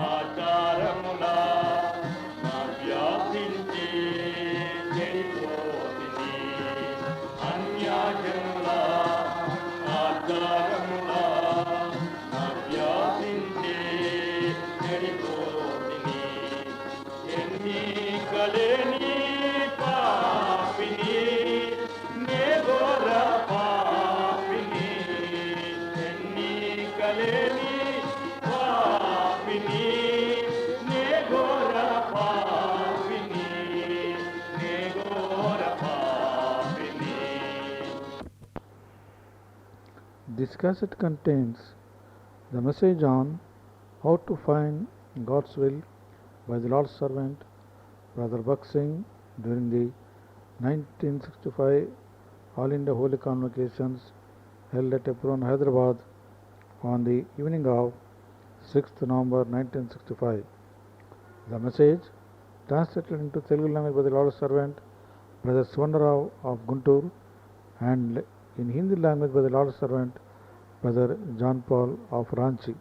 ఆచారములా వ్యాపించి చెడిపోతుంది అన్యాయములా ఆచారములా వ్యాపించి చెడిపోతుంది ఎన్నికలేని పాపిని నేగోర పాపిని ఎన్నికలేని This cassette contains the message on how to find God's will by the Lord's servant Brother Buck Singh during the 1965 All India Holy Convocations held at Epron, Hyderabad on the evening of 6th November 1965. The message, translated into Telugu language by the Lord's servant Brother Swarnarao of Guntur and in Hindi language by the Lord's servant Brother John Paul of Ranchi.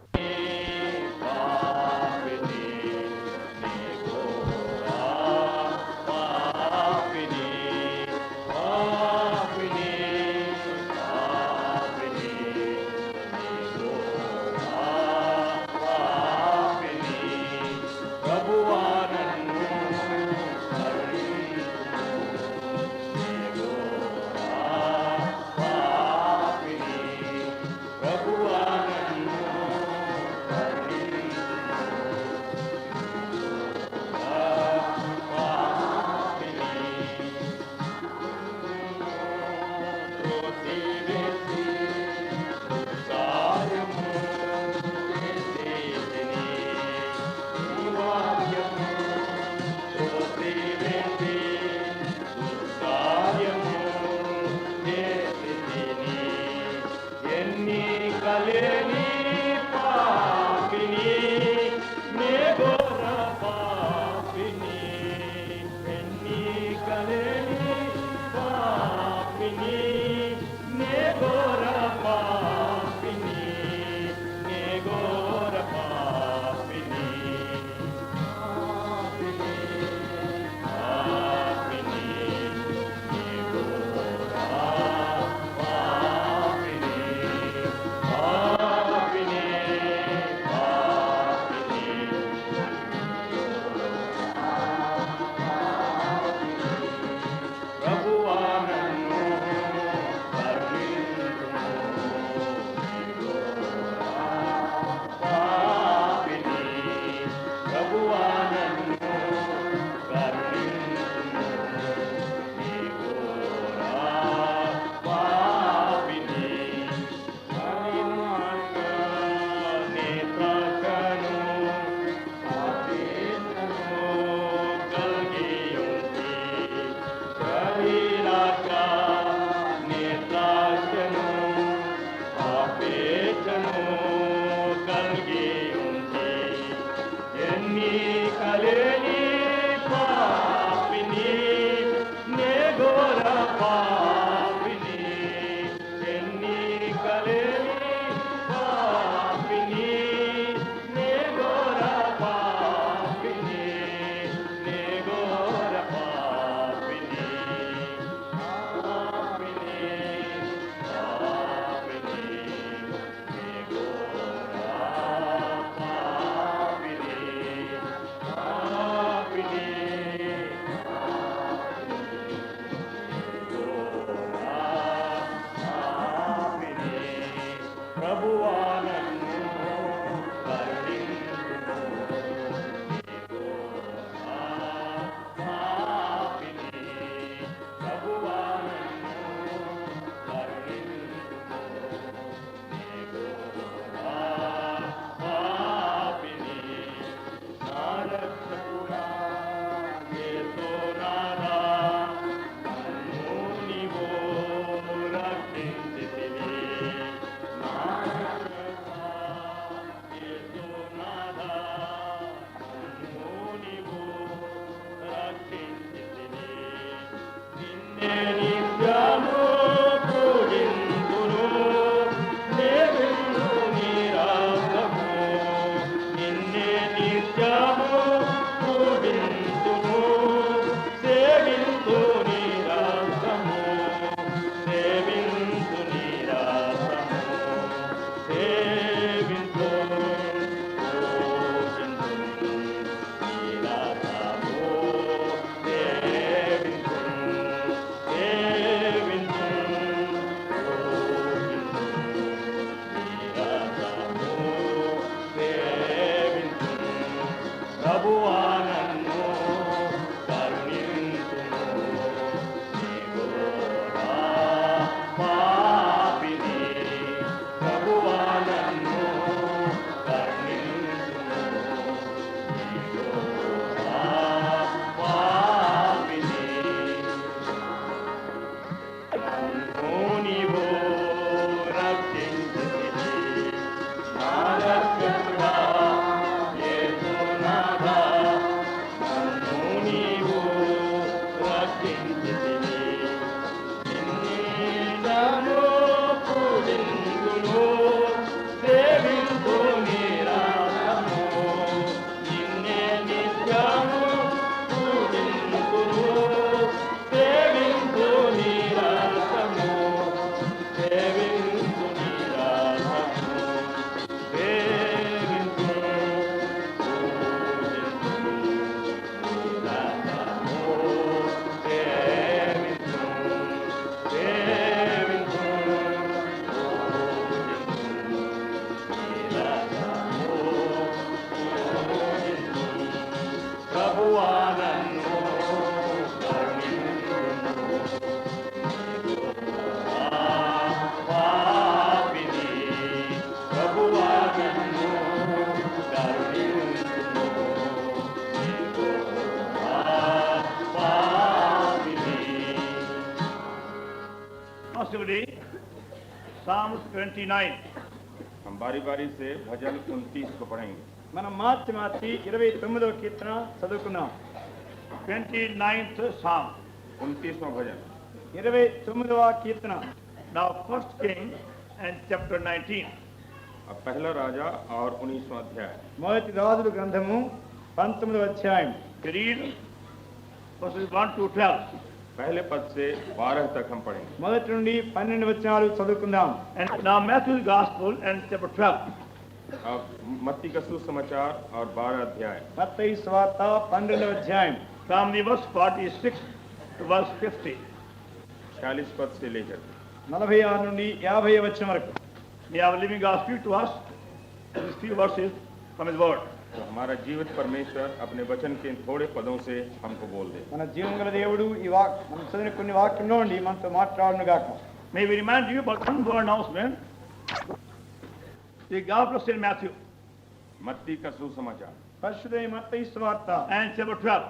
నిన్నే నాథా నన్ను నీవు రక్షించితివి. నిన్ను పూజింతును, సేవింతు నీ రాగము. నిన్నే నిత్యము పూజింతును, సేవింతు నీ రాగము. సేవింతు నీ రాగము. సేవింతు పూజింతు నీ రాగము. సేవింతు సేవింతు ప్రభువా నన్ను కరుణించుము. పాపిని ప్రభువా నన్ను కరుణించుము. పాపిని. Possibly Psalms 29. हम बारी बारी से भजन 29 को पढ़ेंगे। మనం మార్చి 29వ కీర్తన చదువుకున్నాం. 29th Psalm. 29वां bhajan. 29వ Keerthana. Now, First King and chapter 19. अब पहला राजा और 19वां अध्याय। మొదటి రాజుల గ్రంథము 19వ అధ్యాయం. We read verses 1 to 12. पहले पद से 12 तक हम पढ़ेंगे। మొదటి నుండి 12 వచనాలు చదువుకుందాం. And now Matthew's Gospel and chapter 12. अब मत्ती का सुसमाचार और 12 अध्याय। మత్తయి సువార్త 12వ అధ్యాయం. From the verse 46 to verse 50. 46 पद से लेकर 46 నుండి 50 వచనం వరకు. May our living God speak to us these few verses from His Word. तो हमारा जीवित परमेश्वर अपने वचन के इन थोड़े पदों से हमको बोल दे। మన జీవంగల దేవుడు ఈ మనం చదివిన కొన్ని వాక్యంలో ఉండి మనతో మాట్లాడును గాక. May we remind you about one word announcement. The Gospel of St. Matthew मत्ती का सुसमाचार పరిశుద్ధైన మత్తయి సువార్త and chapter 12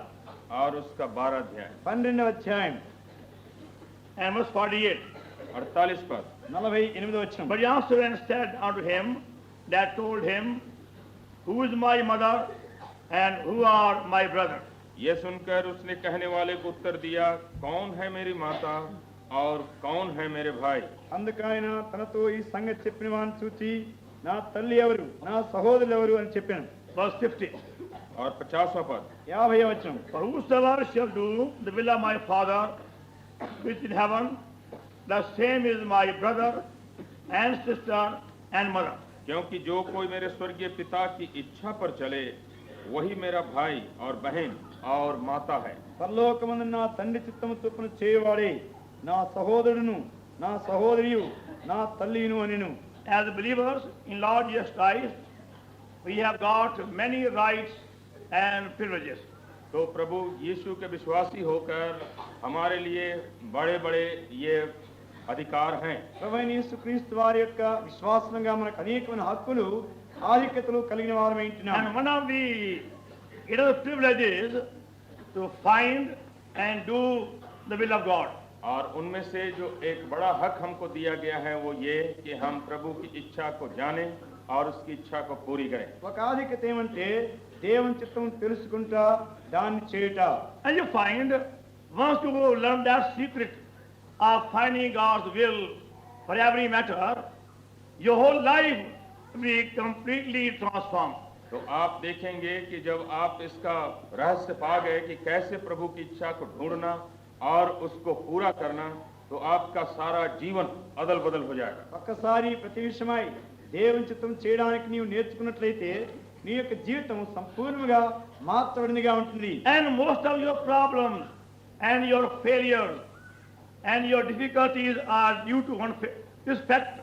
और उसका 12 अध्याय 12వ అధ్యాయం and verse 48. 48 पद। 48వ వచనం. But he answered and said unto him that told him, Who is my mother and who are my brother? ये सुनकर उसने कहने वाले को उत्तर दिया, कौन है मेरी माता और कौन है मेरे भाई? అందుకైన తనతో ఈ సంగతి చెప్పిన వారిని చూచి నా తల్లి ఎవరు నా సహోదరులు ఎవరు అని చెప్పాను. Verse 50. और 50वां पद। 50వ వచనం. For whosoever shall do the will of my Father which in heaven, the same is my brother and sister and mother. क्योंकि जो कोई मेरे स्वर्गीय पिता की इच्छा पर चले वही मेरा भाई और बहन और माता है। పరలోకమందున్న నా తండ్రి చిత్తము చొప్పున చేయవాడే నా సహోదరుడును నా సహోదరియు నా తల్లిను అనిను. As believers in Lord Jesus Christ, we have got many rights and privileges. तो प्रभु यीशु के विश्वासी होकर हमारे लिए बड़े बड़े ये अधिकार हैं। ప్రభువైన యేసుక్రీస్తు వారి యొక్క విశ్వాసంగా మనకు అనేకమైన హక్కులు ఆధిక్యతలు కలిగిన వారమై ఉంటున్నాం. And one of the privileges to find and do the will of God. और उनमें से जो एक बड़ा हक हमको दिया गया है वो ये कि हम प्रभु की इच्छा को जानें और उसकी इच्छा को पूरी करें। ఒక ఆధిక్యత ఏమంటే దేవుని చిత్తం తెలుసుకుంటా దాన్ని చేయుట. And you find, once you learn that secret of finding God's will for every matter, your whole life will be completely transformed. तो आप देखेंगे कि जब आप इसका रहस्य पा गए कि कैसे प्रभु की इच्छा को ढूंढना और उसको पूरा करना, तो आपका सारा जीवन अदल बदल हो जाएगा। ఒక్కసారి ప్రతి విషయమై దేవుని చిత్తం చేయడానికి నీవు నేర్చుకున్నట్లయితే నీ యొక్క జీవితం సంపూర్ణంగా మార్చబడినదిగా ఉంటుంది. And most of your problems and your failures and your difficulties are due to this fact.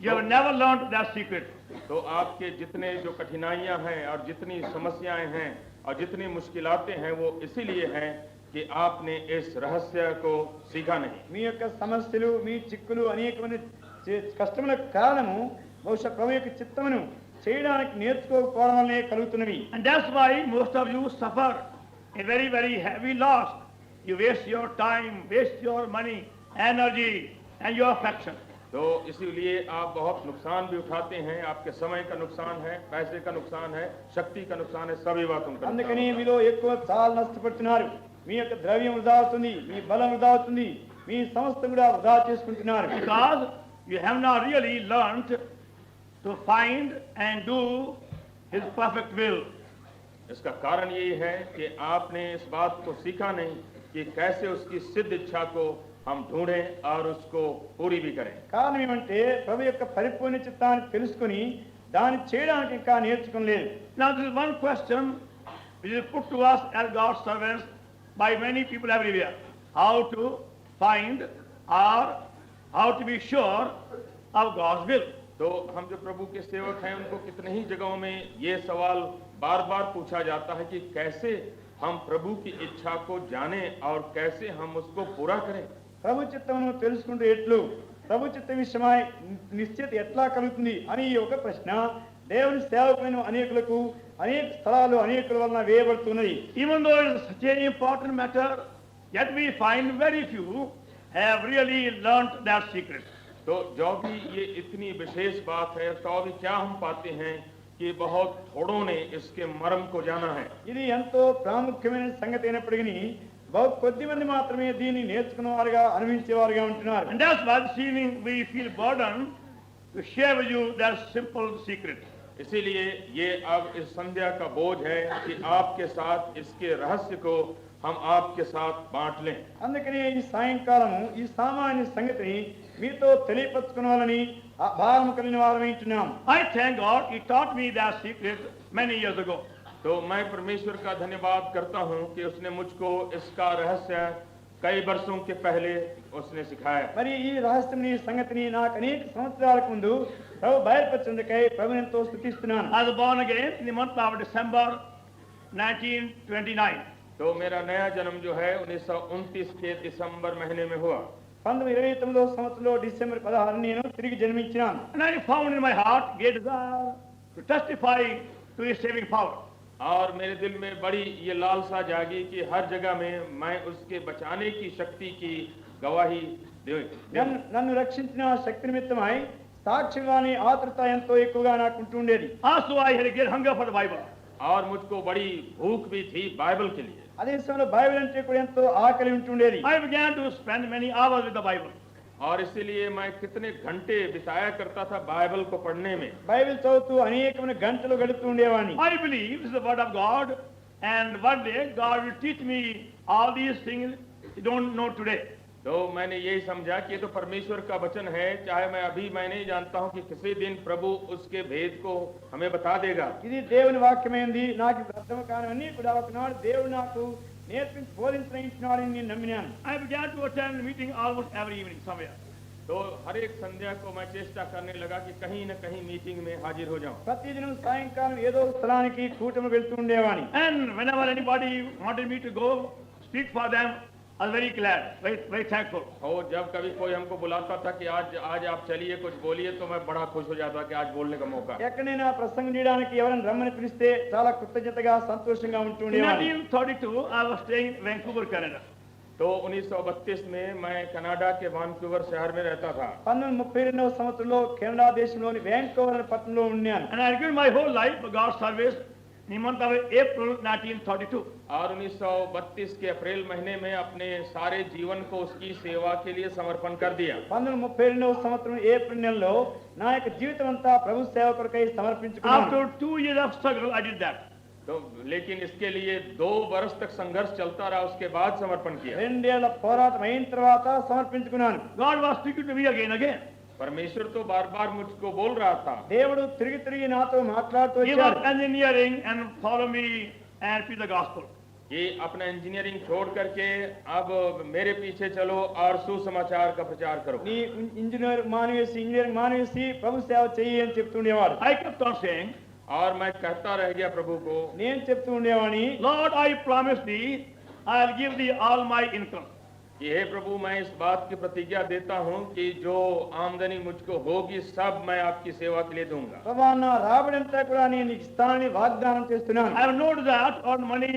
You have never learned that secret. तो आपके जितने जो कठिनाइयां हैं और जितनी समस्याएं हैं और जितनी मुश्किलातें हैं वो इसीलिए हैं कि आपने इस रहस्य को सीखा नहीं। మీ యొక్క సమస్యలు మీ చిక్కులు అనేకమైన కష్టములకు కారణము బహుశా ప్రభు యొక్క చిత్తమును చేయడానికి నేర్చుకోకపోవడం వల్లే కలుగుతున్నవి. And that's why most of you suffer a very, very heavy loss. You waste your time, waste your money, energy, and your affection. तो इसीलिए आप बहुत नुकसान भी उठाते हैं, आपके समय का नुकसान है, पैसे का नुकसान है, शक्ति का नुकसान है, सभी बातों का అందుకని नुकसान మీలో ఎక్కువ చాలా నష్టపడుతున్నారు. మీ యొక్క ద్రవ్యం వృధా అవుతుంది, మీ బలం వృధా అవుతుంది, మీ సమస్త కూడా వృధా చేసుకుంటున్నారు. Because you have not really learned to find and do His perfect will. इसका कारण यही है कि आपने इस बात को सीखा नहीं कि कैसे उसकी सिद्ध इच्छा को हम ढूंढें और उसको पूरी भी करें. కారణం ఏమంటే ప్రభు యొక్క పరిపూర్ణ చిత్తాన్ని తెలుసుకుని దాన్ని చేయడానికి ఇంకా నేర్చుకోలేదు. Now this is one question which is put to us as God's servants by many people everywhere. How to find or how to be sure of God's will. तो हम जो प्रभु के सेवक हैं उनको कितने ही जगहों में ये सवाल बार बार पूछा जाता है कि कैसे हम प्रभु की इच्छा को जानें और कैसे हम उसको पूरा करें. ప్రభు చిత్తమును తెలుసుకుంటూ ఎట్లు, ప్రభు చిత్త విషయమై నిశ్చిత ఎట్లా కలుగుతుంది అని ఈ ఒక ప్రశ్న దేవుని సేవకులైన అనేకులకు అనేక స్థలాలు అనేకుల వలన వేయబడుతున్నది. Even though it is such an important matter, yet we find very few have really learnt that secret. तो जो भी ये इतनी विशेष बात है तो भी क्या हम पाते हैं कि बहुत थोड़ों ने इसके मर्म को जाना है. ఇది ఎంతో ప్రాముఖ్యమైన సంగతి అయినప్పటికీ బహు కొద్ది మంది మాత్రమే దీన్ని నేర్చుకున్నవారుగా అనుభవించేవారుగా ఉంటున్నారు. And that's why this evening we feel burdened to share with you that simple secret. इसीलिए ये अब इस संध्या का बोझ है कि आपके साथ इसके रहस्य को हम आपके साथ बांट लें. అందుకనే ఈ సాయంకాలము ఈ సామాన్య సంగతిని మీతో తెలియపరచుకోవాలని భారం కలిగిన వారమై ఉంటున్నాం. I thank God He taught me that secret many years ago. तो मैं परमेश्वर का धन्यवाद करता हूँ कि उसने मुझको इसका रहस्य कई वर्षों के पहले उसने सिखाया. మరి ఈ రహస్యం ఈ సంగతిని నాకు అనేక సంవత్సరాలకు ముందు ప్రభు బయలుపరిచినందుకై ప్రభుని ఎంతో స్తుతిస్తున్నాను. I was born again in the month of December 1929. तो मेरा नया जन्म जो है 1929 के दिसंबर महीने में हुआ. 1929వ సంవత్సరంలో డిసెంబర్ 16 నేను తిరిగి జన్మించినాను. And I found in my heart great desire to testify to His saving power. और मेरे दिल में बड़ी ये लालसा जागी कि हर जगह में मैं उसके बचाने की शक्ति की गवाही दूं. నన్ను రక్షించిన శక్తి నిమిత్తమై సాక్ష్యంగానే ఆతృత ఎంతో ఎక్కువగా నాకు ఉంటుండేది. Also I had a great hunger for the Bible. और मुझको बड़ी भूख भी थी बाइबल के लिए. అదే సమయంలో బైబిల్ అంటే కూడా ఎంతో ఆకలి ఉంటుండేది. I began to spend many hours with the Bible. और इसीलिए मैं कितने घंटे बिताया करता था बाइबल को पढ़ने में. బైబిల్ చదువుతూ అనేకమైన గంటలు గడుపుతూ ఉండేవాడిని. I believe this is the word of God, and one day God will teach me all these things you don't know today. तो मैंने यही समझा कि ये तो परमेश्वर का वचन है, चाहे मैं नहीं जानता हूँ कि किसी दिन प्रभु उसके भेद को हमें बता देगा. ఇది దేవుని వాక్యమైంది. నాకు ఇప్పుడు అర్థం కానివన్నీ కూడా ఒకనాడు దేవుడు నాకు నేర్పించి బోధించినాడని నేను నమ్మినాను. I began to attend meeting almost every evening somewhere. तो हर एक संध्या को मैं चेष्टा करने लगा कि कहीं न कहीं मीटिंग में हाजिर हो जाऊं. ప్రతిదినం సాయంకాలం ఏదో ఒక స్థలానికి కూటమి వెళ్తూ ఉండేవాడిని. And whenever anybody wanted me to go speak for them, I was very glad, very thankful. और जब कभी कोई हमको बुलाता था कि आज आप चलिए कुछ बोलिए, तो मैं बड़ा खुश हो जाता कि आज बोलने का मौका. ఎక్కడైనా ప్రసంగం చేయడానికి ఎవరైనా రమ్మని పిలిస్తే చాలా కృతజ్ఞతగా సంతోషంగా ఉంటూ In ఉండేవాడిని. 1932, I was staying in Vancouver, Canada. तो 1932 में मैं कनाडा के वानकूवर शहर में रहता था. 1932వ సంవత్సరంలో కెనడా దేశంలోని వ్యాంకోవర్ అనే పట్టణంలో ఉన్నాను. And I had given my whole life for God's service in the month of April 1932. और 1932 के अप्रैल महीने में अपने सारे जीवन को उसकी सेवा के लिए समर्पण कर दिया. 1932వ సంవత్సరం ఏప్రిల్ నెలలో నా యొక్క జీవితం అంతా ప్రభు సేవ కొరకై సమర్పించుకున్నాను. After 2 years of struggle, I did that. तो लेकिन इसके लिए 2 वर्ष तक संघर्ष चलता रहा, उसके बाद समर्पण किया. 2 ఏళ్ల పోరాటం అయిన తర్వాత సమర్పించుకున్నాను. God was speaking to me again. परमेश्वर तो बार बार मुझको बोल रहा था. దేవుడు తిరిగి తిరిగి నాతో మాట్లాడుతూ Give up వచ్చాడు. engineering and follow me and preach the gospel. कि अपना इंजीनियरिंग छोड़ करके अब मेरे पीछे चलो और सुसमाचार का प्रचार करो. నీ ఇంజనీరింగ్ మానేసి ప్రభు సేవ చెయ్యి అని చెప్తుండేవాడు. I kept on saying, और मैं कहता रह गया प्रभु को, నేను చెప్తూ ఉండేవాడిని, Lord, I promise thee, I'll give thee all my income. कि हे प्रभु, मैं इस बात की प्रतिज्ञा देता हूँ कि जो आमदनी मुझको होगी सब मैं आपकी सेवा के लिए दूंगा. ప్రభా నా రాబడంతా కూడా నేను నీకు ఇస్తానని వాగ్దానం చేస్తున్నాను. I have no desire to earn money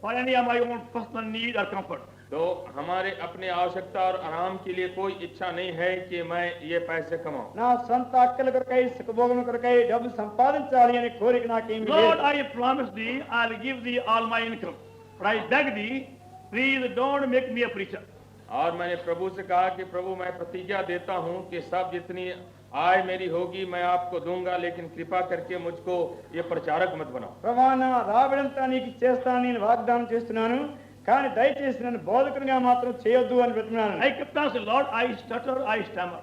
for any of my own personal need or comfort. तो हमारे अपने आवश्यकता और आराम के लिए कोई इच्छा नहीं है कि मैं ये पैसे कमाऊं। నా సొంత అక్కల కొరకై సుఖభోగం కొరకై డబ్బు సంపాదించాలి అనే కోరిక నాకేమీ Lord, లేదు. I promise thee, I'll give thee all my income. But I beg thee, please don't make me a preacher. और मैंने प्रभु से कहा कि प्रभु मैं प्रतिज्ञा देता हूं कि सब जितनी आय मेरी होगी मैं आपको दूंगा, लेकिन कृपा करके मुझको ये प्रचारक मत बनाओ। ప్రభా నా రాబడంతా నీకు చేస్తాను నేను వాగ్దానం చేస్తున్నాను, కానీ దయచేసి నన్ను బోధకునిగా మాత్రం చేయొద్దు అని పెట్టున్నాను. I kept on saying, Lord, I stutter, I stammer.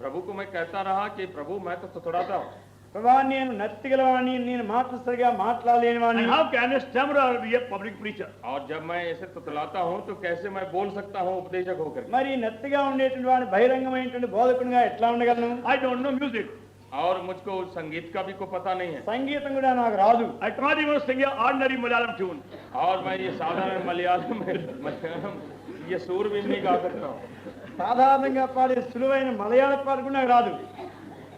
प्रभु को मैं कहता रहा कि प्रभु मैं तो थोड़ाता हूँ, ప్రభా నేను నత్తిగలవాణ్ణి, నేను మాటలు సరిగా మాట్లాడలేని And వాడిని. how can a stammerer be a public preacher? और जब मैं ऐसे तुतलाता हूँ तो कैसे मैं बोल सकता हूँ उपदेशक होकर। మరి నత్తిగా ఉండేటువంటి వాడిని బహిరంగమైనటువంటి బోధకునిగా ఎట్లా ఉండగలను? I don't know music. और मुझको संगीत का भी कोई पता नहीं है, సంగీతం కూడా నాకు రాదు. I can't even sing an ordinary Malayalam tune. और मैं ये साधारण मलयालम ये सुर भी नहीं गा सकता हूँ, సాధారణంగా పాడే సులువైన మలయాళ పాట కూడా నాకు రాదు.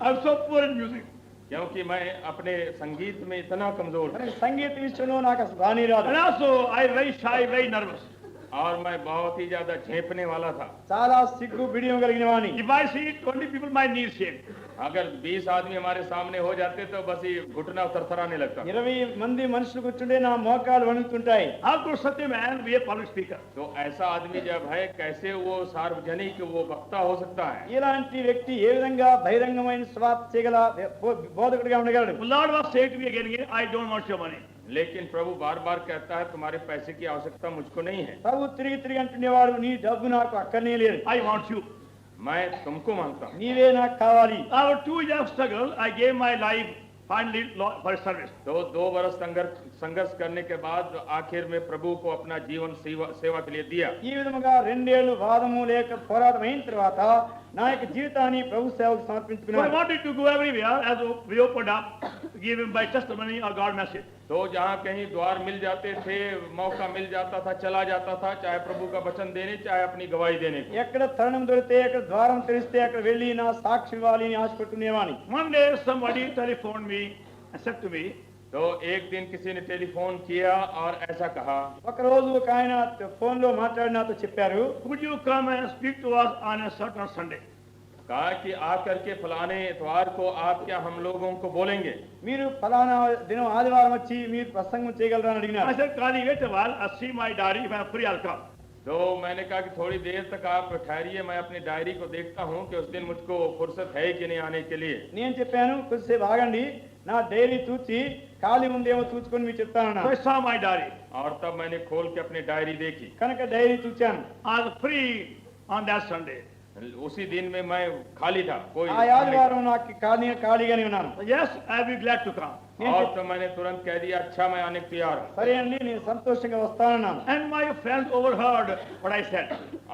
I'm so poor in music. क्योंकि मैं अपने संगीत में इतना कमजोर हूँ। మరి సంగీత విషయంలో నాకు అసలు రాని రాదు. And also, I'm very shy, very nervous. और मैं बहुत ही ज्यादा झेपने वाला था। చాలా సిగ్గు బిడియం కలిగిన వాడిని. If I see 20 people, my knees shake. अगर 20 आदमी हमारे सामने हो जाते तो बस ये घुटना थरथराने लगता। 20 మంది మనుషులు కూర్చుంటే నా మోకాలు వణుకుతుంటాయి. How could such a man be a public speaker? तो ऐसा आदमी जब है कैसे वो सार्वजनिक वो वक्ता हो सकता है। ఇలాంటి వ్యక్తి ఏ విధంగా బహిరంగమైన స్వార్థ చేయగల బోధకుడిగా ఉండగలడు? The Lord was saying to me again, I don't want your money. लेकिन प्रभु बार बार कहता है तुम्हारे पैसे की आवश्यकता मुझको नहीं है, ప్రభు తిరిగి తిరిగి అంటుండేవాడు, నీ డబ్బు నాకు అక్కర్నే లేదు, I want you. मैं तुमको मांगता हूँ। నీవే నాకు కావాలి. After 2 years struggle, I gave my life finally for service. तो 2 वर्ष संघर्ष करने के बाद आखिर में प्रभु को अपना जीवन सेवा के लिए दिया। ఈ విధముగా 2 ఏళ్ళు వాదము లేక పోరాటం అయిన తర్వాత నా యొక్క జీవితాన్ని ప్రభు సేవకు So I సమర్పించుకున్నాను. wanted to go everywhere as we opened up, give him my testimony or God message. तो जहाँ कहीं द्वार मिल जाते थे, मौका मिल जाता था, चला जाता था, चाहे प्रभु का वचन देने चाहे अपनी गवाही देने को। ఎక్కడ తరుణం దొరికితే, ఎక్కడ ద్వారం తెరిస్తే అక్కడ వెళ్ళి నా సాక్షి ఇవ్వాలి అని ఆశపడుకునేవాని. One day somebody telephoned me and said to me, तो एक दिन किसी ने टेलीफोन किया और ऐसा कहा, ఒక రోజు ఒక ఆయన ఫోన్ లో మాట్లాడి నాతో చెప్పారు, could you come and speak to us on a certain Sunday? कहा कि आकर के फलाने इतवार को आप क्या हम लोगों को बोलेंगे। మీరు ఫలానా దినం ఆదివారం వచ్చి మీరు ప్రసంగం చేయగలరా అని I అడిగినారు. said, can you wait a while? I'll see my diary. If I'm free, I'll come. तो मैंने कहा कि थोड़ी देर तक आप ठहरिए, मैं अपनी डायरी को देखता हूँ कि उस दिन मुझको फुर्सत है कि नहीं आने के लिए। నేను చెప్పాను, కొద్దిసేపు ఆగండి, నా డైరీ చూచి ఖాళీ ఉందేమో చూసుకొని మీకు చెప్తానన్నా. So I saw my diary. और तब मैंने खोल के अपनी डायरी देखी। కనుక డైరీ చూచాను. I was free on that Sunday. उसी दिन में मैं खाली था, कोई ఆ ఆదివారం నాకు ఖాళీగానే ఉన్నాను. Yes, I'll be glad to come. और तो मैंने तुरंत कह दिया अच्छा मैं आने को तैयार हूँ। సరే అండి, నేను సంతోషంగా వస్తానన్నాను. And my friends overheard what I said.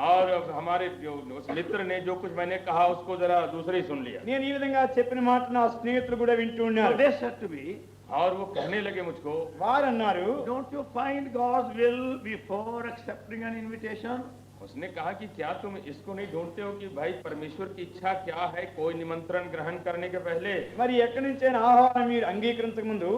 और हमारे जो उस मित्र ने जो कुछ मैंने कहा उसको जरा दूसरे ही सुन लिया। నేను ఈ విధంగా చెప్పిన మాట నా స్నేహితులు కూడా వింటూ So ఉన్నారు. they said to me, और वो कहने लगे मुझको, వారు అన్నారు, don't you find God's will before accepting an invitation? उसने कहा कि क्या तुम इसको नहीं ढूंढते हो कि भाई परमेश्वर की इच्छा क्या है कोई निमंत्रण ग्रहण करने के पहले। మరి ఎక్కడి నుంచైనా ఆహ్వానం మీరు అంగీకరించక ముందు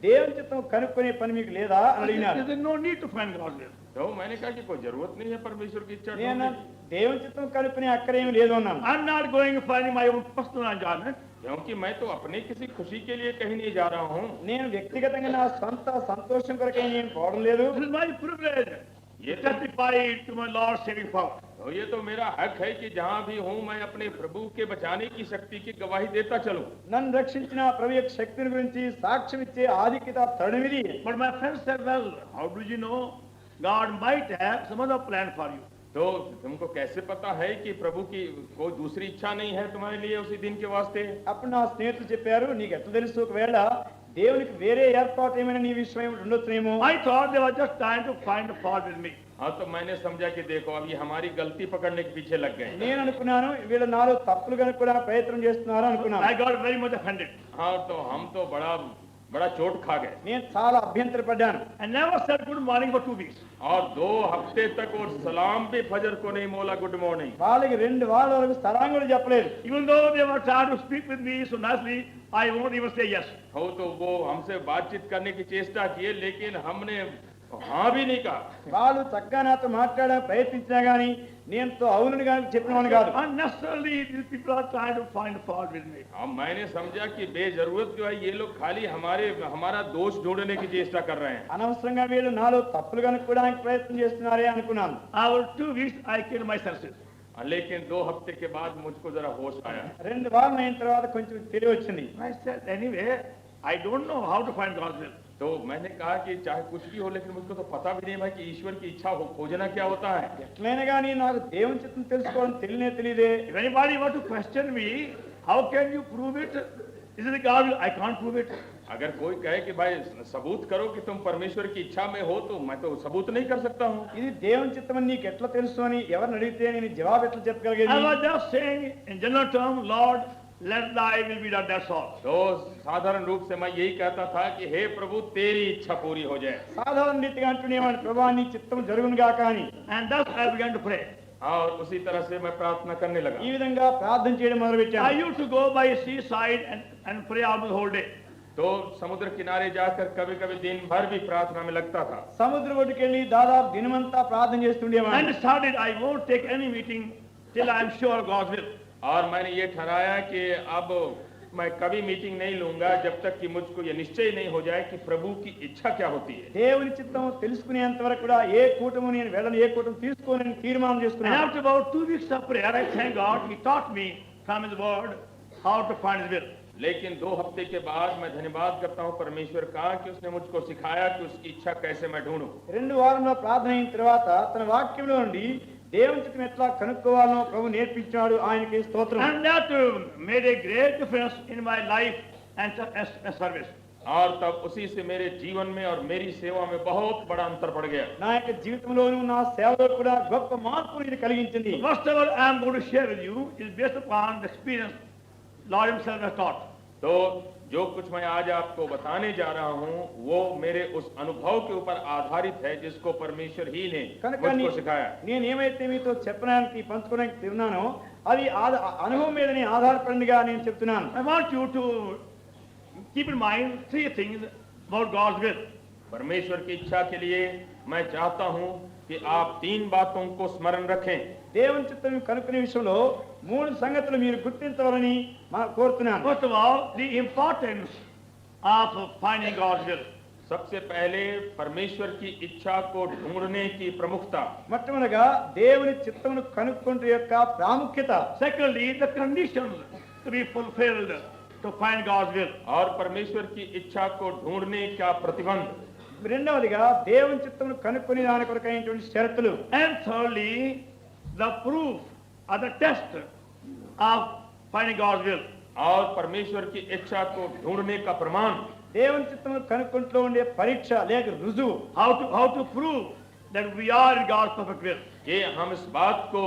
దేవుని చిత్తం కనుక్కునే పని మీకు లేదా అని అడిగినారు. There's no need to find God's will. तो मैंने कहा कि कोई जरूरत नहीं है परमेश्वर की इच्छा నేను ढूंढने की। దేవుని చిత్తం కనుక్కునే అక్కడేమి లేదు అన్నాను. I'm not going finding my own personal enjoyment. क्योंकि मैं तो अपने किसी खुशी के लिए कहीं नहीं जा रहा हूँ। నేను వ్యక్తిగతంగా నా సొంత సంతోషం కొరకే నేను పోవడం లేదు. This is my privilege. ये to testify to my Lord's saving power. तो ये तो मेरा हक है कि जहाँ भी हूँ मैं अपने प्रभु के बचाने की शक्ति की गवाही देता चलूं। నన్ను రక్షించిన ప్రభు యొక్క శక్తిని గురించి సాక్ష్యం ఇచ్చే ఆధిక్యత తరుణమిది. But my friend said, well, how do you know God might have some other plan for you? तो तुमको कैसे पता है कि प्रभु की कोई दूसरी इच्छा नहीं है तुम्हारे लिए उसी दिन के वास्ते। అప్పుడు నా స్నేహితులు చెప్పారు, నీకు ఎట్లా తెలుసు ఒకవేళ దేవునికి వేరే ఏర్పాటు ఏమైనా నీ విషయం ఉండొచ్చునేమో. I thought they were just trying to find a fault with me. हाँ तो मैंने समझा कि देखो अब ये हमारी गलती पकड़ने के पीछे लग गए। నేను అనుకున్నాను వీళ్ళ నాలో తప్పులు కనుక కూడా ప్రయత్నం చేస్తున్నారు అనుకున్నాను. I got very much offended. हाँ तो हम तो बड़ा चोट खा गए నేను చాలా అభ్యంతరపడ్డాను. I never said good morning for 2 weeks. और 2 हफ्ते तक और सलाम भी फजर को नहीं बोला गुड मॉर्निंग। వాళ్ళకి 2 వారాల వరకు స్థలం కూడా చెప్పలేదు. Even though they were trying to speak with me so nicely, I won't even say yes. हो तो वो हमसे बातचीत करने की चेष्टा किए लेकिन हमने हाँ भी नहीं कहा। వాళ్ళు చక్కగా నాతో మాట్లాడడానికి ప్రయత్నించినా గానీ నేను అవునని కానీ చెప్పినవాడిని కాదు. Unnecessarily, these people are trying to find fault with me. अब मैंने समझा कि बेजरूरत जो है ये लोग खाली हमारा दोष ढूंढने की चेष्टा कर रहे हैं। అనవసరంగా వీళ్ళు నాలో తప్పులు కనుక్కోవడానికి ప్రయత్నం చేస్తున్నారే అనుకున్నాను. After 2 weeks, I came to my senses. लेकिन 2 हफ्ते के बाद मुझको जरा होश आया। 2 వారాలు అయిన తర్వాత కొంచెం తెలివి వచ్చింది. I said, anyway, I don't know how to find God's will. तो मैंने कहा कि चाहे कुछ भी हो लेकिन मुझको तो पता भी नहीं भाई कि ईश्वर की इच्छा हो खोजना क्या होता है। ఎట్లైనా కానీ నాకు దేవుని చిత్తం తెలుసుకోవడం తెలియదే. If anybody want to question me, how can you prove it? Is it God will? I can't prove it. अगर कोई कहे कि भाई सबूत करो कि तुम परमेश्वर की इच्छा में हो तो मैं तो सबूत नहीं कर सकता हूँ। ఇది దేవుని చిత్తం అని నీకు ఎట్లా తెలుసు అని ఎవరిని అడిగితే నేను జవాబు ఎట్లా చెప్పగలిగేది? I was just saying in general terms, Lord, let thy will be done, that's all. तो साधारण रूप से मैं यही कहता था कि हे प्रभु तेरी इच्छा पूरी हो जाए। సాధారణ రీతిగా అంటున్నామని ప్రభా నీ చిత్తం జరుగునుగా కానీ. And thus I began to pray. और उसी तरह से मैं प्रार्थना करने लगा। ఈ విధంగా ప్రార్థన చేయడం మొదలుపెట్టాను. I used to go by seaside and pray almost the whole day. तो समुद्र किनारे जाकर कभी कभी दिन भर भी प्रार्थना में लगता था। సముద్ర ఒడ్డుకి వెళ్ళి దాదాపు దినమంతా ప్రార్థన చేస్తుండేవాడిని. And started, I won't take any meeting till I am sure of God's will. और मैंने ये ठहराया कि अब मैं कभी मीटिंग नहीं लूंगा जब तक कि मुझको ये निश्चय नहीं हो जाए कि प्रभु की इच्छा क्या होती है। దేవుని చిత్తం తెలుసుకునేంత వరకు కూడా ఏ కూటము నేను వెళ్ళను, ఏ కూటము తీసుకోనని తీర్మానం And చేసుకున్నాను. after about 2 weeks of prayer, I thank God, He taught me from His word how to find His will. लेकिन 2 हफ्ते के बाद मैं धन्यवाद करता हूँ परमेश्वर का कि उसने मुझको सिखाया कि उसकी इच्छा कैसे मैं ढूंढूं। 2 వారంలో ప్రార్థన అయిన తర్వాత తన వాక్యంలో నుండి దేవుని చిత్తం ఎట్లా కనుక్కోవాలో ప్రభు నేర్పించాడు. ఆయనకి స్తోత్రం. And that made a great difference in my life and service. और तब उसी से मेरे जीवन में और मेरी सेवा में बहुत बड़ा अंतर पड़ गया। నా యొక్క జీవితంలోనూ నా సేవలో కూడా గొప్ప మార్పుని ఇది కలిగించింది. Whatever I am going to share with you is based upon the experience Lord Himself has taught. तो जो कुछ मैं आज आपको बताने जा रहा हूँ वो मेरे उस अनुभव के ऊपर आधारित है जिसको परमेश्वर ही ने కనుక मुझको सिखाया। నేను ఏమైతే మీతో చెప్పడానికి పంచుకోవడానికి తిన్నానో అది అనుభవం మీదనే ఆధారపడిగా నేను చెప్తున్నాను. I want you to keep in mind 3 things about God's will. परमेश्वर की इच्छा के लिए मैं चाहता हूँ कि आप 3 बातों को स्मरण रखें। దేవుని చిత్తం కనుక్కునే విషయంలో 3 సంగతులు మీరు గుర్తించవాలని కోరుతున్నాను. First of all, the importance of finding God's will. सबसे पहले परमेश्वर की इच्छा को ढूंढने की प्रमुखता। మొట్టమొదటిగా దేవుని చిత్తమును కనుక్కొనుట యొక్క ప్రాముఖ్యత. Secondly, the conditions to be fulfilled to find God's will. और परमेश्वर की इच्छा को ढूंढने का प्रतिबंध। రెండవదిగా దేవుని చిత్తమును కనుక్కొని దాని కొరకైనటువంటి షరతులు. And thirdly, the proof or the test of finding God's will. और परमेश्वर की इच्छा को ढूंढने का प्रमाण। దేవుని చిత్తమును కనుక్కొనుటలో ఉండే పరీక్ష లేక రుజువు. How to prove that we are in God's perfect will. कि हम इस बात को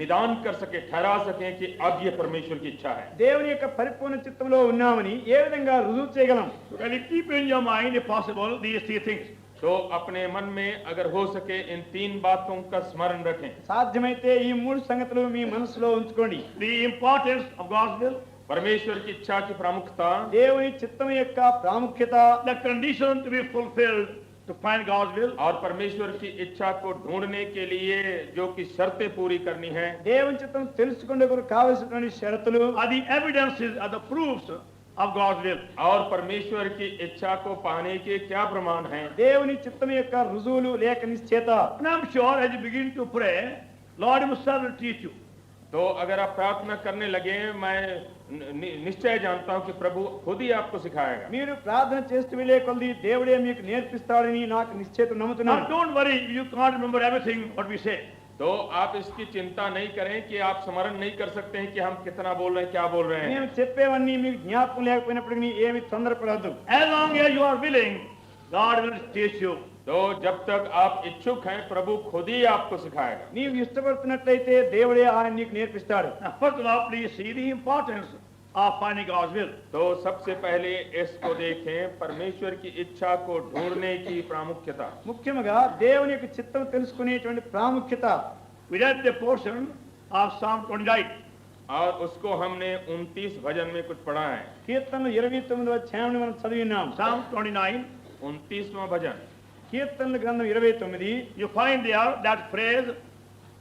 निदान कर सके, ठहरा सकें कि अब ये परमेश्वर की इच्छा है। దేవుని యొక్క పరిపూర్ణ చిత్తంలో ఉన్నామని ఏ విధంగా రుజువు చేయగలం? So can you keep in your mind, if possible, these 3 things? तो अपने मन में अगर हो सके इन 3 बातों का स्मरण रखें। సాధ్యమైతే ఈ 3 సంగతులు మీ మనసులో ఉంచుకోండి. The importance of God's will, परमेश्वर की इच्छा की प्रामुख्यता, దేవుని చిత్తం యొక్క ప్రాముఖ్యత, the condition to be fulfilled to find God's will, और परमेश्वर की इच्छा को ढूंढने के लिए जो कि शर्तें पूरी करनी है। దేవుని చిత్తం తెలుసుకునేందుకు కావలసినటువంటి షరతులు are the evidences, are the proofs of God's will. और परमेश्वर की इच्छा को पाने के क्या प्रमाण हैं। దేవుని చిత్తం యొక్క రుజువులు లేక నిశ్చయత. And I'm sure as you begin to pray, Lord Himself will teach you. तो अगर आप प्रार्थना करने लगे मैं निश्चय जानता हूं कि प्रभु खुद ही आपको सिखाएगा। మీరు ప్రార్థన చేస్తూ వెళ్ళే కొలది దేవుడే మీకు నేర్పిస్తాడని నాకు నిశ్చయత Now నమ్ముతున్నాను. don't worry, you can't remember everything what we say. तो आप इसकी चिंता नहीं करें कि आप स्मरण नहीं कर सकते हैं कि हम कितना बोल रहे हैं, क्या बोल रहे हैं। మేము చెప్పేవన్నీ మీకు జ్ఞాపకం లేకపోయినప్పటికీ ఏమి తొందరపడద్దు. As long as you are willing, God will teach you. तो जब तक आप इच्छुक हैं प्रभु खुद ही आपको सिखाएगा। నీవు ఇష్టపడుతున్నట్లయితే దేవుడే ఆయన నీకు నేర్పిస్తాడు. Now first of all, please see the importance of finding God's will. तो सबसे पहले इसको देखें परमेश्वर की इच्छा को ढूंढने की प्रामुख्यता। ముఖ్యంగా దేవుని యొక్క చిత్తం తెలుసుకునేటువంటి ప్రాముఖ్యత. We read the portion of Psalm 29. और उसको हमने 29 भजन में कुछ पढ़ा है। కీర్తనలు 29వ అధ్యాయం మనం చదివినాం. Psalm 29. 29वां भजन। కీర్తనల గ్రంథం 29 you find there that phrase,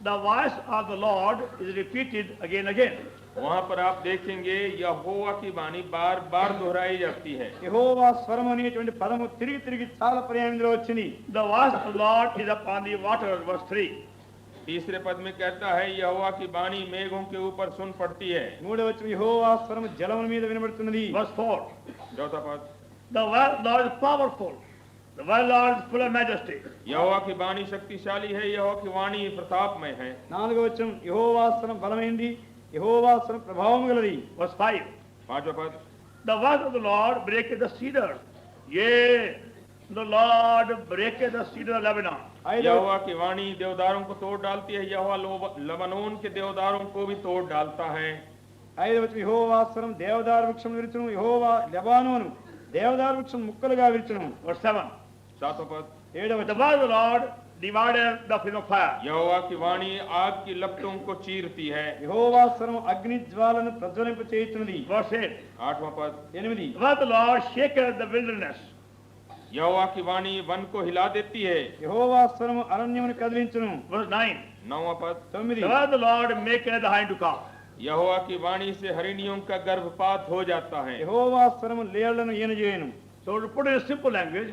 the voice of the Lord is repeated again and again. वहाँ पर आप देखेंगे यहोवा की वाणी बार बार दोहराई जाती है। యెహోవా స్వరం అనేటువంటి పదము తిరిగి తిరిగి చాలా పర్యాయం ఇందులో వచ్చింది. The voice of the Lord is upon the water, verse 3. तीसरे पद में कहता है यहोवा की वाणी मेघों के ऊपर सुन पड़ती है। మూడవ వచనం యెహోవా స్వరం జలముల మీద వినబడుతున్నది. Verse 4. चौथा पद The word Lord is powerful. The word Lord is full of majesty. यहोवा की वाणी शक्तिशाली है, यहोवा की वाणी प्रतापमय है। నాలుగవ వచనం యెహోవా స్వరం బలమైనది, యెహోవా స్వరం ప్రభావం గలది. Verse 5. पांचवा पद The word of the Lord breaketh the cedar. Yea, the Lord breaketh the cedar of Lebanon. ఐదవ यहोवा की वाणी देवदारों को तोड़ डालती है, यहोवा लबनोन के देवदारों को भी तोड़ डालता है। వచనం యెహోవా స్వరం దేవదారు వృక్షం విరుచును, యెహోవా లెబానోను దేవదారు వృక్షం ముక్కలుగా విరుచును. Verse 7. सातवां पद The word of the Lord divided the flame of fire. यहोवा की वाणी आग की लपटों को चीरती है। యెహోవా స్వరం అగ్ని జ్వాలను ప్రజ్వలింప చేయుచున్నది. Verse 8. आठवां पद 8 The word of the Lord shaketh the wilderness. यहोवा की वाणी वन को हिला देती है। యెహోవా స్వరం అరణ్యమును కదిలించును. Verse 9. नौवां पद 9 The word of the Lord maketh the hind to calve. यहोवा की वाणी से हरिणियों का गर्भपात हो जाता है। యెహోవా స్వరము లేళ్లను ఈనజేయును. So to put it in simple language,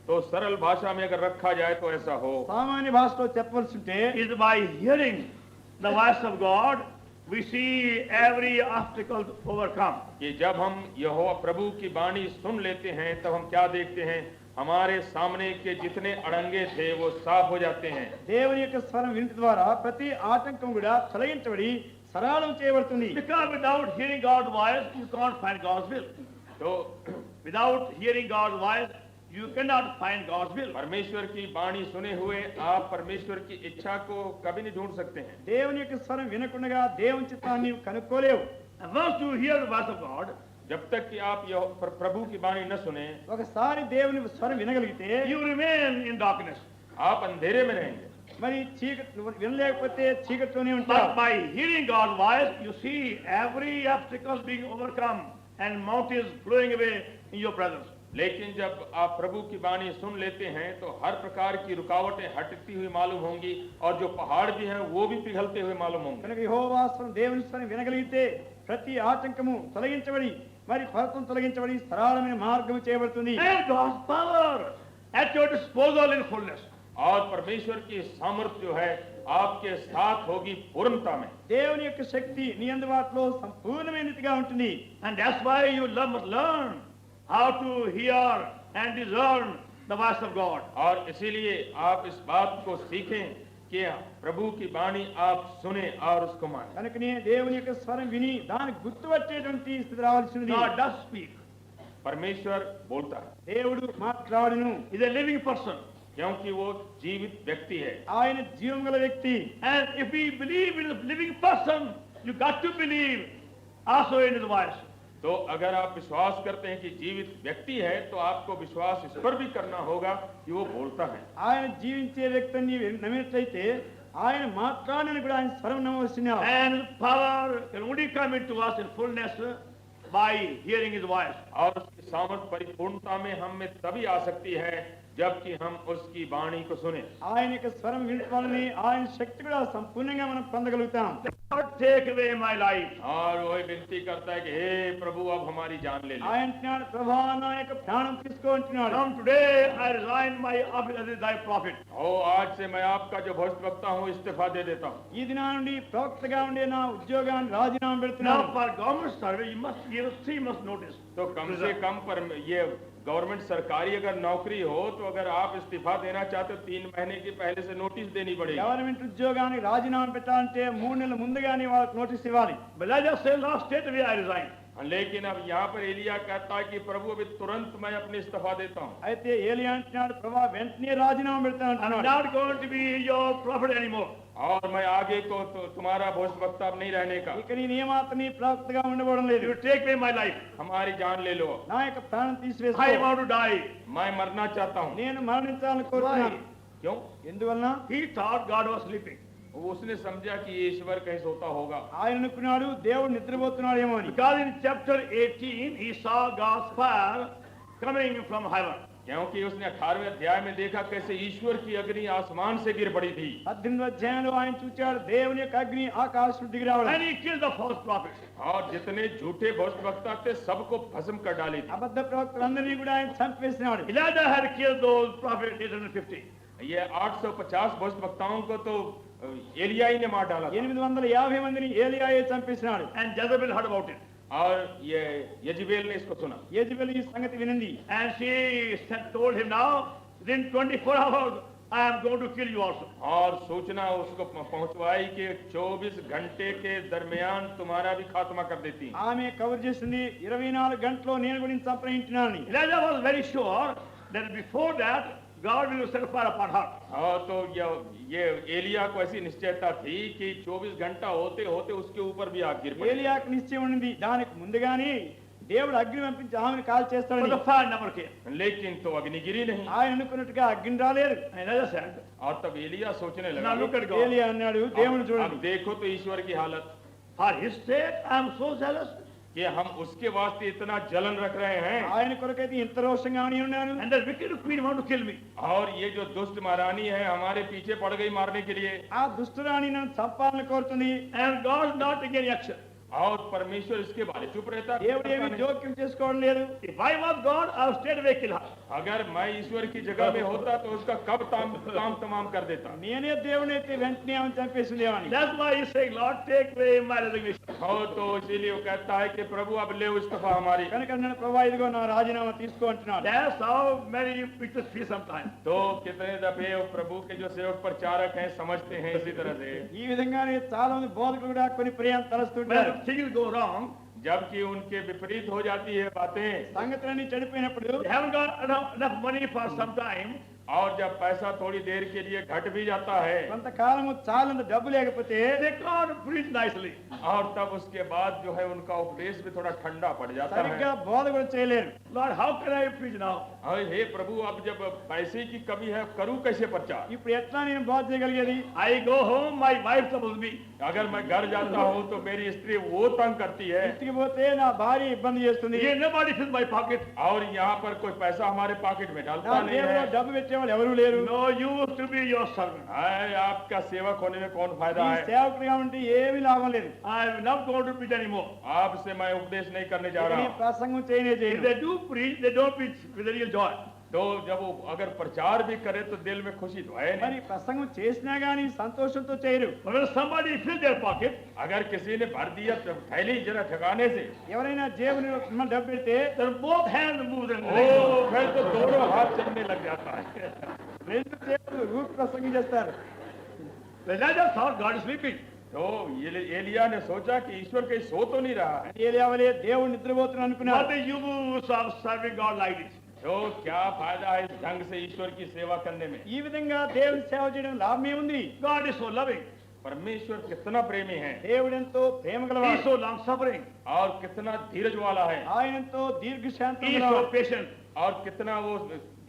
तो सरल भाषा में अगर रखा जाए तो ऐसा हो, సామాన్య భాషలో చెప్పవలసి ఉంటే is by hearing the voice of God, we see every obstacle overcome. कि जब हम यहोवा प्रभु की वाणी सुन लेते हैं तब हम क्या देखते हैं, हमारे सामने के जितने अड़ंगे थे वो साफ हो जाते हैं। దేవుని యొక్క స్వరం వినుట ద్వారా ప్రతి ఆటంకం కూడా తొలగించబడి సరళం చేయబడుతుంది. Because without hearing God's voice, you can't find God's will. तो Without hearing God's voice, you cannot find God's will. परमेश्वर की वाणी सुने हुए आप परमेश्वर की इच्छा को कभी नहीं ढूंढ सकते हैं। దేవుని యొక్క స్వరం వినకుండా దేవుని చిత్తాన్ని నీవు కనుక్కోలేవు. And once you hear the voice of God, जब तक कि आप प्रभु की वाणी न सुने ఒకసారి దేవుని స్వరం వినగలిగితే you remain in darkness. आप अंधेरे में रहेंगे। మరి చీకటి వినలేకపోతే చీకటిలోనే ఉంటావు. But by hearing God's voice, you see every obstacle being overcome and mountains flowing away in your presence. लेकिन जब आप प्रभु की वाणी सुन लेते हैं तो हर प्रकार की रुकावटें हटती हुई मालूम होंगी और जो पहाड़ भी हैं वो भी पिघलते हुए मालूम होंगे। కనుక యెహోవా స్వరం దేవుని స్వరం వినగలిగితే ప్రతి ఆటంకము తొలగించబడి మరి పర్వతం తొలగించబడి సరళమైన మార్గం చేయబడుతుంది. And God's power at your disposal in fullness. और परमेश्वर की सामर्थ्य जो है आपके साथ होगी पूर्णता में। దేవుని యొక్క శక్తి నీ అందుబాటులో సంపూర్ణమైనదిగా ఉంటుంది. And that's why you must learn how to hear and discern the voice of God. और इसीलिए आप इस बात को सीखें कि प्रभु की वाणी आप सुने और उसको माने। కనుకనే దేవుని యొక్క స్వరం విని దానికి గుర్తుపట్టేటువంటి స్థితి రావాల్సింది. God does speak. परमेश्वर बोलता है దేవుడు మాట్లాడును. He's a living person. क्योंकि वो जीवित व्यक्ति है। ఆయన జీవం గల వ్యక్తి. And if we believe in a living person, you got to believe also in his voice. तो अगर आप विश्वास करते हैं कि जीवित व्यक्ति है तो आपको विश्वास इस पर भी करना होगा कि वो बोलता है। ఆయన జీవించే వ్యక్తిని నీవు నమ్మినట్లయితే ఆయన మాట్లాడని కూడా ఆయన స్వరం నమ్మవలసిందే. And power can only come into us in fullness by hearing his voice. और उसकी सामर्थ परिपूर्णता में हम में तभी आ सकती है जबकि हम उसकी वाणी को सुने। ఆయన యొక్క స్వరం వినటాలని ఆయన శక్తి కూడా సంపూర్ణంగా మనం పొందగలుగుతాం. Lord, take away my life. और वही विनती करता है कि हे प्रभु अब हमारी जान ले ले। ఆయన అంటున్నాడు, ప్రభా నా యొక్క ప్రాణం తీసుకో అంటున్నాడు. From today I resign my office as thy prophet. ओ आज से मैं आपका जो भविष्यवक्ता हूँ इस्तीफा दे देता हूँ। ఈ దినా నుండి ప్రవక్తగా ఉండే నా ఉద్యోగాన్ని రాజీనామా Now పెడుతున్నాను. for government service you must give 3 months notice. तो कम से कम पर ये गवर्नमेंट सरकारी अगर नौकरी हो तो अगर आप इस्तीफा देना चाहते हो 3 महीने की पहले से नोटिस देनी पड़ेगी। గవర్నమెంట్ ఉద్యోగానికి రాజీనామా పెట్టాలంటే 3 నెలల ముందుగానే వాళ్ళకి నోటీస్ ఇవ్వాలి. But I just say last straight away I resign. लेकिन अब यहाँ पर एलिया कहता है कि प्रभु अभी तुरंत मैं अपनी इस्तीफा देता हूँ। అయితే ఏలియా అంటున్నాడు, ప్రభా వెంటనే రాజీనామా పెడతాను I'm అంటున్నాడు. not going to be your prophet anymore. और मैं आगे को तो तुम्हारा भविष्यवक्ता अब नहीं रहने का, ఇక నేను ఏమాత్రం నీ ప్రవక్తగా ఉండబోవడం లేదు. You take away my life. हमारी जान ले लो। నా యొక్క ప్రాణం I తీసివేసుకో. want to die. मैं मरना चाहता हूँ। నేను మరణించాలని కోరుతున్నాను. क्यों? ఎందువలన He thought God was sleeping. उसने समझा कि ईश्वर कहीं सोता होगा। ఆయన అనుకున్నాడు దేవుడు నిద్రపోతున్నాడేమో అని. Because in chapter 18 he saw God's fire coming from heaven. क्योंकि उसने 18वें अध्याय में देखा कैसे ईश्वर की अग्नि आसमान से गिर पड़ी थी 18వ అధ్యాయంలో ఆయన చూచాడు దేవుని యొక్క అగ్ని ఆకాశం నుండి దిగి రావడం. And he killed the false prophets. और जितने झूठे भविष्यवक्ता थे सबको भस्म कर डाली थी అబద్ధ ప్రవక్తలందరినీ కూడా ఆయన చంపేసినాడు. Elijah had killed those prophets 850. ये 850 भविष्यवक्ताओं को तो एलिया ही ने मार डाला था 850 మందిని ఏలియాయే చంపేసినాడు. And Jezebel heard about it. और ये यजबेल ने इसको सुना యెజబెల్ ఈ సంగతి వినింది. And she told him, now, within 24 hours, I am going to kill you also. और सूचना उसको पहुंचवाई कि 24 घंटे के दरमियान तुम्हारा भी खात्मा कर देती हैं। ఆమె కవర్ చేసింది 24 గంటల్లో నేను కూడా నిన్ను చంపనింటున్నానని. Elijah was very sure that before that, God will set fire upon her. हाँ तो ये एलिया को ऐसी निश्चयता थी कि 24 घंटा होते होते उसके ऊपर भी आग गिर पड़ी ఏలియాకు నిశ్చయం ఉండింది దానికి ముందుగానే దేవుడు అగ్ని పంపించి ఆమెను కాల్ But చేస్తాడని. the fire never came. लेकिन तो अग्नि गिरी नहीं ఆయన అనుకున్నట్టుగా అగ్ని రాలేదు. And Elijah said, और तब एलिया सोचने now लगा look at God. ఏలియా అన్నాడు దేవుని अब చూడండి देखो तो ईश्वर की हालत For his sake, I am so jealous. कि हम उसके वास्ते इतना जलन रख रहे हैं ఆయన కొరకైతే ఇంత రోషంగా ఉన్నాను. And the wicked queen want to kill me. और ये जो दुष्ट महारानी है हमारे पीछे पड़ गई मारने के लिए ఆ దుష్టురాణి నన్ను చంపాలని కోరుతుంది. And God is not taking any action. और परमेश्वर इसके बारे चुप रहता దేవుడు ఏమి జోక్యం చేసుకోవడం లేదు. If I was God, I would straight away kill her. अगर मैं ईश्वर की जगह में होता तो उसका कब काम तमाम कर देता నేనే దేవుని అయితే వెంటనే ఆమెను చంపేసిందేమని. That's why he's saying, Lord, take away my resignation. और तो इसीलिए वो कहता है कि प्रभु अब ले इस्तीफा हमारी కనుక నన్ను ప్రభా ఇదిగో నా రాజీనామా తీసుకో అంటున్నాడు. That's how many preachers feel sometimes. तो कितने दफे वो प्रभु के जो सेवक प्रचारक हैं समझते हैं इसी तरह से ఈ విధంగానే చాలా మంది బోధకులు కూడా కొన్ని ప్రియాలు తలస్తుంటారు. When things go wrong, जबकि उनके विपरीत हो जाती है बातें సంగతులన్నీ చెడిపోయినప్పుడు they haven't got enough money for some time. और जब पैसा थोड़ी देर के लिए घट भी जाता है కొంతకాలము చాలంత డబ్బు లేకపోతే They can't preach nicely. और तब उसके बाद जो है उनका उपदेश भी थोड़ा ठंडा पड़ जाता సరిగ్గా है బోధ కూడా చేయలేరు. Lord, how can I preach now? और हे प्रभु अब जब पैसे की कमी है करूं कैसे प्रचार ఇప్పుడు ఎట్లా నేను బోధ చేయగలిగేది? I go home, my wife troubles me. अगर मैं घर जाता हूं तो मेरी स्त्री वो तंग करती है ఇంటికి పోతే నా భార్య ఇబ్బంది చేస్తుంది. Here nobody fills my pocket. और यहाँ पर कोई पैसा हमारे पॉकेट में నా डालता नहीं జేబులో है డబ్బు పెట్టేవాళ్ళు ఎవరూ లేరు. No, you to be your servant. हाय, आपका सेवक होने में कौन फायदा ఈ है సేవకుడిగా ఉంటే ఏమీ లాభం లేదు. I'm not going to preach anymore. आपसे मैं उपदेश नहीं करने जा ఇక रहा నీ हूं। ప్రసంగం చేయనే If చేయను. they do preach, they don't preach with a real joy. तो जब वो अगर प्रचार भी करे तो दिल में खुशी तो है మరి नहीं ప్రసంగం చేసినా గానీ సంతోషంతో చేయరు. But when somebody fills their pocket, अगर किसी ने भर दिया तो थैली जरा ठिकाने से ఎవరైనా జేబుని మన డబ్బు పెడితే then both hands move and ओ फिर तो दोनों हाथ चलने लग जाता है రెండు జేబులు రూపు ప్రసంగం చేస్తారు. Elijah thought God is sleeping. तो ये एलिया ने सोचा कि ईश्वर कहीं सो तो नहीं रहा है ఏలియావలే దేవుడు నిద్రపోతున్నాడు అనుకున్నాడు. What the use of serving God like this? तो क्या फायदा है इस ढंग से ईश्वर की सेवा करने में ఈ విధంగా దేవుని సేవ చేయడం లాభం ఏముంది? God is so loving. परमेश्वर कितना प्रेमी है దేవుడు ఎంతో ప్రేమ He is గలవాడు. so long suffering. और कितना धीरज वाला है ఆయన ఎంతో దీర్ఘశాంతం He is so గలవాడు. patient. और कितना वो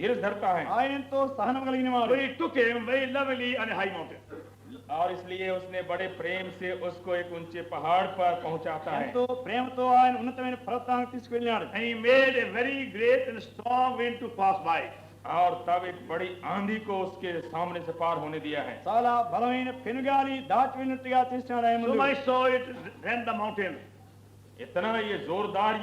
धीरज धरता है ఆయన ఎంతో సహనం కలిగిన వాడు. So he took him very lovingly on a high mountain. और इसलिए उसने बड़े प्रेम से उसको एक ऊंचे पहाड़ पर पहुंचाता है ఎంతో ప్రేమతో ఆయన ఉన్నతమైన పర్వతానికి తీసుకెళ్ళినాడు. And he made a very great and strong wind to pass by. और तब एक बड़ी आंधी को उसके सामने से पार होने दिया है చాలా బలమైన పెనుగాలి దాటి వెళ్ళినట్టుగా చేసినాడు ఆయన So ముందు. I saw it rend the mountain. इतना ये जोरदार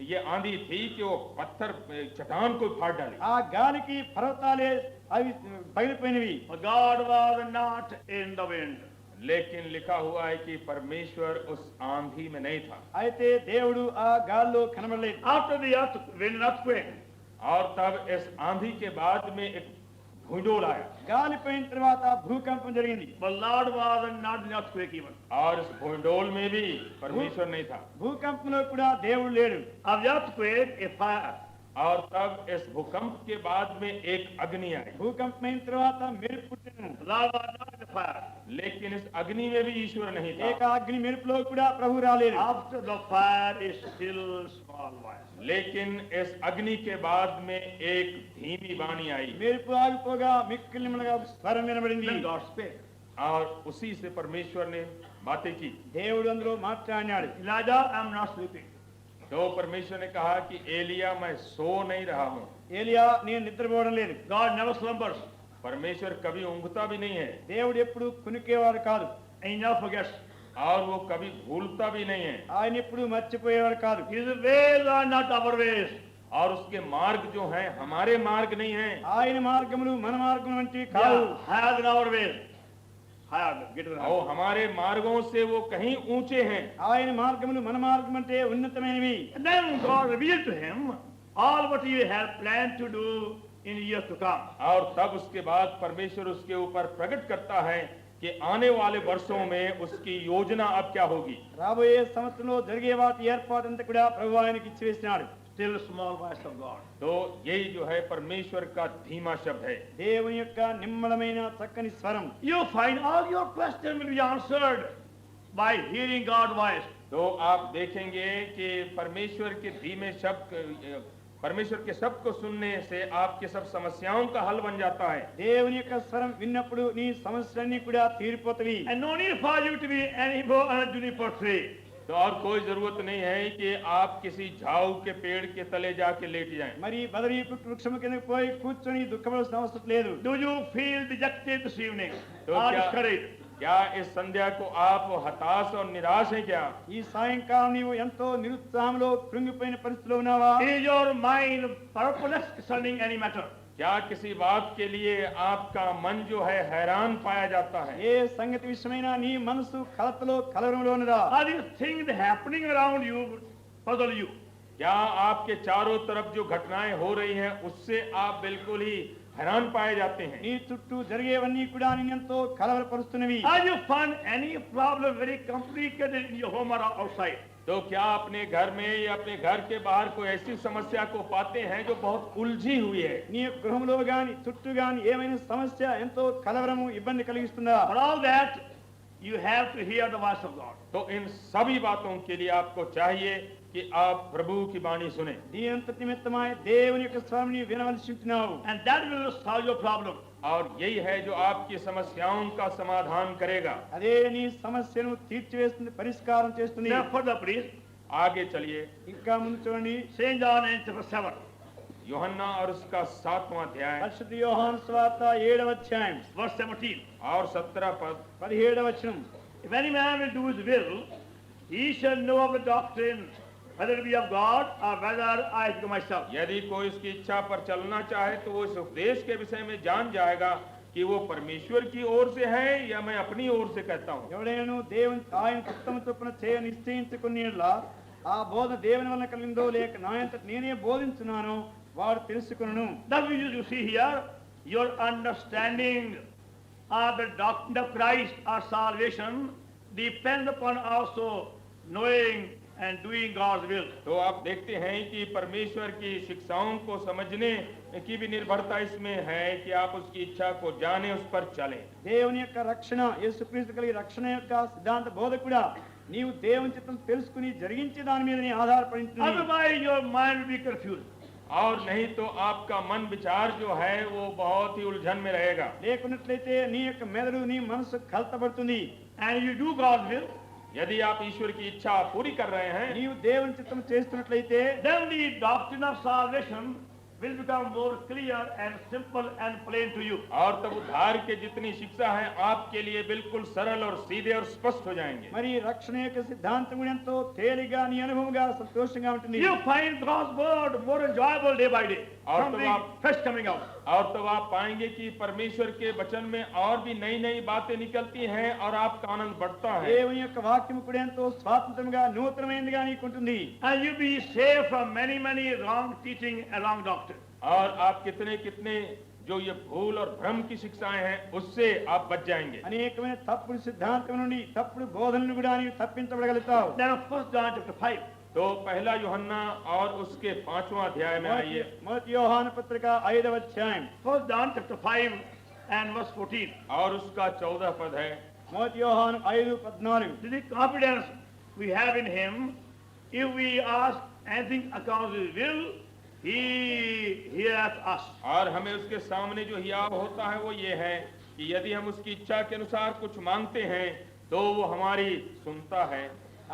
ये आंधी थी कि वो पत्थर चट्टान को फाड़ डाली ఆ గాలికి పర్వతాలే అవి పగిలిపోయినవి. But God was not in the wind. लेकिन लिखा हुआ है कि परमेश्वर उस आंधी में नहीं था అయితే దేవుడు ఆ గాల్లో కనబడలేదు. After the earthquake, और तब इस आंधी के बाद में एक भूडोल आया గాలి పోయిన తర్వాత భూకంపం జరిగింది. but Lord was not in the earthquake even. और इस भूडोल में भी परमेश्वर नहीं था భూకంపంలో కూడా దేవుడు లేడు. Of the earthquake, a fire. और तब इस भूकंप के बाद में एक अग्नि आई భూకంపం అయిన తర్వాత మెరుపు పుట్టెను. Lord was not in the fire. लेकिन इस अग्नि में भी ईश्वर नहीं ఏక था అగ్ని మెరుపులో కూడా ప్రభు రాలేదు. After the fire is still small voice. लेकिन इस अग्नि के बाद में एक धीमी वाणी आई మెరుపు ఆగిపోగా మిక్కిలి నిమ్మగా స్వరం వినబడింది. Then God spake. और उसी से परमेश्वर ने बातें की దేవుడు అందులో మాట్లాడినాడు. Elijah, I am not sleeping. तो परमेश्वर ने कहा कि एलिया मैं सो नहीं रहा हूँ। ఏలియా నేను నిద్రపోవడం లేదు. God never slumbers. परमेश्वर कभी ऊँघता भी नहीं है దేవుడు ఎప్పుడు కునికేవాడు కాదు. And he never forgets. और वो कभी भूलता भी नहीं है। ఆయన ఎప్పుడు మర్చిపోయేవాడు కాదు. His ways are not our ways. और उसके मार्ग जो हैं हमारे मार्ग नहीं हैं। ఆయన మార్గములు మన మార్గం వంటివి కావు. Yeah, higher than our ways. Higher, greater than और our. हमारे मार्गों से वो कहीं ऊंचे हैं। ఆయన మార్గములు మన మార్గం అంటే ఉన్నతమైనవి. And then God revealed to him all what he had planned to do in years to come. और तब उसके बाद परमेश्वर उसके ऊपर प्रकट करता है कि आने वाले वर्षों में उसकी योजना अब क्या होगी। రాబోయే సంవత్సరంలో జరిగే వాటి ఏర్పాటంతా కూడా ప్రభు ఆయనకి ఇచ్చివేసినాడు. Still small voice of God. तो यही जो है परमेश्वर का धीमा शब्द है। దేవుని యొక్క నిమ్మలమైన చక్కని స్వరం. You find all your questions will be answered by hearing God's voice. तो आप देखेंगे कि परमेश्वर के धीमे शब्द, परमेश्वर के शब्द को सुनने से आपके सब समस्याओं का हल बन जाता है। దేవుని యొక్క స్వరం విన్నప్పుడు నీ సమస్యలన్నీ కూడా తీరిపోతవి. And no need for you to be any more on a juniper tree. तो और कोई जरूरत नहीं है कि आप किसी झाऊ के पेड़ के तले जाके लेट जाएं। మరి బదరీ వృక్షము కిందకి పోయి కూర్చొని దుఃఖపడాల్సిన అవసరం లేదు. Do you feel dejected this evening? तो Or क्या discouraged? क्या इस संध्या को आप हताश और निराश हैं क्या? ఈ సాయంకాలం నీవు ఎంతో నిరుత్సాహంలో కృంగిపోయిన పరిస్థితిలో ఉన్నావా? Is your mind purposeless concerning any matter? क्या किसी बात के लिए आपका मन जो है हैरान पाया जाता है? ఏ సంగతి విషయమైనా నీ మనసు కలతలో కలవరంలో ఉన్నదా? Are these things happening around you puzzle you? क्या आपके चारों तरफ जो घटनाएं हो रही हैं उससे आप बिल्कुल ही हैरान पाए जाते हैं? నీ చుట్టూ జరిగేవన్నీ కూడా నిన్నెంతో కలవరపరుస్తున్నవి. Are you find any problem very complicated in your home or outside? तो क्या अपने घर में या अपने घर के बाहर कोई ऐसी समस्या को पाते हैं जो बहुत उलझी हुई है? నీ గృహంలో గాని చుట్టూ గాని ఏమైనా సమస్య ఎంతో కలవరము ఇబ్బంది కలిగిస్తుందా? For all that, you have to hear the voice of God. तो इन सभी बातों के लिए आपको चाहिए कि आप प्रभु की वाणी सुने। నీ అంతటి నిమిత్తమై దేవుని యొక్క స్వరం నీ వినవలసి ఉంటున్నావు. And that will solve your problem. और यही है जो आपकी समस्याओं का समाधान करेगा। అదే నీ సమస్యను తీర్చివేస్తుంది, పరిష్కారం చేస్తుంది. Therefore, the priest, आगे चलिए, ఇంకా ముందు చూడండి. St. John and chapter 7, यूहन्ना और उसका 7वां अध्याय పరిశుద్ధ యోహాను సువార్త 7వ అధ్యాయం verse 17. और 17 पद। 17వ వచనం. If any man will do his will, he shall know of the doctrine, whether it be of God or whether I speak of myself. यदि कोई उसकी इच्छा पर चलना चाहे तो वो इस उपदेश के विषय में जान जाएगा कि वो परमेश्वर की ओर से है या मैं अपनी ओर से कहता हूँ। ఎవడైనా దేవుని ఆయన చిత్తము చొప్పున చేయ నిశ్చయించుకుని యెడల ఆ బోధ దేవుని వలన కలిగిందో లేక నా అంతట నేనే బోధించున్నానో వాడు తెలుసుకొనును. Thus you see here, your understanding of the doctrine of Christ or salvation depends upon also knowing and doing God's will. तो आप देखते हैं कि परमेश्वर की शिक्षाओं को समझने की भी निर्भरता इसमें है कि आप उसकी इच्छा को जाने, उस पर चलें। దేవుని యొక్క రక్షణ, యేసుక్రీస్తు కలిగి రక్షణ యొక్క సిద్ధాంత బోధ కూడా నీవు దేవుని చిత్తం తెలుసుకుని జరిగించే దాని మీద నీ ఆధారపడి ఉంటుంది. Otherwise your mind will be confused. और नहीं तो आपका मन विचार जो है वो बहुत ही उलझन में रहेगा। లేకున్నట్లయితే నీ యొక్క మెదడు నీ మనసు కలతపడుతుంది. And you do God's will, यदि आप ईश्वर की इच्छा पूरी कर रहे हैं నీవు దేవుని చిత్తం చేస్తున్నట్లయితే then the doctrine of salvation will become more clear and simple and plain to you. और तब उद्धार के जितनी शिक्षा है आपके लिए बिल्कुल सरल और सीधे और स्पष्ट हो जाएंगे। మరి రక్షణ యొక్క సిద్ధాంతం కూడా ఎంతో తేలిగా నీ అనుభవంగా సంతోషంగా ఉంటుంది. You find God's word more enjoyable day by day. और तो Something आप- fresh coming out. और तब आप पाएंगे कि परमेश्वर के वचन में और भी नई नई बातें निकलती हैं और आपका आनंद बढ़ता है। దేవుని యొక్క వాక్యము కూడా ఎంతో స్వాతంత్రంగా నూతనమైనదిగా నీకుంటుంది. And you be saved from many wrong teaching and wrong doctrine. और आप कितने कितने जो ये भूल और भ्रम की शिक्षाएं हैं उससे आप बच जाएंगे। అనేకమైన తప్పుడు సిద్ధాంతం నుండి తప్పుడు బోధనలు కూడా నీవు తప్పించబడగలుగుతావు. Then 1 John chapter 5. तो पहला यूहन्ना और उसके 5वां अध्याय में आइए మొదటి యోహాను పత్రిక 5వ అధ్యాయం 1 John chapter 5 and verse 14. और उसका 14 पद है। మొదటి యోహాను 5:14. This is the confidence we have in him. If we ask anything according to his will, he heareth us. और हमें उसके सामने जो हियाव होता है वो ये है कि यदि हम उसकी इच्छा के अनुसार कुछ मांगते हैं तो वो हमारी सुनता है।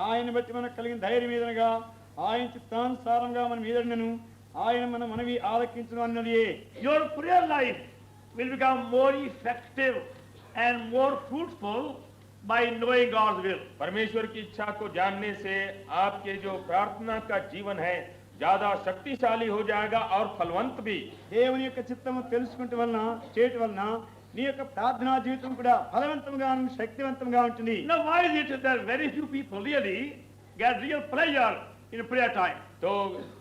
ఆయన బట్టి మనకు కలిగిన ధైర్యం ఏదనగా ఆయన చిత్తానుసారంగా మనం ఎదురునను ఆయన మన మనవి ఆలకించను అన్నది. Your prayer life will become more effective and more fruitful by knowing God's will. परमेश्वर की इच्छा को जानने से आपके जो प्रार्थना का जीवन है ज्यादा शक्तिशाली हो जाएगा और फलवंत भी। దేవుని యొక్క చిత్తము తెలుసుకుంటే వలన చేయటం వలన నీ యొక్క ప్రార్థనా జీవితం కూడా ఫలవంతంగాను శక్తివంతంగా ఉంటుంది. Now, why is it that very few people really get real pleasure in prayer time? तो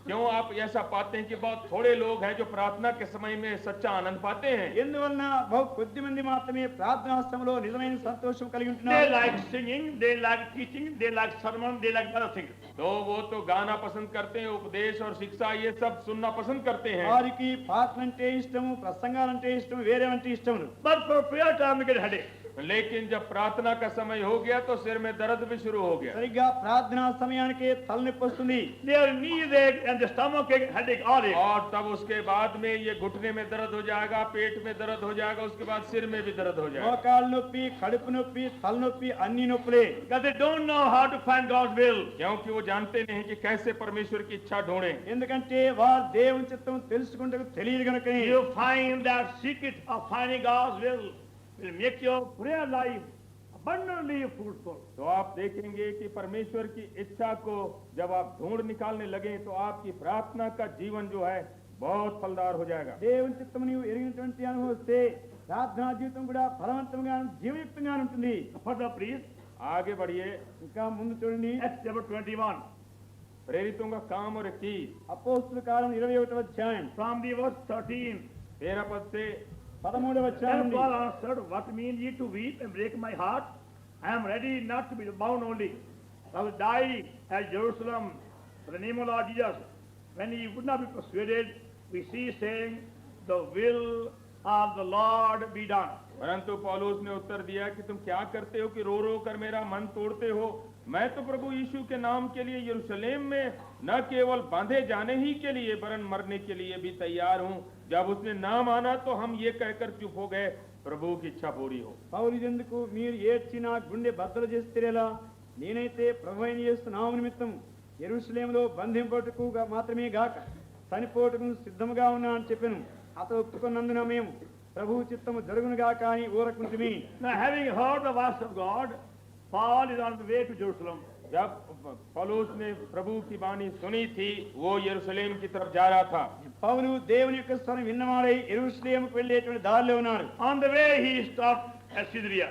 क्यों आप ऐसा पाते हैं कि बहुत थोड़े लोग हैं जो प्रार्थना के समय में सच्चा आनंद पाते हैं? ఎందువలన బహు కొద్ది మంది మాత్రమే ప్రార్థనా సమయంలో నిజమైన సంతోషం కలిగి They ఉంటున్నారు. like singing, they like teaching, they like sermon, they like other things. तो वो तो गाना पसंद करते हैं, उपदेश और शिक्षा ये सब सुनना पसंद करते हैं। వారికి ప్రార్థన అంటే ఇష్టము, ప్రసంగాలంటే ఇష్టము, వేరేవంటే ఇష్టము. But for prayer time, you get headache. लेकिन जब प्रार्थना का समय हो गया तो सिर में दर्द भी शुरू हो गया। సరిగ్గా ప్రార్థనా సమయానికి తలనొప్పి వస్తుంది. Their knees ache and the stomach ache, headache, all ache. और तब उसके बाद में ये घुटने में दर्द हो जाएगा, पेट में दर्द हो जाएगा, उसके बाद सिर में भी दर्द हो जाएगा। మోకాళ్ళ నొప్పి, కడుపు నొప్పి, తలనొప్పి అన్ని నొప్పులే. Because they don't know how to find God's will. क्योंकि वो जानते नहीं कि कैसे परमेश्वर की इच्छा ढूंढें। ఎందుకంటే వారు దేవుని చిత్తం తెలుసుకుంటే తెలియదు కనుకనే. You find that secret of finding God's will make your prayer life abundantly fruitful. तो आप देखेंगे कि परमेश्वर की इच्छा को जब आप ढूंढ निकालने लगे तो आपकी प्रार्थना का जीवन जो है बहुत फलदार हो जाएगा। దేవుని చిత్తం నీవు ఎరిగినటువంటి అనుభవం వస్తే ప్రార్థనా జీవితం కూడా ఫలవంతంగా జీవయుక్తంగా ఉంటుంది. Further, please, आगे बढ़िए। ఇంకా ముందు చూడండి. Acts chapter 21, प्रेरितों का काम और इक्कीस అపోస్తుల కాలం 21వ అధ్యాయం from the verse 13. 13 पद से 13వ అధ్యాయం Then నుండి. Paul answered, what mean ye to weep and break my heart? I am ready not to be bound only. I will die at Jerusalem for the name of Lord Jesus. When he would not be persuaded, we see saying, the will of the Lord be done. परंतु पौलुस ने उत्तर दिया कि तुम क्या करते हो कि रो रो कर मेरा मन तोड़ते हो? मैं तो प्रभु यीशु के नाम के लिए यरूशलेम में न केवल बांधे जाने ही के लिए वरन मरने के लिए भी तैयार हूँ। जब उसने नाम आना तो हम ये कहकर चुप हो गए, प्रभु की इच्छा पूरी हो। పౌలు ఎందుకు మీరు ఏడ్చిన గుండె బద్దలు చేస్తేలా నేనైతే ప్రభువైన యేసు నామ నిమిత్తం యెరూషలేములో బంధింపటకు మాత్రమే గాక చనిపోటకు సిద్ధముగా ఉన్నా అని చెప్పాను. అతడు ఒప్పుకున్నందున మేము ప్రభు చిత్తము జరుగును గాక అని ఊరకుంటుమి. Now, having heard the voice of God, Paul is on the way to Jerusalem. जब पौलुस ने प्रभु की वाणी सुनी थी वो यरूशलेम की तरफ जा रहा था। పౌలు దేవుని యొక్క స్వరం విన్నవాడై యెరూషలేముకు వెళ్ళేటువంటి దారిలో ఉన్నాడు. On the way, he stopped at Caesarea.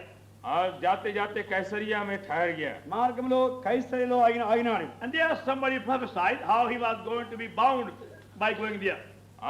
और जाते जाते कैसरिया में ठहर गया। మార్గంలో కైసరిలో ఆగినాడు. And there somebody prophesied how he was going to be bound by going there.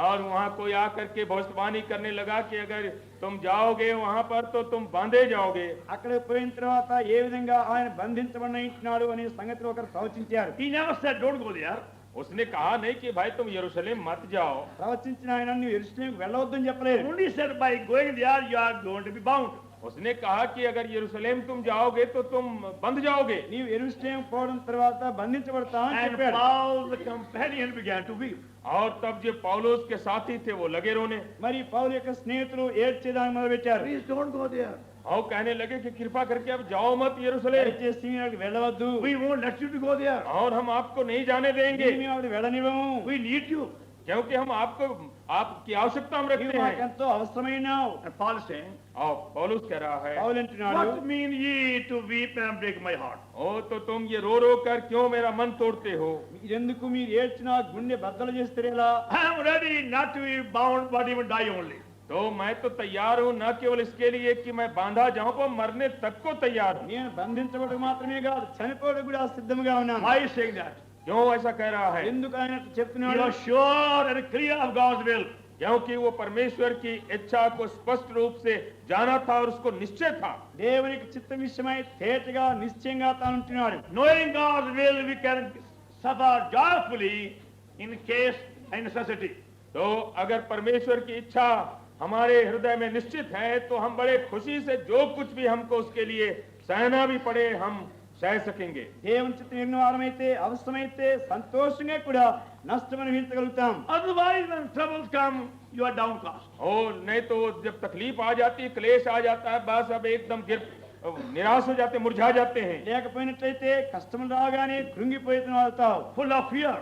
और वहां कोई आकर के भविष्यवाणी करने लगा कि अगर तुम जाओगे वहां पर तो तुम बांधे जाओगे। అక్కడ పోయిన తర్వాత ఏ విధంగా ఆయన బంధించబడినాడు అనే సంగతిలో ఒకరు ప్రవచించారు. He never said, don't go there. उसने कहा नहीं कि भाई तुम यरूशलेम मत जाओ। ప్రవచించిన ఆయన నువ్వు యెరూషలేముకు వెళ్ళవద్దని చెప్పలేదు. Only said, by going there, you are going to be bound. उसने कहा कि अगर यरूशलेम तुम जाओगे तो तुम बंध जाओगे। నీవు యెరూషలేము పోవడం తర్వాత బంధించబడతావు అని And చెప్పాడు. Paul, the companion, began to weep. और तब जो पौलुस के साथी थे वो लगे रोने మరి పౌలు యొక్క స్నేహితులు ఏడ్చేదాన్ని మొదలుపెట్టారు. Please don't go there. और कहने लगे कि कृपा करके अब जाओ मत यरूशलेम, దయచేసి మీరు అక్కడికి వెళ్ళవద్దు. We won't let you to go there. और हम आपको नहीं जाने देंगे మేము అక్కడికి వెళ్ళనివ్వము. We need you. क्योंकि हम आपकी आवश्यकता हम నీవు रखते మాకు हैं। ఎంతో అవసరమైనావు. And Paul is saying, और पौलुस कह रहा है పౌలు అంటున్నాడు, what mean ye to weep and break my heart? ओ तो तुम ये रो रो कर क्यों मेरा मन तोड़ते हो? ఎందుకు మీరు ఏడ్చినా గుండె బద్దలు చేస్తారేలా? I am ready not to be bound, but even die only. तो मैं तो तैयार हूँ न केवल इसके लिए कि मैं बांधा जाऊं पर मरने तक को तैयार हूँ। నేను బంధించబడక మాత్రమే కాదు చనిపోవడానికి కూడా సిద్ధంగా ఉన్నాను. Why is saying that? क्यों ऐसा कह रहा है? ఎందుకు ఆయన అట్లా You చెప్తున్నాడు? are sure and clear of God's will. क्योंकि वो परमेश्वर की इच्छा को स्पष्ट रूप से जाना था और उसको निश्चय था। దేవునికి చిత్తం విషయమై తేటగా నిశ్చయంగా తాను ఉంటున్నాడు. Knowing God's will, we can suffer joyfully in case and necessity. तो अगर परमेश्वर की इच्छा हमारे हृदय में निश्चित है तो हम बड़े खुशी से जो कुछ भी हमको उसके लिए सहना भी पड़े हम सह सकेंगे। దేవుని చిత్తం ఎరిగిన వారమైతే అవసరమైతే సంతోషంగా కూడా నష్టం అనుభవించగలుగుతాం. Otherwise, when troubles come, you are downcast. और नहीं तो जब तकलीफ आ जाती है, क्लेश आ जाता है, बस अब एकदम गिर निराश हो जाते, मुरझा जाते हैं లేకపోయినట్లయితే కష్టములు రాగానే కృంగిపోతున్నావు, full of fear,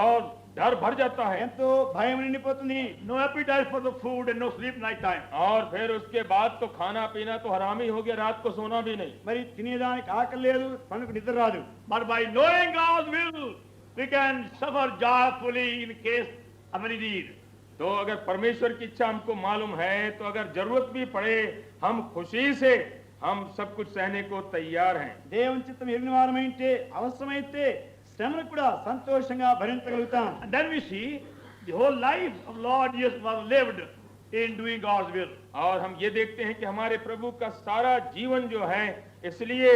और डर भर जाता है। ఎంతో భయం నిండిపోతుంది. no appetite for the food and no sleep night time. और फिर उसके बाद तो खाना पीना तो हराम ही हो गया, रात को सोना भी नहीं। మరి తినేదానికి ఆకలి లేదు, పనుకు నిద్ర రాదు. But by knowing God's will, we can suffer joyfully in case of any need. तो अगर परमेश्वर की इच्छा हमको मालूम है तो अगर जरूरत भी पड़े हम खुशी से हम सब कुछ सहने को तैयार हैं। దేవుని చిత్తం ఎరిగిన వారమైతే అవసరమైతే శ్రమను కూడా సంతోషంగా భరించగలుగుతాం. And then we see the whole life of Lord Jesus was lived in doing God's will. और हम ये देखते हैं कि हमारे प्रभु का सारा जीवन जो है इसलिए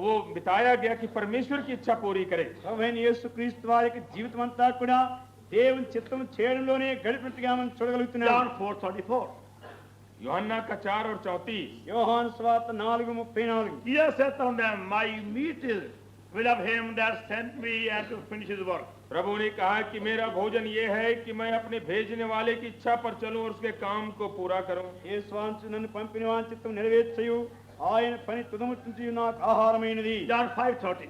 वो बिताया गया कि परमेश्वर की इच्छा पूरी करे। ప్రభువైన యేసుక్రీస్తు వారి యొక్క జీవితం అంతా కూడా దేవుని చిత్తం చేయడంలోనే గడిపినట్టుగా మనం చూడగలుగుతున్నాం. John 4:34. यूहन्ना का 4 और 34। యోహాను సువార్త 4:34. Jesus said unto them, my meat is will of him that sent me and to finish his work. प्रभु ने कहा कि मेरा भोजन ये है कि मैं अपने भेजने वाले की इच्छा पर चलूं और उसके काम को पूरा करूं। యేసు వాంఛ నన్ను పంపిన వాని చిత్తం నెరవేర్చయు ఆయన పని తుదముట్టించు నాకు ఆహారమైనది. John 5:30.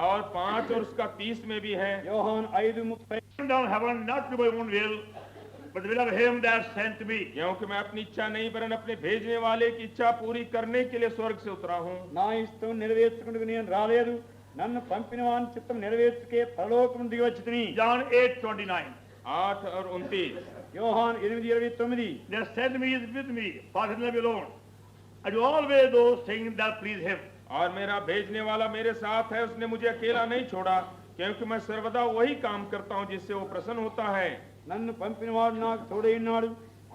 और 5 और उसका 30 में भी है। యోహాను 5:30. Come down heaven not to my own will, but the will of him that sent me. क्योंकि मैं अपनी इच्छा नहीं वरन अपने भेजने वाले की इच्छा पूरी करने के लिए स्वर्ग से उतरा हूँ। నా ఇష్టం నెరవేర్చుకుంటూ నేను రాలేదు, నన్ను పంపిన వాని చిత్తం నెరవేర్చుకే పరలోకం దిగి వచ్చితిని. John 8:29. 8 और 29। యోహాను 8:29. That sent me is with me, Father let me alone. I do always those things that please him. और मेरा भेजने वाला मेरे साथ है, उसने मुझे अकेला नहीं छोड़ा, क्योंकि मैं सर्वदा वही काम करता हूँ जिससे वो प्रसन्न होता है। నన్ను పంపినవాడు నాకు తోడై ఉన్నాడు,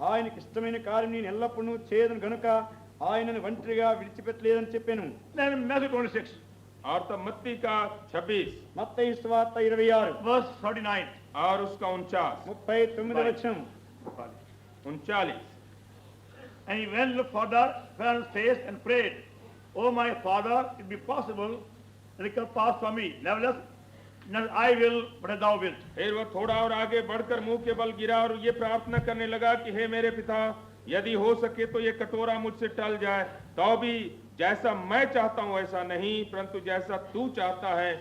ఆయనకి ఇష్టమైన కార్యం నేను ఎల్లప్పుడూ చేయదను గనుక ఆయనను ఒంటరిగా విడిచిపెట్టలేదని చెప్పాను. Then Matthew 26, और तब मत्ती का 26 మత్తయి సువార్త 26 verse 39. और उसका 39వ వచనం. 39। And he went to Father, fell on his face and prayed, oh my Father, it be possible that it can pass from me. Nevertheless, not I will, but as thou wilt. फिर वो थोड़ा और आगे बढ़कर मुंह के बल गिरा और ये प्रार्थना करने लगा कि हे मेरे पिता, यदि हो सके तो ये कटोरा मुझसे टल जाए, तो भी जैसा मैं चाहता हूँ वैसा नहीं, परंतु जैसा तू चाहता है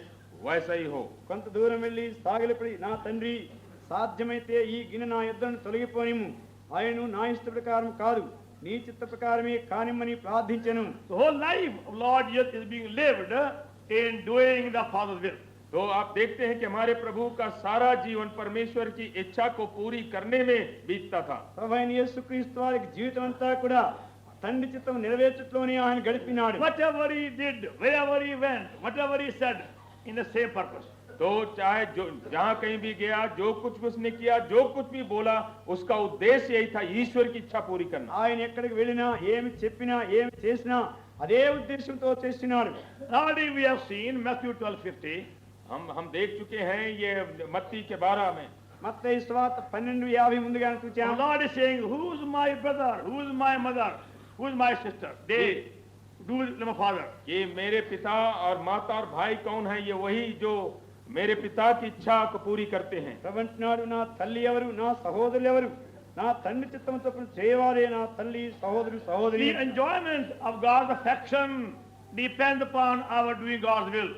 वैसा ही हो। కొంత దూరం వెళ్ళి సాగిలపడి, నా తండ్రి సాధ్యమైతే ఈ గిన్నె నా యొద్దను తొలగిపోనిమ్ము, ఆయనను నా ఇష్ట ప్రకారం కాదు నీ చిత్త ప్రకారమే కానిమ్మని ప్రార్థించెను. The whole life of Lord Jesus is being lived in doing the Father's will. तो आप देखते हैं कि हमारे प्रभु का सारा जीवन परमेश्वर की इच्छा को पूरी करने में बीतता था। ప్రభువైన యేసుక్రీస్తు వారికి జీవితం అంతా కూడా తండ్రి చిత్తం నెరవేర్చట్లోనే ఆయన గడిపినాడు. Whatever he did, wherever he went, whatever he said, in the same purpose. तो चाहे जो जहाँ कहीं भी गया, जो कुछ भी उसने किया, जो कुछ भी बोला, उसका उद्देश्य यही था, ईश्वर की इच्छा पूरी करना। ఆయన ఎక్కడికి వెళ్ళినా, ఏమి చెప్పినా, ఏమి చేసినా అదే ఉద్దేశంతో చేస్తున్నాడు. Already we have seen Matthew 12:50. हम देख चुके हैं ये मत्ती के 12 में। మత్తయి సువార్త 12:50 ముందుగానే The చూచాం. Lord is saying, who is my brother, who is my mother, who is my sister? They do it to my Father. ये मेरे पिता और माता और भाई कौन है? ये वही जो मेरे पिता की इच्छा को पूरी करते हैं। ప్రభు అంటున్నాడు, నా తల్లి ఎవరు, నా సహోదరులు ఎవరు, నా తండ్రి చిత్తం చొప్పున చేయవారే నా తల్లి సహోదరు సహోదరి. The enjoyment of God's affection depends upon our doing God's will.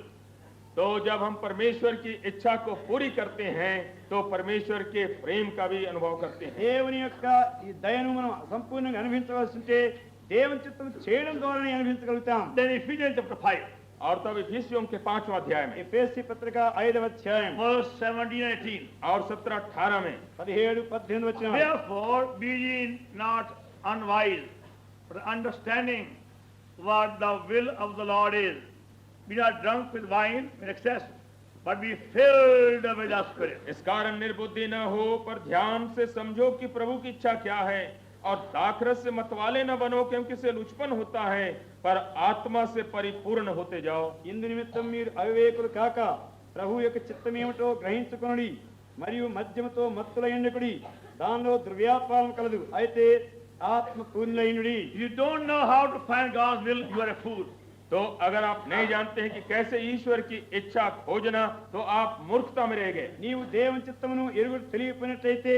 तो जब हम परमेश्वर की इच्छा को पूरी करते हैं तो परमेश्वर के प्रेम का भी अनुभव करते हैं। దేవుని యొక్క ఈ దయను మనం సంపూర్ణంగా అనుభవించవలసి ఉంటే దేవుని చిత్తం చేయడం ద్వారానే అనుభవించగలుగుతాం. Then Ephesians chapter 5, और तब इफिसियों के 5वां अध्याय में ఎఫెసీ పత్రిక 5వ అధ్యాయం verse 17 and 18. और 17-18 में 17-18 వచనాలు. Therefore, be ye not unwise, but understanding what the will of the Lord is. Be not drunk with wine in excess, but be filled with the Spirit. इस कारण निर्बुद्धि न हो, पर ध्यान से समझो कि प्रभु की इच्छा क्या है, और दाखरस से मतवाले न बनो, क्योंकि से लुचपन होता है, पर आत्मा से परिपूर्ण होते जाओ। ఇందు నిమిత్తం మీరు అవివేకులు కాక ప్రభు యొక్క చిత్తమేమిటో గ్రహించుకొనుడి, మరియు మద్యముతో మత్తులైండుకుడి, దానిలో దుర్వ్యాపారం కలదు, అయితే ఆత్మ పూర్ణులైనడి. If you don't know how to find God's will, you are a fool. तो अगर आप नहीं जानते हैं कि कैसे ईश्वर की इच्छा खोजना, तो आप मूर्खता में रह गए। నీవు దేవుని చిత్తమును ఎరుగుడు తెలియపోయినట్లయితే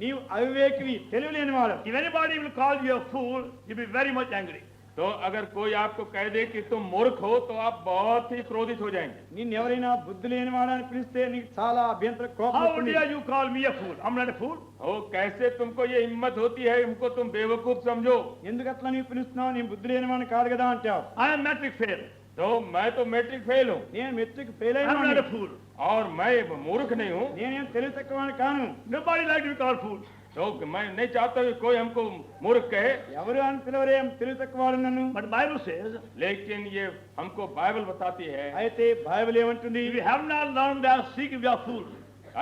నీవు అవివేకివి, తెలియలేనివాడు. If anybody will call you a fool, you'll be very much angry. तो अगर कोई आपको कह दे कि तुम मूर्ख हो तो आप बहुत ही क्रोधित हो जाएंगे। నిన్నెవరైనా బుద్ధి లేని వాడని పిలిస్తే నీకు చాలా అభ్యంతర కోపం How వస్తుంది. dare you call me a fool? I'm not a fool. ओ कैसे तुमको ये हिम्मत होती है, हमको तुम बेवकूफ समझो। ఎందుకు అట్లా నీవు పిలుస్తున్నావు, నేను బుద్ధి లేని వాడిని కాదు కదా అంటావు. I am metric fail. तो मैं तो मैट्रिक फेल हूँ నేను మెట్రిక్ ఫెయిల్ అయిన I'm not a వాడిని. fool. और मैं मूर्ख नहीं हूँ। నేనేం తెలివి తక్కువ వాడిని కాను. Nobody like to be called fool. तो मैं नहीं चाहता कि कोई हमको मूर्ख कहे, ఎవరు అని పిలవరేం తెలివి తక్కువ వాడు నన్ను. But Bible says, लेकिन ये हमको बाइबल बताती है అయితే బైబిల్ ఏమంటుంది, if you have not learned that secret, you are fool.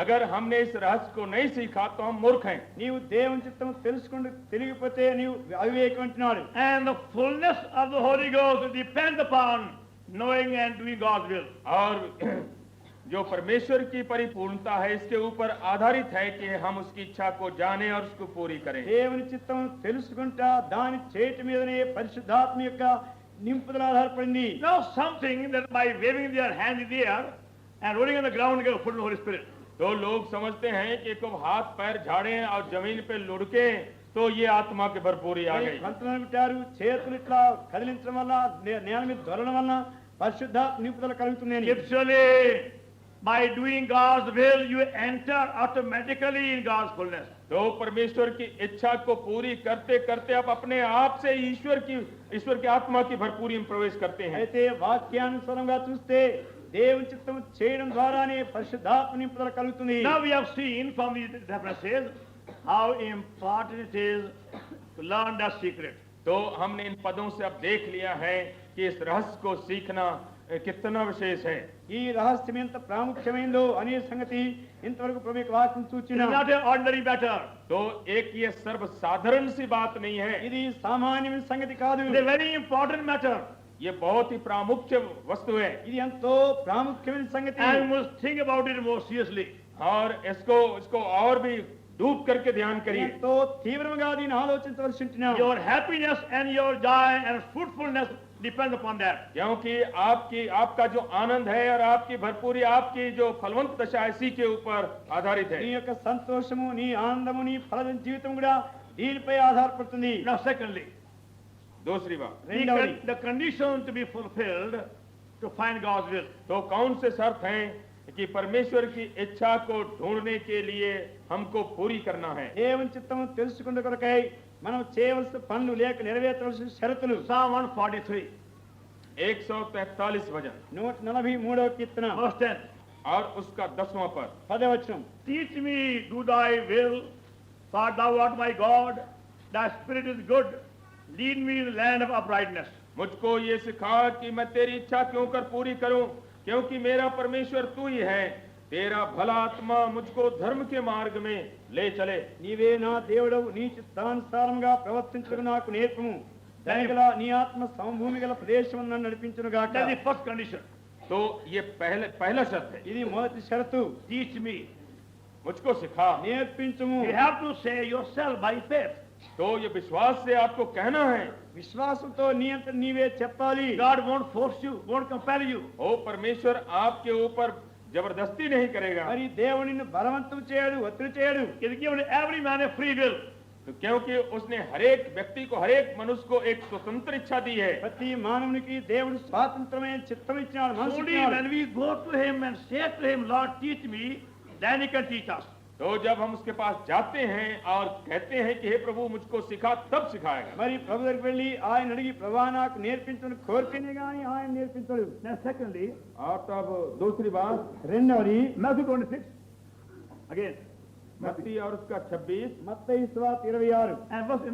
अगर हमने इस रहस्य को नहीं सीखा तो हम मूर्ख हैं। నీవు దేవుని చిత్తం తెలుసుకుంటూ తెలియకపోతే నీవు అవివేకం అంటున్నాడు. And the fullness of the Holy Ghost depends upon knowing and doing God's will. और जो परमेश्वर की परिपूर्णता है इसके ऊपर आधारित है कि हम उसकी इच्छा को जाने और उसको पूरी करें। దేవుని చిత్తం తెలుసుకుంటా దాని చేయటం మీదనే పరిశుద్ధాత్మ యొక్క నింపుదల ఆధారపడింది. Now something that by waving their hand in the air and rolling on the ground get full of the Holy Spirit. तो लोग समझते हैं कि खूब हाथ पैर झाड़ें और जमीन पे लुढ़के तो ये आत्मा की भरपूरी आ गई। పంతలను పెట్టారు, చేతులు ఇట్లా కదిలించడం వల్ల నేల మీద దొరలడం వల్ల పరిశుద్ధాత్మ నింపుదల కలుగుతుంది. Scripturally, by doing God's will, you enter automatically in God's fullness. तो परमेश्वर की इच्छा को पूरी करते करते आप अपने आप से ईश्वर की आत्मा की भरपूरी में प्रवेश करते हैं। అయితే వాక్యానుసారంగా చూస్తే దేవుని చిత్తం చేయడం ద్వారానే పరిశుద్ధాత్మ నింపుదల కలుగుతుంది. Now we have seen from these references how important it is to learn that secret. तो हमने इन पदों से अब देख लिया है कि इस रहस्य को सीखना कितना विशेष है। ఈ రహస్యం ఎంత ప్రాముఖ్యమైందో అనే సంగతి ఇంతవరకు ప్రభు యొక్క వాక్యం It సూచన. is not an ordinary matter. तो एक ये सर्वसाधारण सी बात नहीं है, ఇది సామాన్యమైన సంగతి కాదు. It is a very important matter. ये बहुत ही प्रामुख्य वस्तु है ఇది ఎంతో ప్రాముఖ్యమైన సంగతి. And we must think about it more seriously. और इसको और भी डूब करके ध्यान करिए। ఎంతో తీవ్రంగా దీన్ని ఆలోచించవలసి ఉంటున్నాం. Your happiness and your joy and fruitfulness depends upon that. क्योंकि आपका जो आनंद है और आपकी भरपूरी, आपकी जो फलवंत दशा है, इसी के ऊपर आधारित నీ है। యొక్క సంతోషము, నీ ఆనందము, నీ ఫల జీవితం కూడా దీనిపై ఆధారపడుతుంది. Now secondly, दूसरी बात, రెండవది, the condition to be fulfilled to find God's will. तो कौन से शर्त हैं कि परमेश्वर की इच्छा को ढूंढने के लिए हमको पूरी करना है। దేవుని చిత్తము తెలుసుకున్న కొరకై మనం చేయవలసిన పనులు లేక నెరవేర్చవలసిన షరతులు. Psalm 143, 143 वचन 143వ కీర్తన verse 10. और उसका 10वां पद, 10వ వచనం. Teach me, do thy will, for thou art my God. Thy spirit is good. Lead me in the land of uprightness. मुझको ये सिखा कि मैं तेरी इच्छा क्यों कर पूरी करूं, क्योंकि मेरा परमेश्वर तू ही है। तेरा भला आत्मा मुझको धर्म के मार्ग में ले चले। నీవే నా దేవుడవు, నీ చిత్తానుసారంగా ప్రవర్తించుటకు నాకు నేర్పము. దయగల నీ ఆత్మ సమభూమి గల ప్రదేశం నన్ను నడిపించును గాక. That is the first condition. तो ये पहला शर्त है, ఇది మొదటి షరతు. Teach me. मुझको सिखा। నేర్పించుము. You have to say yourself by faith. तो ये विश्वास से आपको कहना है। విశ్వాసంతో నీ అంత నీవే చెప్పాలి. God won't force you, won't compel you. ओ परमेश्वर आपके ऊपर जबरदस्ती नहीं करेगा, మరి దేవుడు నిన్ను బలవంతం చేయడు, ఒత్తిడి చేయడు. He has given every man a free will. तो क्योंकि उसने हरेक व्यक्ति को, हरेक मनुष्य को एक स्वतंत्र इच्छा दी है। ప్రతి మానవునికి దేవుడు స్వాతంత్రమైన చిత్తం ఇచ్చినాడు, మనసు Only ఇచ్చినాడు. when we go to him and say to him, Lord, teach me, then he can teach us. तो जब हम उसके पास जाते हैं और कहते हैं कि हे प्रभु मुझको सिखा, तब सिखाएगा। మరి ప్రభు దగ్గరికి వెళ్ళి ఆయన అడిగి ప్రభా నాకు నేర్పించని కోరికనే కానీ ఆయన నేర్పించడు. Then secondly, और तब दूसरी बात, రెండవది Matthew 26, again, मत्ती और उसका 26 మత్తయి సువార్త 26 and verse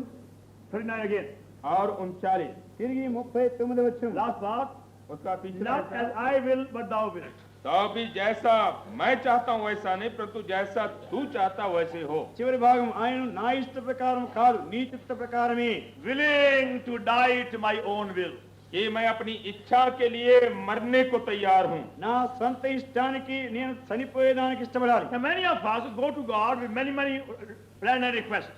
39 again. और 39, తిరిగి 39 వచనం. Last part, उसका पिछला not as I will, but thou wilt. तो भी जैसा मैं चाहता हूँ वैसा नहीं, परंतु जैसा तू चाहता वैसे हो। చివరి భాగం ఆయన నా ఇష్ట ప్రకారం కాదు నీ చిత్త ప్రకారమే. Willing to die to my own will. कि मैं अपनी इच्छा के लिए मरने को तैयार हूँ। నా సొంత ఇష్టానికి నేను చనిపోయేదానికి ఇష్టపడాలి. Now many of us go to God with many plans and requests.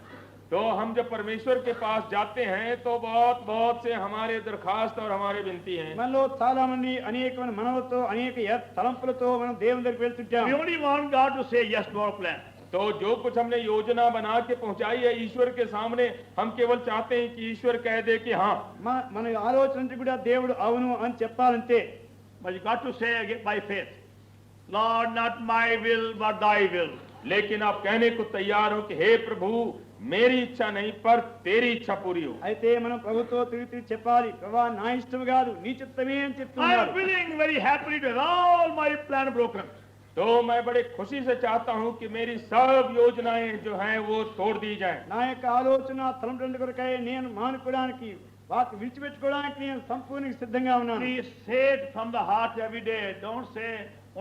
तो हम जब परमेश्वर के पास जाते हैं तो बहुत से हमारे दरखास्त और हमारे विनती हैं। మనలో చాలా మంది అనేకమైన మనవులతో అనేక తలంపులతో మనం దేవుని దగ్గరికి వెళ్తుంటాం. We only want God to say yes to our plan. तो जो कुछ हमने योजना बना के पहुंचाई है ईश्वर के सामने, हम केवल चाहते हैं कि ईश्वर कह दे कि हाँ। మన ఆలోచన కూడా దేవుడు అవును అని చెప్పాలంటే But you got to say again by faith, Lord, not my will, but thy will. लेकिन आप कहने को तैयार हो कि हे प्रभु, मेरी इच्छा नहीं पर तेरी इच्छा पूरी हो। అయితే మనం ప్రభుతో తిరిగి చెప్పాలి, ప్రభా నా ఇష్టం కాదు నీ చిత్తమే అని I am చెప్తున్నాడు. willing very happily to have all my plan broken. तो मैं बड़े खुशी से चाहता हूं कि मेरी सब योजनाएं जो हैं वो तोड़ दी जाएं। నా యొక్క ఆలోచన తలంపుల కొరకై నేను మానుకోవడానికి వాటిని విడిచిపెట్టుకోవడానికి నేను సంపూర్ణంగా సిద్ధంగా ఉన్నాను. Please say it from the heart every day. Don't say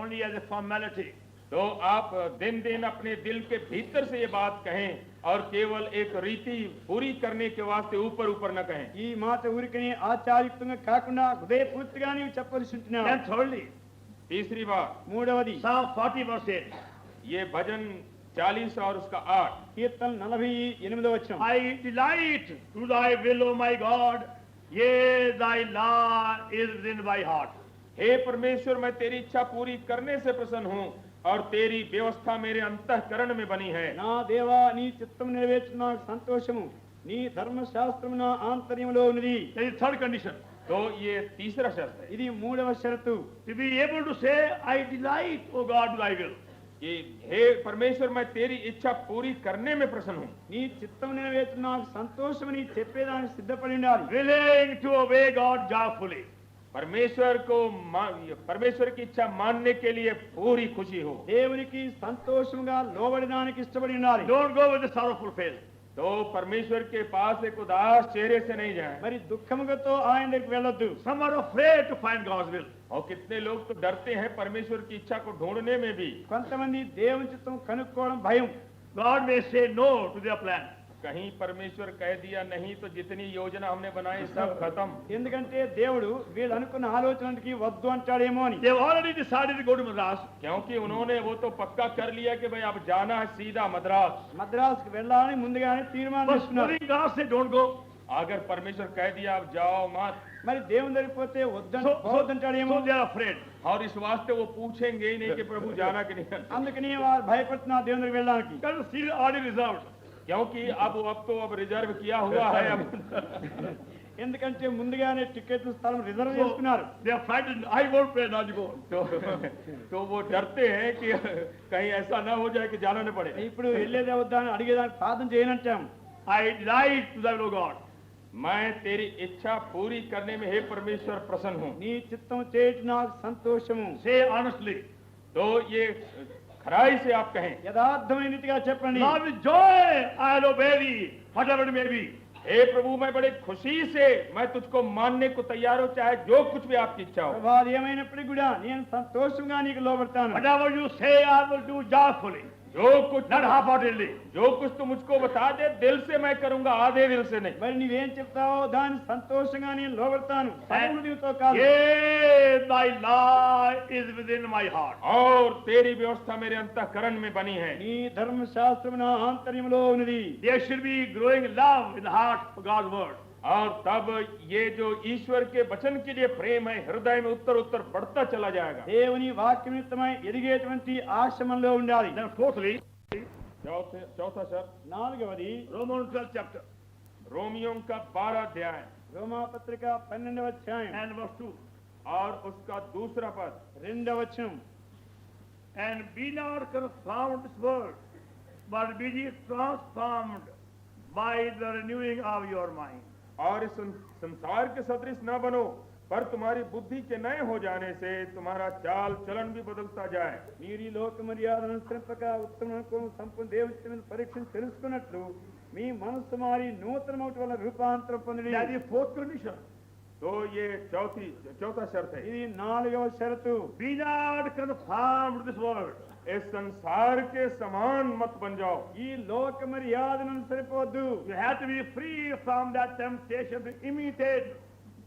only as a formality. तो आप दिन दिन अपने दिल के भीतर से ये बात कहें और केवल एक रीति पूरी करने के वास्ते ऊपर ऊपर न कहें। ఈ మాట ఊరికనే ఆచారయుక్తంగా కాకుండా హృదయపూర్తిగా నీవు చెప్పవలసి ఉంటున్నావు. And thirdly, तीसरी बात, మూడవది Psalm 40 verse 8. ये भजन 40 और उसका 8, కీర్తన 48వ వచనం. I delight to thy will, O my God. Yea, thy law is within my heart. हे परमेश्वर, मैं तेरी इच्छा पूरी करने से प्रसन्न हूँ और तेरी व्यवस्था मेरे अंतःकरण में बनी है। నా దేవా నీ చిత్తం నెరవేర్చు నాకు సంతోషము, నీ ధర్మశాస్త్రము నా ఆంతర్యములో ఉన్నది. That is third condition. तो ये तीसरा शर्त है ఇది మూడవ షరతు. To be able to say, I delight, O God, to thy will. कि हे परमेश्वर, मैं तेरी इच्छा पूरी करने में प्रसन्न हूँ। నీ చిత్తం నెరవేర్చు నాకు సంతోషమని చెప్పేదానికి సిద్ధపడి ఉండాలి. Willing to obey God joyfully. परमेश्वर की इच्छा मानने के लिए पूरी खुशी हो। దేవునికి సంతోషంగా లోబడడానికి ఇష్టపడి ఉండాలి. Don't go with a sorrowful face. तो परमेश्वर के पास एक उदास चेहरे से नहीं जाए। మరి దుఃఖముతో ఆయన దగ్గరికి వెళ్ళొద్దు. Some are afraid to find God's will. और कितने लोग तो डरते हैं परमेश्वर की इच्छा को ढूंढने में भी। కొంతమంది దేవుని చిత్తం కనుక్కోవడం భయం. God may say no to their plan. कहीं परमेश्वर कह दिया नहीं तो जितनी योजना हमने बनाई सब खत्म। ఎందుకంటే దేవుడు వీళ్ళు అనుకున్న ఆలోచనకి వద్దు అంటాడేమో అని. They've already decided to go to Madras. क्योंकि उन्होंने वो तो पक्का कर लिया कि भाई अब जाना है सीधा मद्रास। మద్రాసుకి వెళ్ళాలని ముందుగానే తీర్మానం But చేసుకున్నారు. supposing God say don't go. अगर परमेश्वर कह दिया अब जाओ मत, మరి దేవుని దగ్గరికి పోతే వద్దని So పోవద్దంటాడేమో. they are afraid. और इस वास्ते वो पूछेंगे ही नहीं कि प्रभु जाना कि नहीं। అందుకని వారు భయపడుతున్నారు దేవుని దగ్గరికి వెళ్ళడానికి. Because the seat is already reserved. क्योंकि अब रिजर्व किया हुआ है अब। ఎందుకంటే ముందుగానే టికెట్ స్థలం రిజర్వ్ చేసుకున్నారు. They are frightened. I won't pay, not you go. तो वो डरते हैं कि कहीं ऐसा ना हो जाए कि जाना न पड़े। ఇప్పుడు వెళ్ళేదే వద్దా అని అడిగేదానికి ప్రార్థన చేయనంటాం. I delight to thy will, O God. मैं तेरी इच्छा पूरी करने में हे परमेश्वर प्रसन्न हूँ। నీ చిత్తం చేయటం నాకు సంతోషము. Say honestly. तो ये खराई से आप कहें, యథార్థమైన రీతిగా చెప్పండి. Lord, with joy I'll obey thee, whatever it may be. हे प्रभु, मैं बड़े खुशी से मैं तुझको मानने को तैयार हूँ, चाहे जो कुछ भी आपकी इच्छा हो। ప్రభా ఏమైనప్పటికీ కూడా నేను సంతోషంగా నీకు లోబడతాను. Whatever you say, I will do joyfully, जो कुछ not half-heartedly. जो कुछ तू मुझको बता दे, दिल से मैं करूंगा, आधे दिल से नहीं। మరి నువ్వేం చెప్తావో దాన్ని సంతోషంగా నేను లోబడతాను, సర్వహృదయంతో కాదు. Yea, thy law is within my heart. और तेरी व्यवस्था मेरे अंतःकरण में बनी है। నీ ధర్మశాస్త్రము నా ఆంతర్యంలో ఉన్నది. There should be growing love in the heart for God's word. और तब ये जो ईश्वर के वचन के लिए प्रेम है हृदय में उत्तर उत्तर बढ़ता चला जाएगा। దేవుని వాక్య నిమిత్తమై ఎదిగేటువంటి ఆశ మనలో ఉండాలి. Then fourthly, चौथा शर्त, నాలుగవది Romans 12th chapter रोमियों का 12 अध्याय రోమా పత్రిక 12వ అధ్యాయం and verse 2. और उसका दूसरा पद, 2వ వచనం. And be not conformed to this world, but be ye transformed by the renewing of your mind. और इस संसार के सदृश न बनो, पर तुम्हारी बुद्धि के नए हो जाने से तुम्हारा चाल चलन भी बदलता जाए। మీరు ఈ లోక మర్యాదను అనుసరింపక ఉత్తమకు సంపూర్ణ దేవుని చిత్తమును పరీక్షించి తెలుసుకున్నట్లు మీ మనస్సు మారి నూతనమౌట వల్ల రూపాంతరం పొందిడి. That is fourth condition. तो ये चौथा शर्त है। ఇది 4వ షరతు. Be not conformed to this world. इस संसार के समान मत बन जाओ। ఈ లోక మర్యాదను అనుసరిపోవద్దు. You have to be free from that temptation to imitate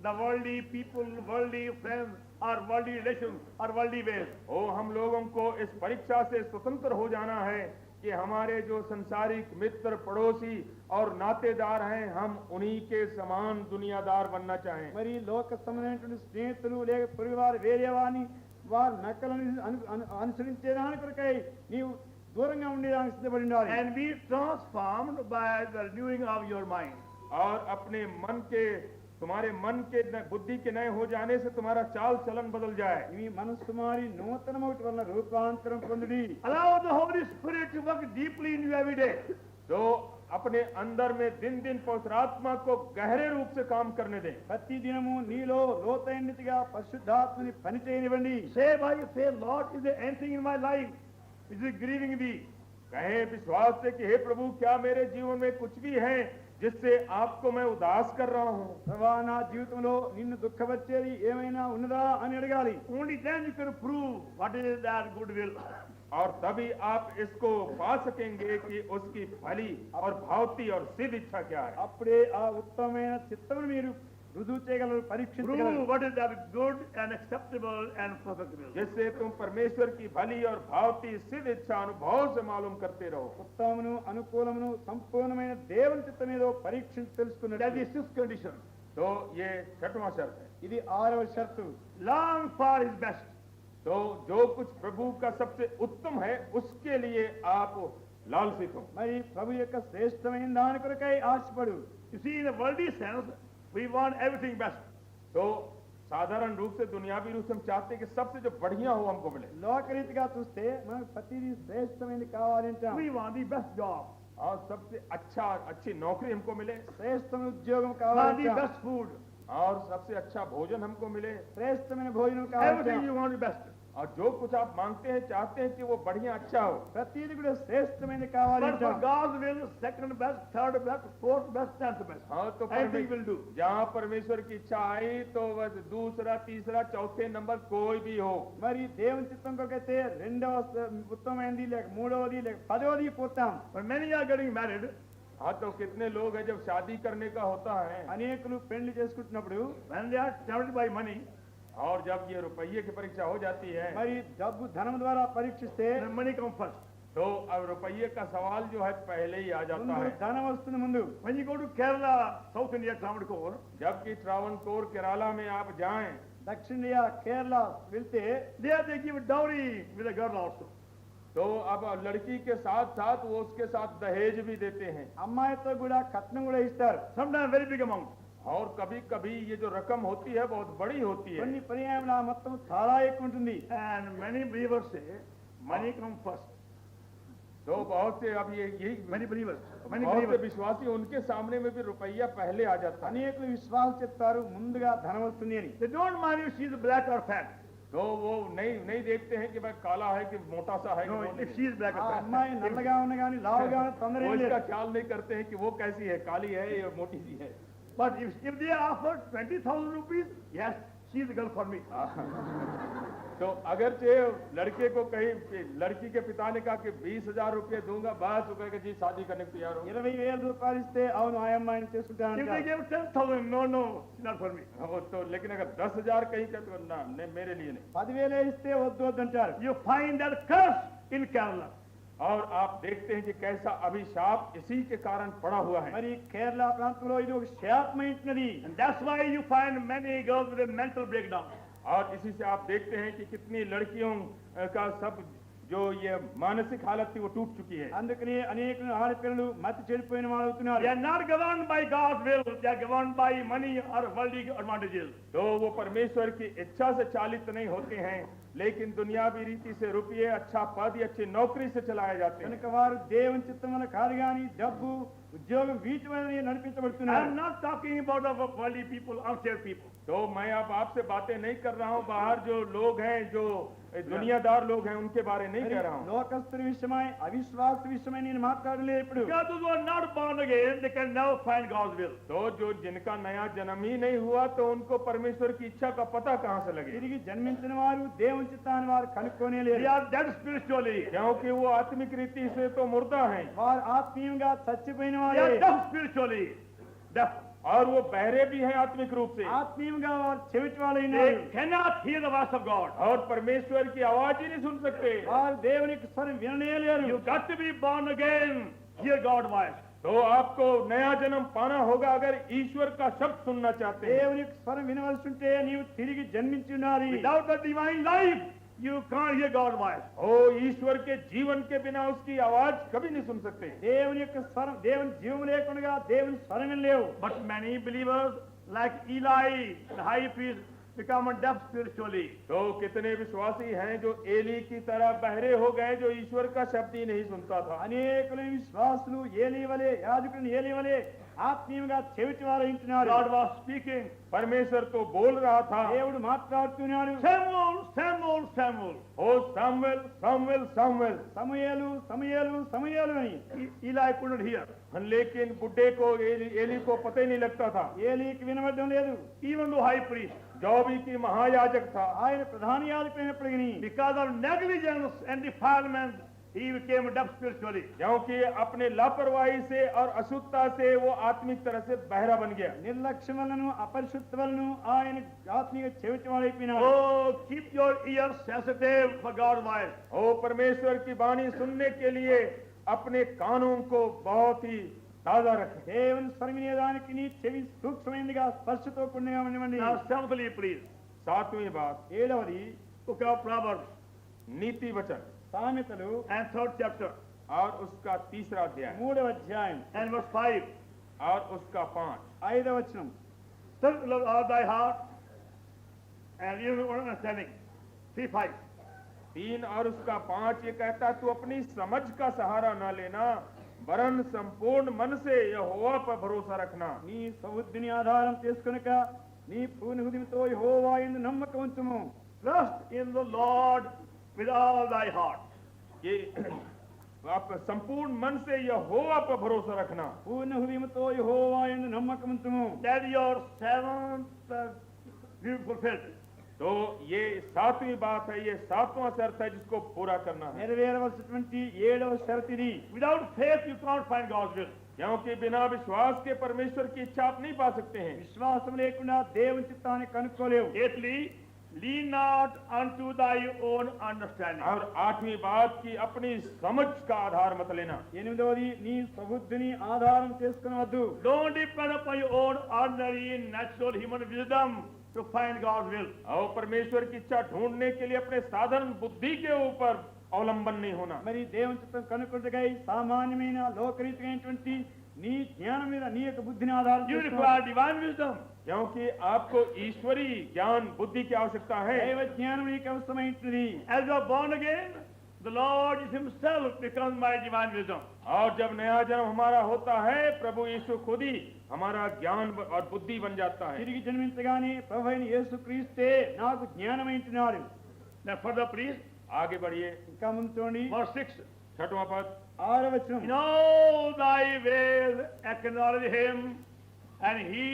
the worldly people, worldly friends, or worldly relations, or worldly ways. ओ हम लोगों को इस परीक्षा से स्वतंत्र हो जाना है कि हमारे जो संसारिक मित्र, पड़ोसी और नातेदार हैं, हम उन्हीं के समान दुनियादार बनना चाहें। మరి లోక సంబంధమైనటువంటి స్నేహితులు లేక పొరుగువారు వేరే వారిని వారు నకలను అనుసరించేదాని కొరకై నీవు దూరంగా ఉండేదానికి సిద్ధపడి ఉండాలి. and be transformed by the renewing of your mind. और अपने मन के तुम्हारे मन के बुद्धि के नए हो जाने से तुम्हारा चाल चलन बदल जाए. మీ మనస్సు మారి నూతనమొకటి వలన రూపాంతరం పొందుడి. Allow the Holy Spirit to work deeply in you every day. तो अपने अंदर में दिन दिन पवित्र आत्मा को गहरे रूप से काम करने दें. ప్రతి దినము నీలో లోతైనదిగా పరిశుద్ధాత్మని పని చేయనివ్వండి. Say by faith, Lord, is there anything in my life which is grieving thee? कहे विश्वास से कि हे प्रभु क्या मेरे जीवन में कुछ भी है जिससे आपको मैं उदास कर रहा हूँ. ప్రభా నా జీవితంలో నిన్ను దుఃఖపరిచేది ఏమైనా ఉన్నదా అని అడగాలి. Only then you can prove what is that good will. और तभी आप इसको पा सकेंगे कि उसकी भली और भावती और सिद्ध इच्छा क्या है. అప్పుడే ఆ ఉత్తమమైన చిత్తమును మీరు రుజువు చేయగలరు, పరీక్షించగలరు. Prove what is that good and acceptable and perfect will. जिससे तुम परमेश्वर की भली और भावती सिद्ध इच्छा अनुभव से मालूम करते रहो. ఉత్తమమును అనుకూలమును సంపూర్ణమైన దేవుని చిత్తమేదో పరీక్షించి That తెలుసుకున్నది. is sixth condition. तो ये छठवां शर्त है. ఇది 6వ షరతు. Long for his best. तो जो कुछ प्रभु का सबसे उत्तम है उसके लिए आप लालसित हो. మరి ప్రభు యొక్క శ్రేష్టమైన దాని కొరకై ఆశపడు. You see, in a worldly sense, we want everything best. तो साधारण रूप से दुनियावी रूप से हम चाहते हैं कि सबसे जो बढ़िया हो हमको मिले. లోకరీతిగా చూస్తే మనకు ప్రతిదీ శ్రేష్టమైనది కావాలంటాం. We want the best job, और सबसे अच्छी नौकरी हमको मिले. శ్రేష్టమైన ఉద్యోగం want the కావాలంటాం. best food, और सबसे अच्छा भोजन हमको मिले. శ్రేష్టమైన భోజనం everything కావాలంటాం. you want the best. और जो कुछ आप मांगते हैं चाहते हैं कि वो बढ़िया अच्छा हो. ప్రతిదీ కూడా శ్రేష్టమైనది But for కావాలంటాం. God's will, second best, third best, fourth best, tenth best. हाँ तो Anything will do. जहाँ परमेश्वर की इच्छा आई तो बस दूसरा तीसरा चौथे नंबर कोई भी हो. మరి దేవుని చిత్తం కొరకైతే రెండవ ఉత్తమమైనది లేక మూడవది లేక పదవది పోతాం. When many are getting married, हाँ तो कितने लोग हैं जब शादी करने का होता है అనేకులు పెళ్లి చేసుకుంటున్నప్పుడు when they are tempted by money, और जब ये रुपये की परीक्षा हो जाती है మరి డబ్బు ధనం ద్వారా పరీక్షిస్తే then money comes first. तो अब रुपये का सवाल जो है पहले ही आ जाता ముందు है. ధనం వస్తుంది ముందు. When you go to Kerala, South India, Travancore, जबकि ट्रावनकोर केरला में आप जाएं దక్షిణ ఇండియా కేరళ వెళ్తే there they give dowry with a girl also. तो अब लड़की के साथ साथ वो उसके साथ दहेज भी देते हैं. అమ్మాయితో కూడా కట్నం కూడా ఇస్తారు. Sometimes very big amount. और कभी कभी ये जो रकम होती है बहुत बड़ी होती है. కొన్ని పర్యాయములు ఆ మొత్తం చాలా ఎక్కువ ఉంటుంది. And many believers say money comes first. तो बहुत से अब ये यही Many believers, many बहुत से believers. विश्वासी उनके सामने में भी रुपया पहले आ जाता है. అనేకులు విశ్వాసం చెప్తారు ముందుగా ధనం వస్తుంది అని. They don't mind if she is black or fat. तो वो नहीं देखते हैं कि भाई काला है कि मोटा सा है कि No, मोटा if she is black ఆ or fat. అమ్మాయి నల్లగా ఉన్న కానీ లావుగా ఉన్న తొందర वो ఏం इसका లేదు. ख्याल नहीं करते हैं कि वो कैसी है, काली है या मोटी सी है. But if they offer 20,000 rupees, yes, she is the girl for me. तो अगरचे लड़के को कहीं लड़की के पिता ने कहा कि 20,000 रुपये दूंगा, बस वो कहेगा जी शादी करने को तैयार हो. 20,000 రూపాయలు ఇస్తే అవును ఆ అమ్మాయిని If they చేసుకుంటాను. give 10,000, no, she's not for me. वो तो लेकिन अगर 10,000 कहीं का तो ना नहीं, मेरे लिए नहीं. 10,000 ఇస్తే వద్దు వద్దు అంటారు. You find that curse in Kerala. और आप देखते हैं कि कैसा अभिशाप इसी के कारण पड़ा हुआ है. మరి కేరళ ప్రాంతంలో ఇది ఒక శాపమైనది. And that's why you find many girls with a mental breakdown. और इसी से आप देखते हैं कि कितनी लड़कियों का सब जो ये मानसिक हालत थी वो टूट चुकी है. అందుకని అనేక ఆడపిల్లలు మతి చెడిపోయిన వాళ్ళు They అవుతున్నారు. are not governed by God's will, they are governed by money or worldly advantages. तो वो परमेश्वर की इच्छा से चालित नहीं होते हैं, लेकिन दुनियावी रीति से रुपये, अच्छा पद या अच्छी नौकरी से चलाए जाते हैं. కనుక వారు దేవుని చిత్తం వల్ల కాదు కానీ డబ్బు ఉద్యోగం వీటి వల్ల I నడిపించబడుతున్నారు. am not talking about the worldly people, unsaved people. तो मैं अब आपसे बातें नहीं कर रहा हूँ, बाहर जो लोग हैं, जो दुनियादार लोग हैं, उनके बारे नहीं कह रहा हूँ. లోకస్తుల విషయమై అవిశ్వాస విషయమై నేను మాట్లాడలేదు ఇప్పుడు. Because those who are not born again, they can never find God's will. तो जो जिनका नया जन्म ही नहीं हुआ तो उनको परमेश्वर की इच्छा का पता कहाँ से लगे. తిరిగి జన్మించిన వారు దేవుని చిత్తాన్ని వారు కనుక్కోనే They లేరు. are dead spiritually. क्योंकि वो आत्मिक रीति से तो मुर्दा हैं వారు ఆత్మీయంగా చచ్చిపోయిన They వారే. are deaf spiritually. Deaf. और वो बहरे भी हैं आत्मिक रूप से. ఆత్మీయంగా వారు చెవిటి వాళ్ళైనారు. They cannot hear the voice of God. और परमेश्वर की आवाज ही नहीं सुन सकते. వారు దేవుని యొక్క స్వరం విననే లేరు. You got to be born again. Hear God's voice. तो आपको नया जन्म पाना होगा अगर ईश्वर का शब्द सुनना चाहते हैं. దేవుని యొక్క స్వరం వినవలసి ఉంటే నీవు తిరిగి జన్మించి ఉండాలి. Without the divine life, you can't hear God's voice. ओ ईश्वर के जीवन के बिना उसकी आवाज कभी नहीं सुन सकते। దేవుని యొక్క స్వరం, దేవుని జీవం లేకుండా దేవుని స్వరమే లేవు. But many believers, like Eli, the high priest, become deaf spiritually. तो कितने विश्वासी हैं जो एली की तरह बहरे हो गए, जो ईश्वर का शब्द ही नहीं सुनता था। అనేకులైన విశ్వాసులు ఏలీ వలె, యాజకుని ఏలీ వలె ఆత్మీయంగా చెవిటి వారు వింటున్నారు. God was speaking, परमेश्वर तो बोल रहा था, దేవుడు మాట్లాడుతున్నాడు. Samuel, Samuel, Samuel. ओ सामुएल सामुएल सामुएल। సమూయేలు సమూయేలు సమూయేలు అని. Eli could not hear. लेकिन बुड्ढे को एली को पता ही नहीं लगता था। ఏలీకి వినబడడం లేదు. Even though high priest, जो भी की महायाजक था, ఆయన ప్రధాన యాజకుడైనప్పటికీ because of negligence and defilement, he became deaf spiritually. क्योंकि अपने लापरवाही से और अशुद्धता से वो आत्मिक तरह से बहरा बन गया। నిర్లక్ష్యం వలన అపరిశుద్ధ వలన ఆయన ఆత్మీయ చెవిటి వాడైపోయినాడు. Oh, keep your ears sensitive for God's voice. ओ परमेश्वर की वाणी सुनने के लिए अपने कानों को बहुत ही ताजा रखें। దేవుని స్వరం వినేదానికి నీ చెవి సూక్ష్మమైనదిగా స్పర్శతో కూడినగా ఉండనివ్వండి. Now, seventhly, please, सातवीं बात, ఏడవది book of Proverbs नीति वचन సామెతలు and third chapter और उसका तीसरा अध्याय 3వ అధ్యాయం and verse 5. और उसका 5। 5వ వచనం. Serve the Lord all thy heart and even understanding. 3:5. 3 और उसका 5 ये कहता, तू अपनी समझ का सहारा ना लेना, वरन संपूर्ण मन से यहोवा पर भरोसा रखना। నీ సౌబుద్ధిని ఆధారం చేసుకొనక నీ పూర్ణ హృదయంతో యెహోవా యందు నమ్మకం ఉంచుము. Trust in the Lord with all thy heart. ये आप संपूर्ण मन से यहोवा पर भरोसा रखना। పూర్ణ హృదయంతో యెహోవా యందు నమ్మకం ఉంచుము. That your seventh will be fulfilled. तो ये 7वीं बात है, ये 7वां शर्त है जिसको पूरा करना है। నెరవేరవలసినటువంటి 7వ షరతు ఇది. Without faith, you can't find God's will. क्योंकि बिना विश्वास के परमेश्वर की इच्छा आप नहीं पा सकते हैं। విశ్వాసం లేకుండా దేవుని చిత్తాన్ని కనుక్కోలేవు. Eighthly, lean not unto thy own understanding. और 8वीं बात की अपनी समझ का आधार मत लेना। 8వది నీ సబుద్ధిని ఆధారం చేసుకునవద్దు. Don't depend upon your own ordinary, natural human wisdom to find God's will. और परमेश्वर की इच्छा ढूंढने के लिए अपने साधारण बुद्धि के ऊपर अवलंबन नहीं होना। మరి దేవుని చిత్తం కనుక్కొనకై సామాన్యమైన లోకరీతిమైనటువంటి నీ జ్ఞానం మీద నీ యొక్క బుద్ధిని ఆధారం You చేసుకో. require divine wisdom. क्योंकि आपको ईश्वरी ज्ञान बुद्धि की आवश्यकता है। దైవ జ్ఞానం నీకు అవసరమైంది. As you are born again, the Lord himself becomes my divine wisdom. और जब नया जन्म हमारा होता है, प्रभु यीशु खुद ही हमारा ज्ञान और बुद्धि बन जाता है। తిరిగి జన్మించగానే ప్రభువైన యేసుక్రీస్తే నాకు జ్ఞానమైంటున్నాడు. Now further please, आगे बढ़िए। ఇంకా ముందు చూడండి. verse 6. 6वां पद, 6వ వచనం. In all thy ways acknowledge him, and he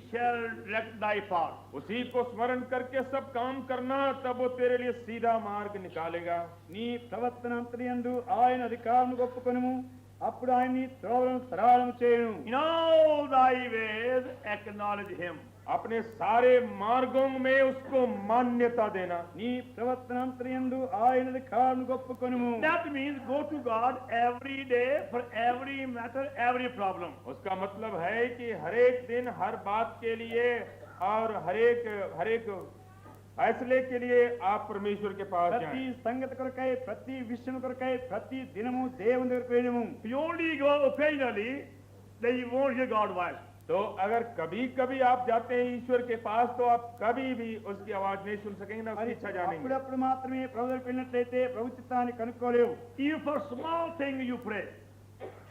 shall direct thy path. उसी को स्मरण करके सब काम करना, तब वो तेरे लिए सीधा मार्ग निकालेगा। నీ ప్రవర్తన అంతరియందు ఆయన అధికారం ఒప్పుకొనుము, అప్పుడు ఆయన నీ త్రోవలను సరళం చేయును. In all thy ways acknowledge him. अपने सारे मार्गों में उसको मान्यता देना। నీ ప్రవర్తన అంతరియందు ఆయన అధికారం ఒప్పుకొనుము. That means go to God every day for every matter, every problem. उसका मतलब है कि हर एक दिन हर बात के लिए और हर एक फैसले के लिए आप परमेश्वर के पास ప్రతి जाएं। సంగతి కొరకై, ప్రతి విషయం కొరకై, ప్రతి దినము దేవుని దగ్గరకు వెళ్ళము. If you only go occasionally, then you won't hear God's voice. तो अगर कभी कभी आप जाते हैं ईश्वर के पास, तो आप कभी भी उसकी आवाज नहीं सुन सकेंगे, ना उसकी మరి इच्छा जानेंगे। అప్పుడప్పుడు మాత్రమే ప్రభు దగ్గరికి వెళ్ళినట్లయితే ప్రభు చిత్తాన్ని కనుక్కోలేవు. Even for small thing you pray.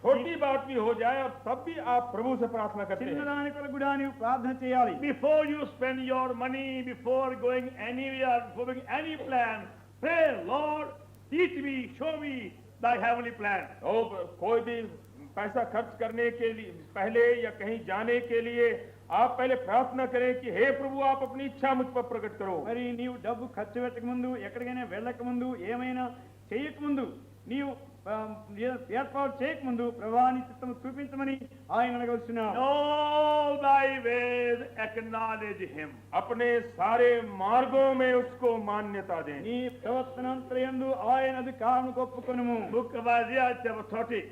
छोटी बात भी हो जाए और तब भी आप प्रभु से प्रार्थना करते हैं। చిన్నదాని కొరకు కూడా నీవు ప్రార్థన చేయాలి. Before you spend your money, before going anywhere, before making any plan, pray, Lord, teach me, show me thy heavenly plan. तो कोई भी पैसा खर्च करने के लिए पहले या कहीं जाने के लिए आप पहले प्रार्थना करें कि हे प्रभु, आप अपनी इच्छा मुझ पर प्रकट करो। మరి నీవు డబ్బు ఖర్చు పెట్టక ముందు, ఎక్కడికైనా వెళ్ళక ముందు, ఏమైనా చేయక ముందు, నీవు ఏర్పాటు చేయక ముందు ప్రభాని చిత్తము చూపించమని ఆయన అడగవలసినాడు. In all thy ways acknowledge him. अपने सारे मार्गों में उसको मान्यता दें। నీ ప్రవర్తనంతరయందు ఆయన అధికారం ఒప్పుకొనుము. Book of Isaiah chapter 30.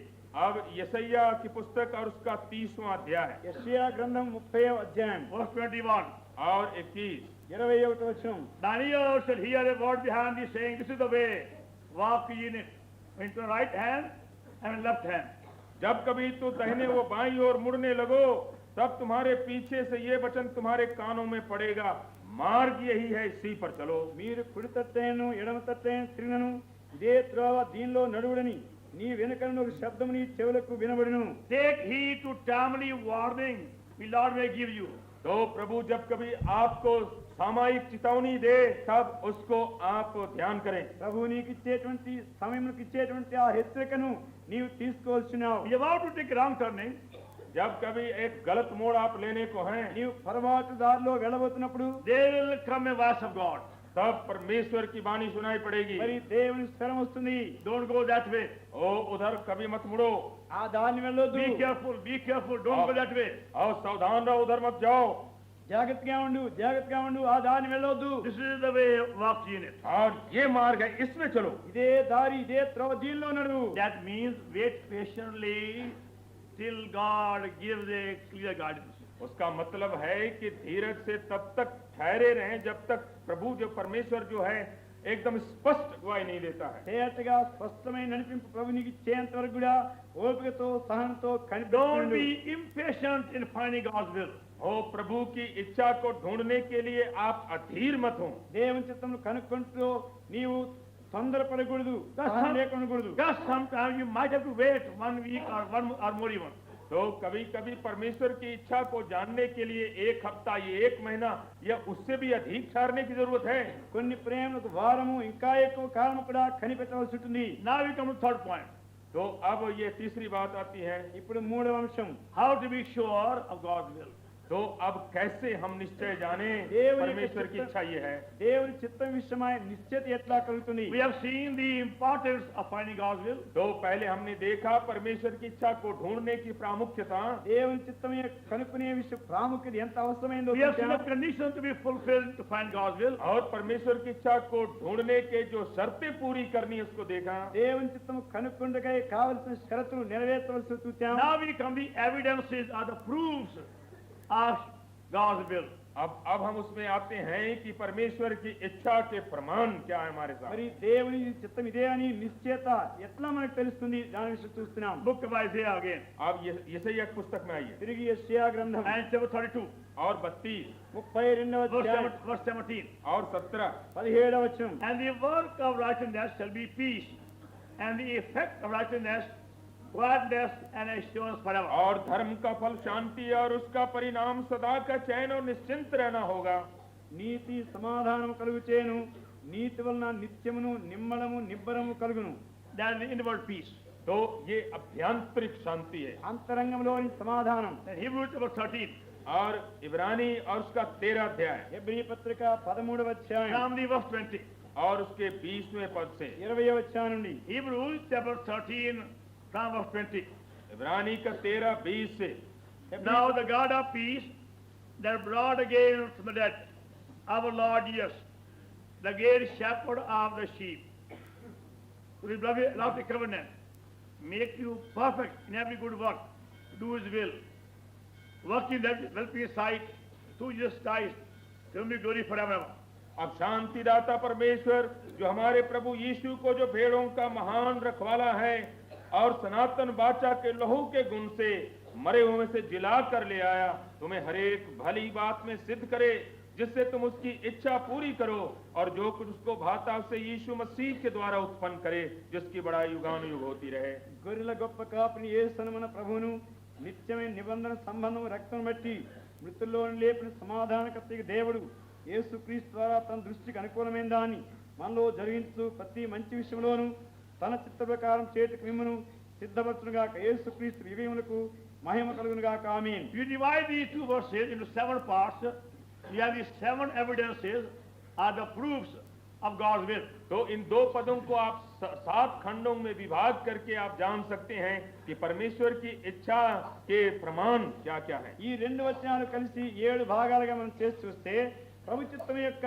अब यशయ్या की पुस्तक और उसका 30वां अध्याय యెషయా గ్రంథం 30వ అధ్యాయం Verse 21. और 21। 21వ వచనం. Daniel shall hear a word behind thee saying, this is the way, walk ye in it. Into the right hand and left hand. जब कभी तू दाहिने वो बाईं ओर मुड़ने लगो, तब तुम्हारे पीछे से ये वचन तुम्हारे कानों में पड़ेगा, मार्ग यही है, इसी पर चलो. మీరు కుడి తట్టైనను ఎడమ తట్టైన తిరిగినను ఇదే త్రోవ దీనిలో నడువుడని నీ వెనుకను ఒక శబ్దము నీ చెవులకు వినబడును. Take heed to timely warning, the Lord may give you. तो प्रभु जब कभी आपको सामयिक चेतावनी दे, तब उसको आप ध्यान करें. ప్రభువు నీకు ఇచ్చేటువంటి సమయములకు ఇచ్చేటువంటి ఆ హెచ్చరికను నీవు తీసుకోవాల్సినావు. You are about to take wrong turning. जब कभी एक गलत मोड़ आप लेने को हैं, నీవు పొరపాటు దారిలో వెళ్ళబోతున్నప్పుడు There will come a voice of God. तब परमेश्वर की वाणी सुनाई पड़ेगी. మరి దేవుని స్వరం వస్తుంది. Don't go that way. ओ उधर कभी मत मुड़ो. ఆ దారిని వెళ్ళొద్దు. Be careful, don't go that way. और सावधान रहो, उधर मत जाओ. జాగ్రత్తగా ఉండు, ఆ దారిని వెళ్ళొద్దు. This is the way, walk ye in it. और ये मार्ग है, इसमें चलो. ఇదే దారి, ఇదే త్రోవ, దీనిలో నడువు. That means wait patiently till God gives a clear guidance. उसका मतलब है कि धीरज से तब तक ठहरे रहें जब तक प्रभु जो परमेश्वर जो है एकदम स्पष्ट गवाही नहीं देता है. తేటగా స్పష్టమైన నడిపింపు ప్రభు నీకు ఇచ్చేంత వరకు కూడా ఓపికతో సహనంతో Don't కనిపెట్టు. be impatient in finding God's will. हो प्रभु की इच्छा को ढूंढने के लिए आप अधीर मत हो. దేవుని చిత్తమును కనుక్కుంటూ నీవు తొందరపడకూడదు, సహనం లేకుండకూడదు. Just sometimes you might have to wait 1 week or more even. तो कभी कभी परमेश्वर की इच्छा को जानने के लिए 1 हफ्ता, ये 1 महीना या उससे भी अधिक ठहरने की जरूरत है. కొన్ని ప్రేమలకు వారము ఇంకా ఎక్కువ కాలం కూడా కనిపెట్టవలసి ఉంటుంది. Now we come to third point. तो अब ये तीसरी बात आती है. ఇప్పుడు మూడవ అంశం, How to be sure of God's will. तो अब कैसे हम निश्चय जाने परमेश्वर की इच्छा ये है. దేవుని చిత్తం విషయమై నిశ్చయత ఎట్లా కలుగుతుంది? We have seen the importance of finding God's will. तो पहले हमने देखा परमेश्वर की इच्छा को ढूंढने की प्रामुख्यता. దేవుని చిత్తం కనుక్కునే విషయం ప్రాముఖ్యత ఎంత అవసరమైందో We have seen చూశాము. the conditions to be fulfilled to find God's will. और परमेश्वर की इच्छा को ढूंढने के जो शर्तें पूरी करनी है उसको देखा. దేవుని చిత్తము కనుక్కుండకై కావలసిన షరతులు నెరవేర్చవలసి చూచాము. Now we come the evidences or the proofs of God's will. अब हम उसमें आते हैं कि परमेश्वर की इच्छा के प्रमाण क्या है हमारे साथ. మరి దేవుని చిత్తం ఇదే అని నిశ్చయత ఎట్లా మనకు తెలుస్తుంది? దాని విషయం చూస్తున్నాం. Book of Isaiah again. अब ये यशय्या की पुस्तक में आइए. తిరిగి యెషయా గ్రంథం And chapter 32, और 32 32వ అధ్యాయం verse 17. और 17. 17వ వచనం. And the work of righteousness shall be peace, and the effect of righteousness quietness and assurance forever. और धर्म का फल शांति और उसका परिणाम सदा का चैन और निश्चिंत रहना होगा. నీతి సమాధానము కలుగుచేను, నీతి వలన నిత్యమును నిమ్మడము నిబ్బరము కలుగును. That is the inward peace. तो ये अभ्यंतरिक शांति है. అంతరంగంలోని సమాధానం. And Hebrews chapter 13, और इब्रानी और उसका 13 अध्याय హెబ్రీ పత్రిక 13వ అధ్యాయం from the verse 20. और उसके 20वें पद से. 20వ అధ్యాయం నుండి Hebrews chapter 13, from verse 20. इब्रानी का 13-20 से. Now the God of peace that brought again from the dead our Lord Jesus, the great shepherd of the sheep, to the beloved of the covenant, make you perfect in every good work, do his will, work in that well-pleased sight, through Jesus Christ, to whom be glory forever. अब शांतिदाता परमेश्वर जो हमारे प्रभु यीशु को जो भेड़ों का महान रखवाला है और सनातन बाचा के लहू के गुण से मरे हुए से जिला कर ले आया, तुम्हें हर एक भली बात में सिद्ध करे, जिससे तुम उसकी इच्छा पूरी करो और जो कुछ उसको भाता उसे यीशु मसीह के द्वारा उत्पन्न करे, जिसकी बड़ाई युगानुयुग होती रहे. గొర్రెల గొప్ప కాపుని యేసును మన ప్రభువును నిత్యమైన నిబంధన సంబంధం రక్తం బట్టి మృతుల్లోని లేపిన సమాధానకర్తకి దేవుడు యేసుక్రీస్తు ద్వారా తన దృష్టికి అనుకూలమైన దాన్ని మనలో జరిగించు ప్రతి మంచి విషయంలోనూ తన చిత్త ప్రకారం చేతికి మిమ్మను సిద్ధపరచునుగాక. యేసుక్రీస్తు వివేములకు మహిమ కలుగునుగాక. ఆమేన్. You divide these two verses into 7 parts. You have these 7 evidences are the proofs of God's will. तो इन 2 पदों को आप 7 खंडों में विभाग करके आप जान सकते हैं कि परमेश्वर की इच्छा के प्रमाण क्या क्या है. ఈ రెండు వచనాలు కలిసి 7 భాగాలుగా మనం చేసి చూస్తే ప్రభు చిత్తం యొక్క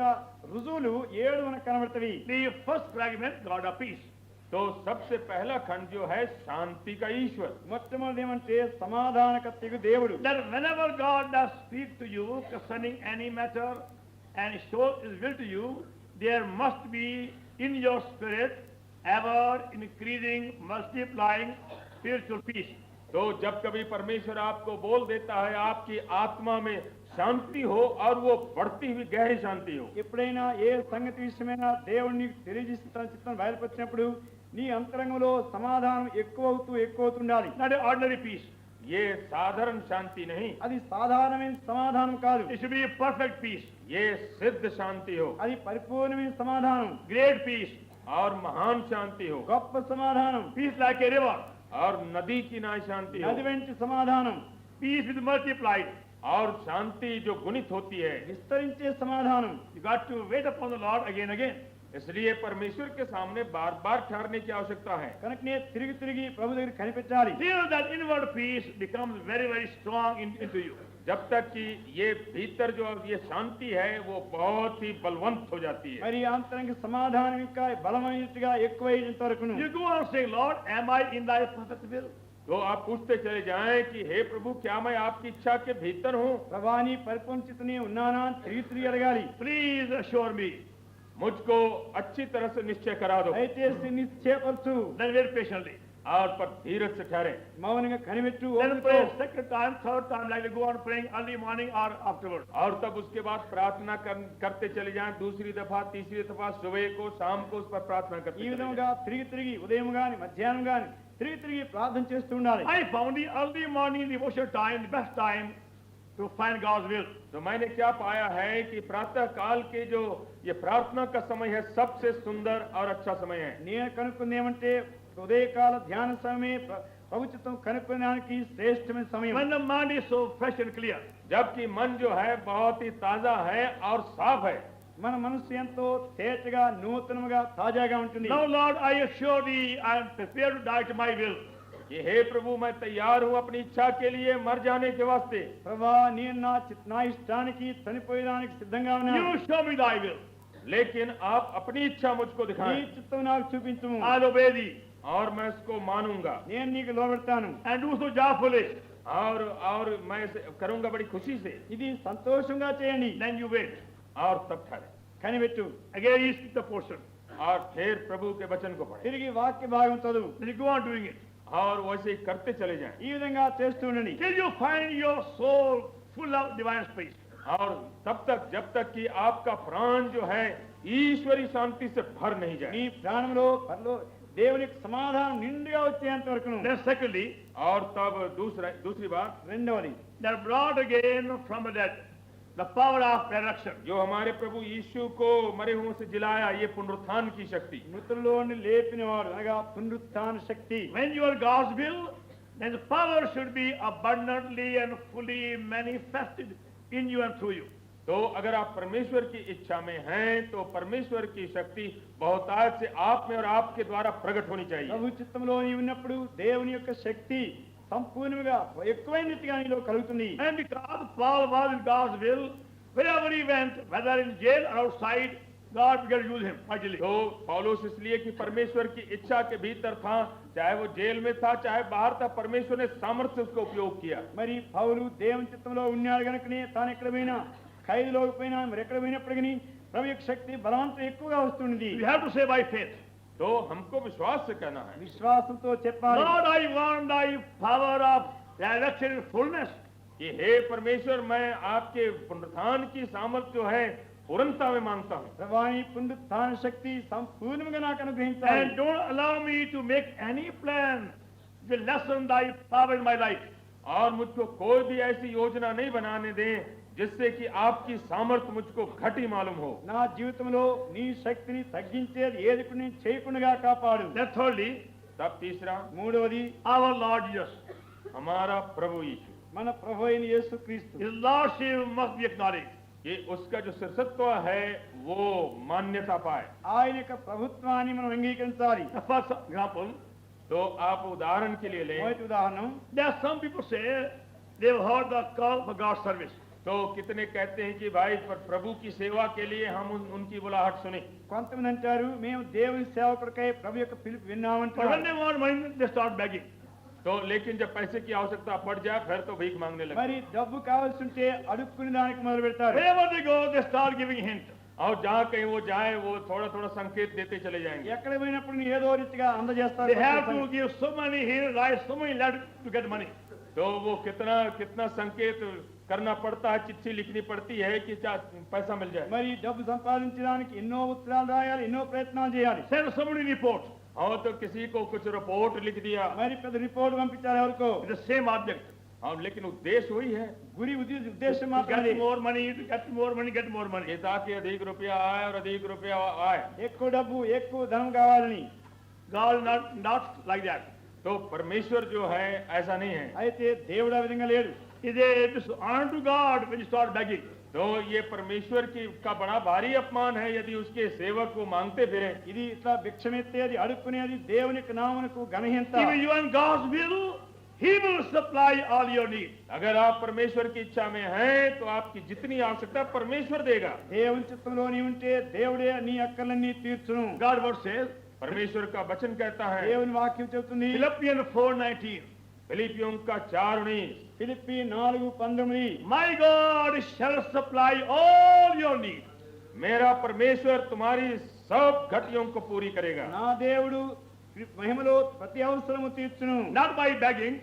రుజువులు 7 మనకు కనబడతాయి. The first fragment, God of peace. तो सबसे पहला खंड जो है शांति का ईश्वर. మొట్టమొదటి ఏమంటే సమాధానకర్తకు దేవుడు. That whenever God does speak to you concerning any matter, and show His will to you, there must be in your spirit ever increasing, multiplying spiritual peace. तो जब कभी परमेश्वर आपको बोल देता है आपकी आत्मा में शांति हो और वो बढ़ती हुई गहरी शांति हो, ఎప్పుడైనా ఏ సంగతి విషయమైనా దేవుడు నీకు తెలియజేసి తన చిత్తం బయలుపరిచినప్పుడు నీ అంతరంగంలో సమాధానం ఎక్కువవుతుండాలి. Not an ordinary peace. ये साधारण शांति नहीं, అది సాధారణమైన సమాధానం కాదు, It should be a perfect peace, ये सिद्ध शांति हो అది పరిపూర్ణమైన సమాధానం, great peace, और महान शांति हो గొప్ప సమాధానం, peace like a river, और नदी की नाई शांति हो, నది వెంటి సమాధానం, peace with multiplied. और शांति जो गुणित होती है. విస్తరించే సమాధానం. You got to wait upon the Lord again. इसलिए परमेश्वर के सामने बार बार ठहरने की आवश्यकता है. కనుకనే తిరిగి తిరిగి ప్రభు దగ్గర కనిపెట్టాలి. Till that inward peace becomes very, very strong into you. जब तक कि ये भीतर जो ये शांति है वो बहुत ही बलवंत हो जाती है. మరి అంతరంగ సమాధానం ఇంకా బలమైనట్టుగా ఎక్కువైనంత వరకును You go on saying, Lord, am I in thy perfect will? तो आप पूछते चले जाएं कि हे प्रभु क्या मैं आपकी इच्छा के भीतर हूँ. ప్రభాని పరిపూర్ణ చిత్తని ఉన్నానా అని తిరిగి తిరిగి అడగాలి. Please assure me. मुझको अच्छी तरह से निश्चय करा दो. దయచేసి నిశ్చయపరచు. Then wait patiently. और पर धीरज से ठहरे. మౌనంగా కనిపెట్టు. Then pray second time, third time, like you go on praying early morning or afterwards. और तब उसके बाद प्रार्थना करते चले जाएं. दूसरी दफा, तीसरी दफा, सुबह को, शाम को उस पर प्रार्थना करते ఈ चले విధంగా తిరిగి తిరిగి ఉదయం గాని మధ్యాహ్నం గాని తిరిగి తిరిగి ప్రార్థన చేస్తూ ఉండాలి. I found the early morning devotion time the best time to find God's will. तो मैंने क्या पाया है कि प्रातः काल के जो ये प्रार्थना का समय है सबसे सुंदर और अच्छा समय है. నేను కనుక్కుంది ఏమంటే ఉదయకాల ధ్యాన సమయమే ప్రభు చిత్తం కనుక్కోవడానికి శ్రేష్టమైన సమయం. When the mind is so fresh and clear. जबकि मन जो है बहुत ही ताजा है और साफ है. మన మనసు ఎంతో తేటగా నూతనముగా తాజాగా ఉంటుంది. Now Lord, I assure thee, I am prepared to die to my will. कि हे प्रभु मैं तैयार हूँ अपनी इच्छा के लिए मर जाने के वास्ते. ప్రభా నేను నా ఇష్టానికి చనిపోయడానికి సిద్ధంగా ఉన్నాను. You show me thy will. लेकिन आप अपनी इच्छा मुझको నీ दिखाएं చిత్తం నాకు చూపించుము. I'll obey thee और मैं इसको मानूंगा నేను నీకు లోబడతాను. and do so joyfully. और मैं इसे करूंगा बड़ी खुशी से. ఇది సంతోషంగా చేయండి. Then you wait. और तब ठहरे కనిపెట్టు. Again you speak the portion. और फिर प्रभु के वचन को पढ़े తిరిగి వాక్య భాగం చదువు. Then you go on doing it. और वैसे ही करते चले जाएं. ఈ విధంగా చేస్తూ ఉండండి. Till you find your soul full of divine space. और तब तक जब तक कि आपका प्राण जो है ईश्वरी शांति से भर नहीं నీ जाए. ప్రాణంలో పరలో దేవుని యొక్క సమాధానం నిండుగా వచ్చేంత వరకును. Then secondly, और तब दूसरी बात రెండవది they are brought again from the dead. The power of resurrection. जो हमारे प्रभु यीशु को मरे हुओं से जिलाया ये पुनरुत्थान की शक्ति. మృతుల్లోని లేపినవాడు అనగా పునరుత్థాన శక్తి. When you are God's will, then the power should be abundantly and fully manifested in you and through you. तो अगर आप परमेश्वर की इच्छा में हैं तो परमेश्वर की शक्ति बहुतायत से आप में और आपके द्वारा प्रकट होनी चाहिए. ప్రభు చిత్తంలో నీవు ఉన్నప్పుడు దేవుని యొక్క శక్తి సంపూర్ణంగా ఎక్కువైనట్టుగా నీలో కలుగుతుంది. And because Paul was in God's will, wherever he went, whether in jail or outside, God began to use him mightily. तो पौलुस इसलिए कि परमेश्वर की इच्छा के भीतर था, चाहे वो जेल में था चाहे बाहर था, परमेश्वर ने सामर्थ्य से उसका उपयोग किया. మరి పౌలు దేవుని చిత్తంలో ఉన్నాడు కనుకనే తాను ఎక్కడ పోయినా ఖైదులోకి పోయినా మరి ఎక్కడ పోయినప్పటికీ ప్రభు యొక్క శక్తి బలవంతం ఎక్కువగా వస్తుంది. We have to say by faith. तो हमको विश्वास से कहना है విశ్వాసంతో చెప్పాలి. Lord, I want thy power of resurrection in fullness. कि हे परमेश्वर मैं आपके पुनरुत्थान की सामर्थ्य जो है पूर्णता में मांगता हूँ. ప్రభాని పునరుత్థాన శక్తి సంపూర్ణంగా నాకు అనుగ్రహించాలి. And don't allow me to make any plan to lessen thy power in my life. और मुझको कोई भी ऐसी योजना नहीं बनाने दें जिससे कि आपकी सामर्थ्य मुझको घटी मालूम हो. నా జీవితంలో నీ శక్తిని తగ్గించేది ఏది కూడా నేను చేయకుండా కాపాడు. Then thirdly, तब तीसरा మూడవది our Lord Jesus. हमारा प्रभु यीशु. మన ప్రభు అయిన యేసుక్రీస్తు. His lordship must be acknowledged. कि उसका जो शिरसत्व है वो मान्यता पाए. ఆయన యొక్క ప్రభుత్వాన్ని మనం అంగీకరించాలి. The first example, तो आप उदाहरण के लिए लें మొదటి ఉదాహరణ there are some people say they've heard the call for God's service. तो कितने कहते हैं कि भाई प्रभु की सेवा के लिए हम उनकी बुलाहट सुने. కొంతమంది అంటారు మేము దేవుని సేవకుడికై ప్రభు యొక్క పిలుపు But when విన్నామంటారు. they want money, they start begging. तो लेकिन जब पैसे की आवश्यकता पड़ जाए फिर तो भीख मांगने लगे మరి డబ్బు కావాల్సి ఉంటే అడుక్కునే దానికి మొదలు పెడతారు. Wherever they go, they start giving hint. और जहाँ कहीं वो जाए वो थोड़ा थोड़ा संकेत देते चले जाएंगे. ఎక్కడ పోయినప్పుడు నీ ఏదో రీతిగా అందజేస్తారు. They have to give so many here, write so many letters to get money. तो वो कितना कितना संकेत करना पड़ता है, चिट्ठी लिखनी पड़ती है कि पैसा मिल जाए. మరి డబ్బు సంపాదించడానికి ఎన్నో ఉత్తరాలు రాయాలి, ఎన్నో ప్రయత్నాలు చేయాలి. Send so many reports. और तो किसी को कुछ रिपोर्ट लिख दिया. మరి పెద్ద రిపోర్ట్ పంపించారు ఎవరికో. It's the same object. हाँ, लेकिन उद्देश्य वही है గురి ఉద్దేశం To మాత్రమే. get more money, to get more money, get more money. कि ताकि अधिक रुपया आए और अधिक रुपया आए. ఎక్కువ డబ్బు ఎక్కువ ధనం కావాలని. God is not like that. तो परमेश्वर जो है ऐसा नहीं है. అయితే దేవుడు ఆ విధంగా లేడు. It is honor to God when you start begging. तो ये परमेश्वर की का बड़ा भारी अपमान है यदि उसके सेवक को मांगते फिरे. ఇది ఇట్లా భిక్షమెత్తేది అడుక్కునేది దేవుని నామమునకు ఘనహీనత. If you are in God's will, He will supply all your needs. अगर आप परमेश्वर की इच्छा में हैं तो आपकी जितनी आवश्यकता परमेश्वर देगा. దేవుని చిత్తంలో నీ ఉంటే దేవుడే నీ అక్కర్లన్నీ తీర్చును. God word says, परमेश्वर का वचन कहता है దేవుని వాక్యం చెబుతుంది. Philippians 4:19, फिलिपियों का 4:19, Philippi 4:19 My God shall supply all your needs. मेरा परमेश्वर तुम्हारी सब घटियों को पूरी करेगा. నా దేవుడు మహిమలో ప్రతి అవసరము తీర్చును. Not by begging,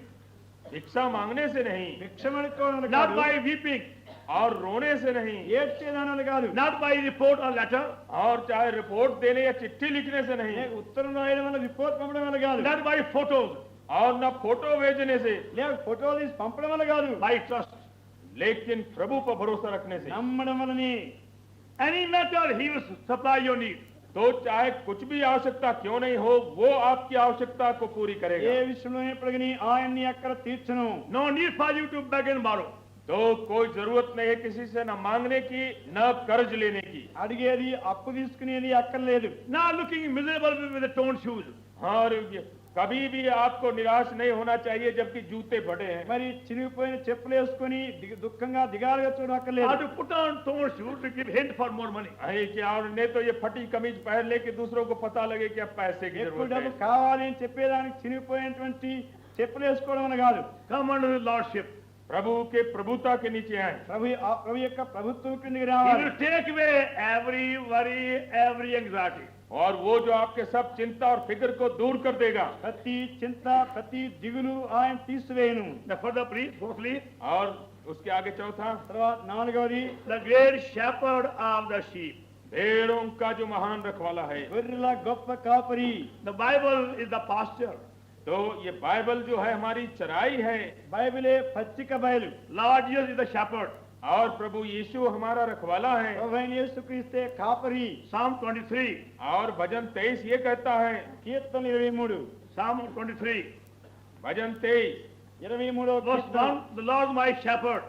भिक्षा मांगने से नहीं భిక్షమడుకోవడం not కాదు, by weeping, और रोने से नहीं, ఏడ్చేదానాలు కాదు, not by report or letter, और चाहे रिपोर्ट देने या चिट्ठी लिखने से नहीं, లేక ఉత్తరం రాయడం వల్ల రిపోర్ట్ పంపడం వల్ల కాదు, not by photos, और न फोटो भेजने से, లేక ఫోటోలు తీసి పంపడం వల్ల కాదు, by trust. लेकिन प्रभु पर भरोसा रखने से. నమ్మడం వల్లనే. Any matter, He will supply your needs. तो चाहे कुछ भी आवश्यकता क्यों नहीं हो वो आपकी आवश्यकता को पूरी ఏ करेगा. విషయంలో అయినప్పటికీ ఆయన నీ అక్కర తీర్చును. No need for you to beg and borrow. तो कोई जरूरत नहीं है किसी से न मांगने की न कर्ज लेने की. అడిగేది అప్పు తీసుకునేది అక్కర్లేదు. Not looking miserable with the torn shoes. और कभी भी आपको निराश नहीं होना चाहिए जबकि जूते फटे हैं. మరి చినిగిపోయిన చెప్పులు వేసుకొని దుఃఖంగా దిగాలుగా Or చూడక్కర్లేదు. to put on torn shoes to give hint for more money. अरे क्या और नहीं तो ये फटी कमीज पहन ले कि दूसरों को पता लगे कि अब पैसे की ఎక్కువ जरूरत డబ్బు है. కావాలి అని చెప్పేదానికి చినిగిపోయినటువంటి చెప్పులు వేసుకోవడం అని కాదు. Come under His lordship. प्रभु के प्रभुता के नीचे आए. ప్రభు యొక్క ప్రభుత్వం కిందకి He రావాలి. will take away every worry, every anxiety. और वो जो आपके सब चिंता और फिक्र को दूर कर देगा. ప్రతి చింత ప్రతి దిగులు ఆయన తీసివేయను. The further please, fourthly, और उसके आगे चौथा, తర్వాత నాలుగవది the great shepherd of the sheep. भेड़ों का जो महान रखवाला है. గొర్రెల గొప్ప కాపరి. The Bible is the pasture. तो ये बाइबल जो है हमारी चराई है బైబిలే పచ్చిక బయలు. Lord Jesus is the shepherd. और प्रभु यीशु हमारा रखवाला है. ప్రభువైన యేసుక్రీస్తే కాపరి. Psalm 23. और भजन 23 ये कहता है, కీర్తన 23 Psalm 23. Bhajan 23, 23వ Verse Keerthana. 1, the Lord is my shepherd.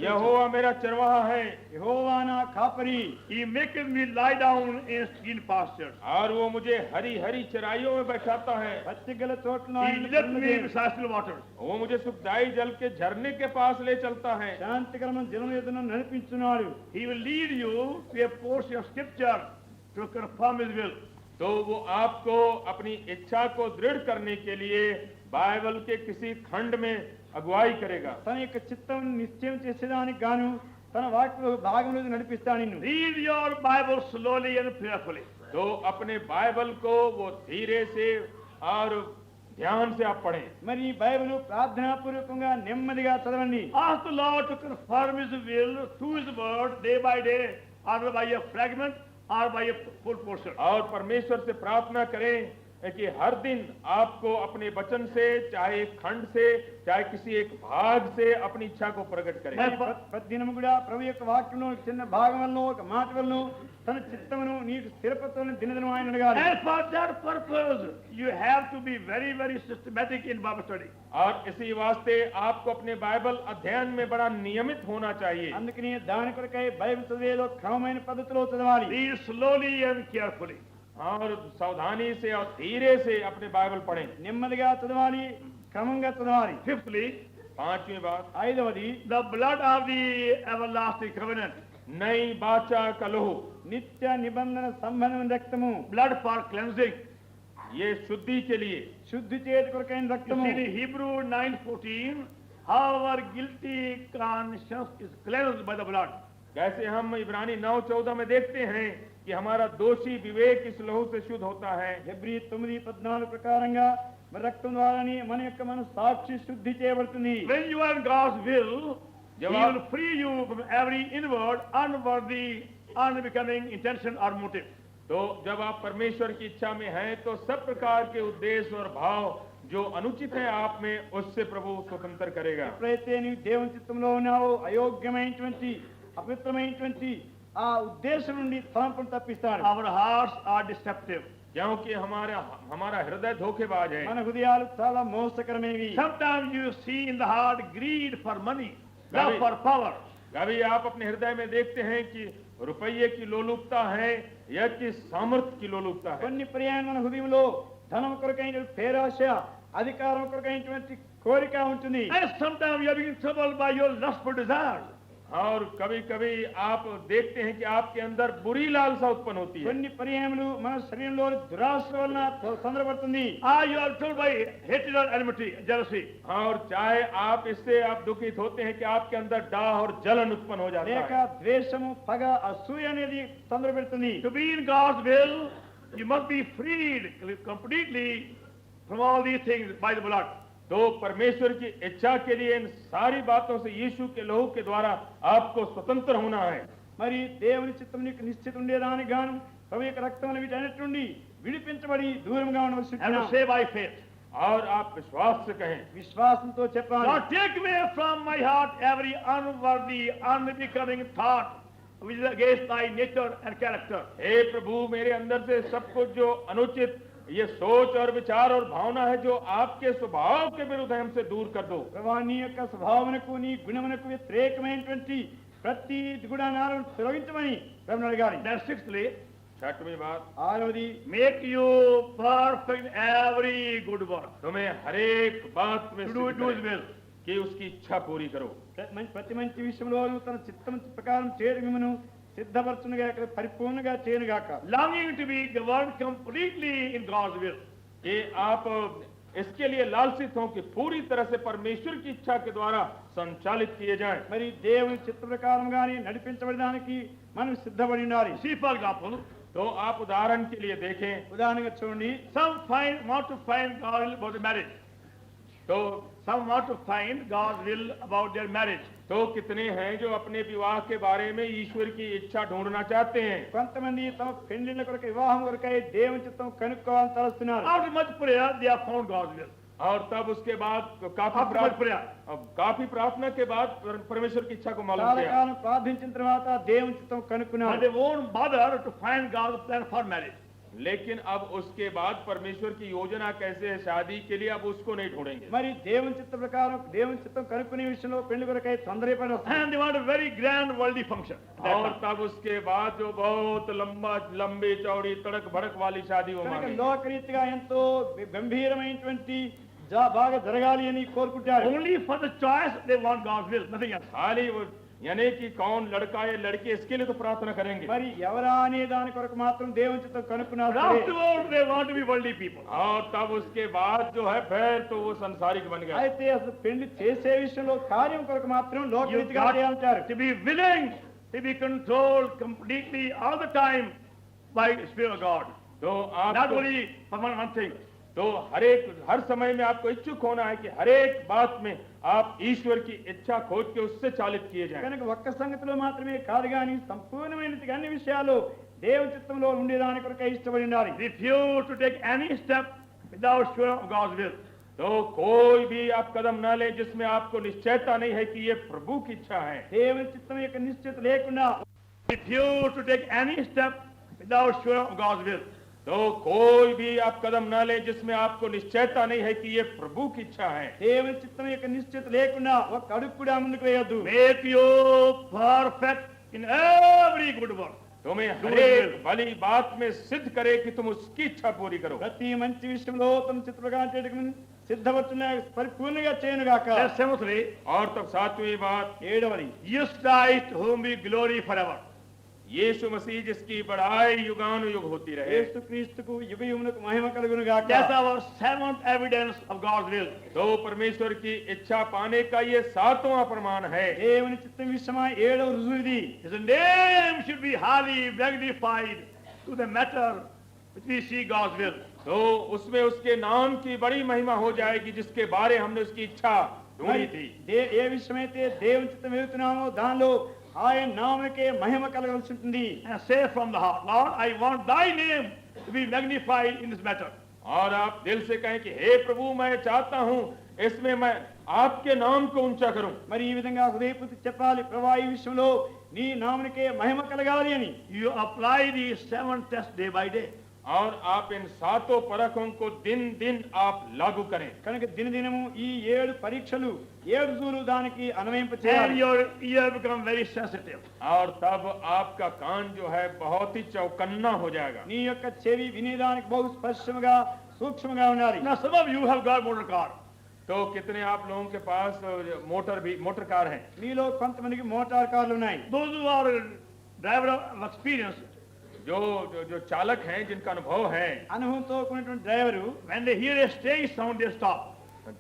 यहोवा मेरा चरवाहा है యెహోవా నా కాపరి. He maketh me lie down in green pastures. और वो मुझे हरी हरी चराइयों में बैठाता है. పచ్చికల చోట్ల He led me beside still waters. वो मुझे सुखदाई जल के झरने के पास ले चलता है. శాంతికరమైన జలం ఎదున నడిపించున్నాడు. He will lead you to a portion of scripture to confirm His will. तो वो आपको अपनी इच्छा को दृढ़ करने के लिए बाइबल के किसी खंड में अगुवाई करेगा. తన యొక్క చిత్తం నిశ్చయం చేసేదానికి గాను తన వాక్య భాగంలో నడిపిస్తాడు నిన్ను. Read your Bible slowly and prayerfully. तो अपने बाइबल को वो धीरे से और ध्यान से आप पढ़ें. మరి ఈ బైబిల్ ప్రార్థనాపూర్వకంగా నెమ్మదిగా చదవండి. Ask the Lord to confirm His will through His word day by day, either by a fragment or by a full portion. और परमेश्वर से प्रार्थना करें कि हर दिन आपको अपने वचन से चाहे एक खंड से चाहे किसी एक भाग से अपनी इच्छा को प्रकट करें. मैं ప్రతి దినము కూడా ప్రభు యొక్క వాక్యంలో ఒక చిన్న భాగం వల్ల ఒక మాట వల్ల తన చిత్తమును నీకు స్థిరపరచని దినదినం ఆయన అడగాలి. And for that purpose, you have to be very, very systematic in Bible study. और इसी वास्ते आपको अपने बाइबल अध्ययन में बड़ा नियमित होना चाहिए. అందుకని దాని కొరకై బైబిల్ చదివేదో క్రమమైన పద్ధతిలో చదవాలి. Read slowly and carefully. और सावधानी से और धीरे से अपने बाइबल पढ़ें. నెమ్మదిగా చదవాలి, క్రమంగా చదవాలి. Fifthly, पांचवी बात, ఐదవది the blood of the everlasting covenant. नई बाचा का लहू. నిత్య నిబంధన సంబంధమైన రక్తము. Blood for cleansing. ये शुद्धि के लिए। శుద్ధి చేతి కొరకైన You రక్తము see in Hebrew 9:14, our guilty conscience is cleansed by the blood. कैसे हम इब्रानी 9:14 में देखते हैं कि हमारा दोषी विवेक इस लहू से शुद्ध होता है। హెబ్రీ 9:14 ప్రకారంగా మరి రక్తం ద్వారానే మన యొక్క మన సాక్షి శుద్ధి చేయబడుతుంది. When you are in God's will, He जब आप- will free you from every inward, unworthy, unbecoming intention or motive. तो जब आप परमेश्वर की इच्छा में हैं तो सब प्रकार के उद्देश्य और भाव जो अनुचित है आप में, उससे प्रभु स्वतंत्र करेगा। ఎప్పుడైతే నీవు దేవుని చిత్తంలో ఉన్నావో అయోగ్యమైనటువంటి అపవిత్రమైనటువంటి ఆ ఉద్దేశం నుండి తలంపును తప్పిస్తాడు. Our hearts are deceptive. क्योंकि हमारा हृदय धोखेबाज है। మన హృదయాలు చాలా మోసకరమైనవి. Sometimes you see in the heart greed for money, love for power. कभी आप अपने हृदय में देखते हैं कि रुपये की लोलुपता है या कि सामर्थ्य की लोलुपता है। కొన్ని పర్యాయం మన హృదయంలో ధనం కొరకైన పేరాశ, అధికారం కొరకైనటువంటి కోరిక ఉంటుంది. And sometimes you are being troubled by your lustful desires. और कभी कभी आप देखते हैं कि आपके अंदर बुरी लालसा उत्पन्न होती है। కొన్ని పర్యాయములు మన శరీరంలో దురాశ వలన తొందరపడుతుంది. Or you are troubled by hatred or enmity, jealousy. और चाहे आप इससे आप दुखित होते हैं कि आपके अंदर डाह और जलन उत्पन्न हो जाता లేక है। ద్వేషము, పగ, అసూయ అనేది తొందరపెడుతుంది. To be in God's will, you must be freed completely from all these things by the blood. तो परमेश्वर की इच्छा के लिए इन सारी बातों से यीशु के लहू के द्वारा आपको स्वतंत्र होना है। మరి దేవుని చిత్తం నీకు నిశ్చిత ఉండేదానికి గాను ప్రభు యొక్క రక్తం వీటన్నిటి నుండి విడిపించబడి దూరంగా ఉండవలసి And to say by faith. और आप विश्वास से कहें, విశ్వాసంతో చెప్పాలి. Lord, take away from my heart every unworthy, unbecoming thought which is against thy nature and character. हे प्रभु, मेरे अंदर से सब कुछ जो अनुचित ये सोच और विचार और भावना है जो आपके स्वभाव के विरुद्ध है, हमसे दूर कर दो। ప్రభా నీ యొక్క స్వభావమునకు నీ గుణమునకు వ్యతిరేకమైనటువంటి ప్రతి గుణాలను తొలగించమని ప్రభుని అడగాలి. Then sixthly, छठवीं बात, ఆరవది make you perfect in every good work. तुम्हें हरेक बात में To do सिद्ध His करे will. कि उसकी इच्छा पूरी करो। ప్రతి మంచి విషయంలోనూ తన చిత్తం ప్రకారం చేయడమును సిద్ధపరచునుగాక, పరిపూర్ణంగా చేయనుగాక. Longing to be governed completely in God's will. कि आप इसके लिए लालसित हों कि पूरी तरह से परमेश्वर की इच्छा के द्वारा संचालित किए जाएं। మరి దేవుని చిత్త ప్రకారంగానే నడిపించబడడానికి మనం సిద్ధపడి ఉండాలి. See, for example, तो आप उदाहरण के लिए देखें, ఉదాహరణగా చూడండి, some want to find God's will about the marriage. तो Some want to find God's will about their marriage. तो कितने हैं जो अपने विवाह के बारे में ईश्वर की इच्छा ढूंढना चाहते हैं। కొంతమంది తమ పెళ్లిళ్ళ కొరకు వివాహం కొరకై దేవుని చిత్తం కనుక్కోవాలని తలస్తున్నారు. After much prayer, they have found God's will. और तब उसके बाद After much prayer. काफी प्रार्थना के बाद परमेश्वर की इच्छा को मालूम చాలా किया, కాలం ప్రార్థించిన తర్వాత దేవుని చిత్తం But కనుక్కున్నారు. they won't bother to find God's plan for marriage. लेकिन अब उसके बाद परमेश्वर की योजना कैसे है शादी के लिए, अब उसको नहीं ढूंढेंगे। మరి దేవుని చిత్త ప్రకారం దేవుని చిత్తం కనుక్కునే విషయంలో పెళ్లి కొరకై తొందరపడి వస్తారు. And they want a very grand worldly function. और तब उसके बाद जो बहुत लंबी चौड़ी तड़क भड़क वाली शादी हो కనుక मांगे। లోకరీతిగా ఎంతో గంభీరమైనటువంటి బాగా జరగాలి అని కోరుకుంటారు. Only for the choice they want God's will, nothing else. खाली वो यानी कि कौन लड़का या लड़की, इसके लिए तो प्रार्थना करेंगे। మరి ఎవరా అనే దాని కొరకు మాత్రం దేవుని చిత్తం కనుక్కున్నారు. But afterwards they want to be worldly people. और तब उसके बाद जो है फिर तो वो संसारिक बन गए। అయితే అసలు పెళ్లి చేసే విషయంలో కార్యం కొరకు మాత్రం You లోకరీతిగా got చేయాలంటారు. to be willing to be controlled completely all the time by the Spirit of God. तो Not आप only for one thing. तो हर समय में आपको इच्छुक होना है कि हर एक बात में आप ईश्वर की इच्छा खोज के उससे चालित किए जाएं। కనుక ఒక్క సంగతిలో మాత్రమే కాదు కానీ సంపూర్ణమైనది అన్ని విషయాలు దేవుని చిత్తంలో ఉండేదాని కొరకై ఇష్టపడి ఉండాలి. Refuse to take any step without sure of God's will. तो कोई भी आप कदम न ले जिसमें आपको निश्चयता नहीं है कि ये प्रभु की इच्छा है। దేవుని చిత్తం యొక్క నిశ్చిత లేకుండా Refuse to take any step without sure of God's will. तो कोई भी आप कदम न ले जिसमें आपको निश्चयता नहीं है कि ये प्रभु की इच्छा है। దేవుని చిత్తం యొక్క నిశ్చిత లేకుండా ఒక అడుగు కూడా ముందుకు వేయొద్దు. Make you perfect in every good work. तुम्हें हर एक भली बात में सिद्ध करे कि तुम उसकी इच्छा पूरी करो। ప్రతి మంచి విషయంలో తమ చిత్త ప్రకారం చేయడానికి సిద్ధపడుతున్న పరిపూర్ణంగా చేయనుగాక. That's seventhly, और तब सातवीं बात, ఏడవది Jesus Christ whom we glory forever. यीशु मसीह जिसकी बड़ाई युगानुयुग होती रहे। యేసుక్రీస్తుకు యుగయుగములకు మహిమ కలుగును గాక. That's our seventh evidence of God's will. तो परमेश्वर की इच्छा पाने का ये सातवां प्रमाण है। దేవుని చిత్తం విషయమై ఏడవ రుజువు ఇది. His name should be highly magnified to the matter which we see God's will. तो उसमें उसके नाम की बड़ी महिमा हो जाएगी जिसके बारे हमने उसकी इच्छा ढूंढी थी। ఏ విషయమైతే దేవుని చిత్తం వెళ్తున్నామో దానిలో ఆయన నామకే మహిమ కలగాల్సి ఉంటుంది. And say from the heart, Lord, I want thy name to be magnified in this matter. और आप दिल से कहें कि हे प्रभु मैं चाहता हूं इसमें मैं आपके नाम को ऊंचा करूं। మరి ఈ విధంగా హృదయపూర్తి చెప్పాలి, ప్రభువా ఈ విషయంలో నీ నామనికే మహిమ కలగాలి అని. You apply these 7 tests day by day. और आप इन सातों परखों को दिन दिन आप लागू करें। కనుక దినదినము ఈ 7 పరీక్షలు 7 రుజువులు దానికి అన్వయింప And చేయాలి. your ear become very sensitive. और तब आपका कान जो है बहुत ही चौकन्ना हो जाएगा। నీ యొక్క చెవి వినేదానికి బహు స్పష్టంగా సూక్ష్మంగా ఉండాలి. Now some of you have got motor car. तो कितने आप लोगों के पास मोटर कार है? మీలో కొంతమందికి మోటార్ కార్లు ఉన్నాయి. Those who are driver of experience, जो चालक हैं जिनका अनुभव है, అనుభవంతో కూడినటువంటి driver when they hear a strange sound, they stop.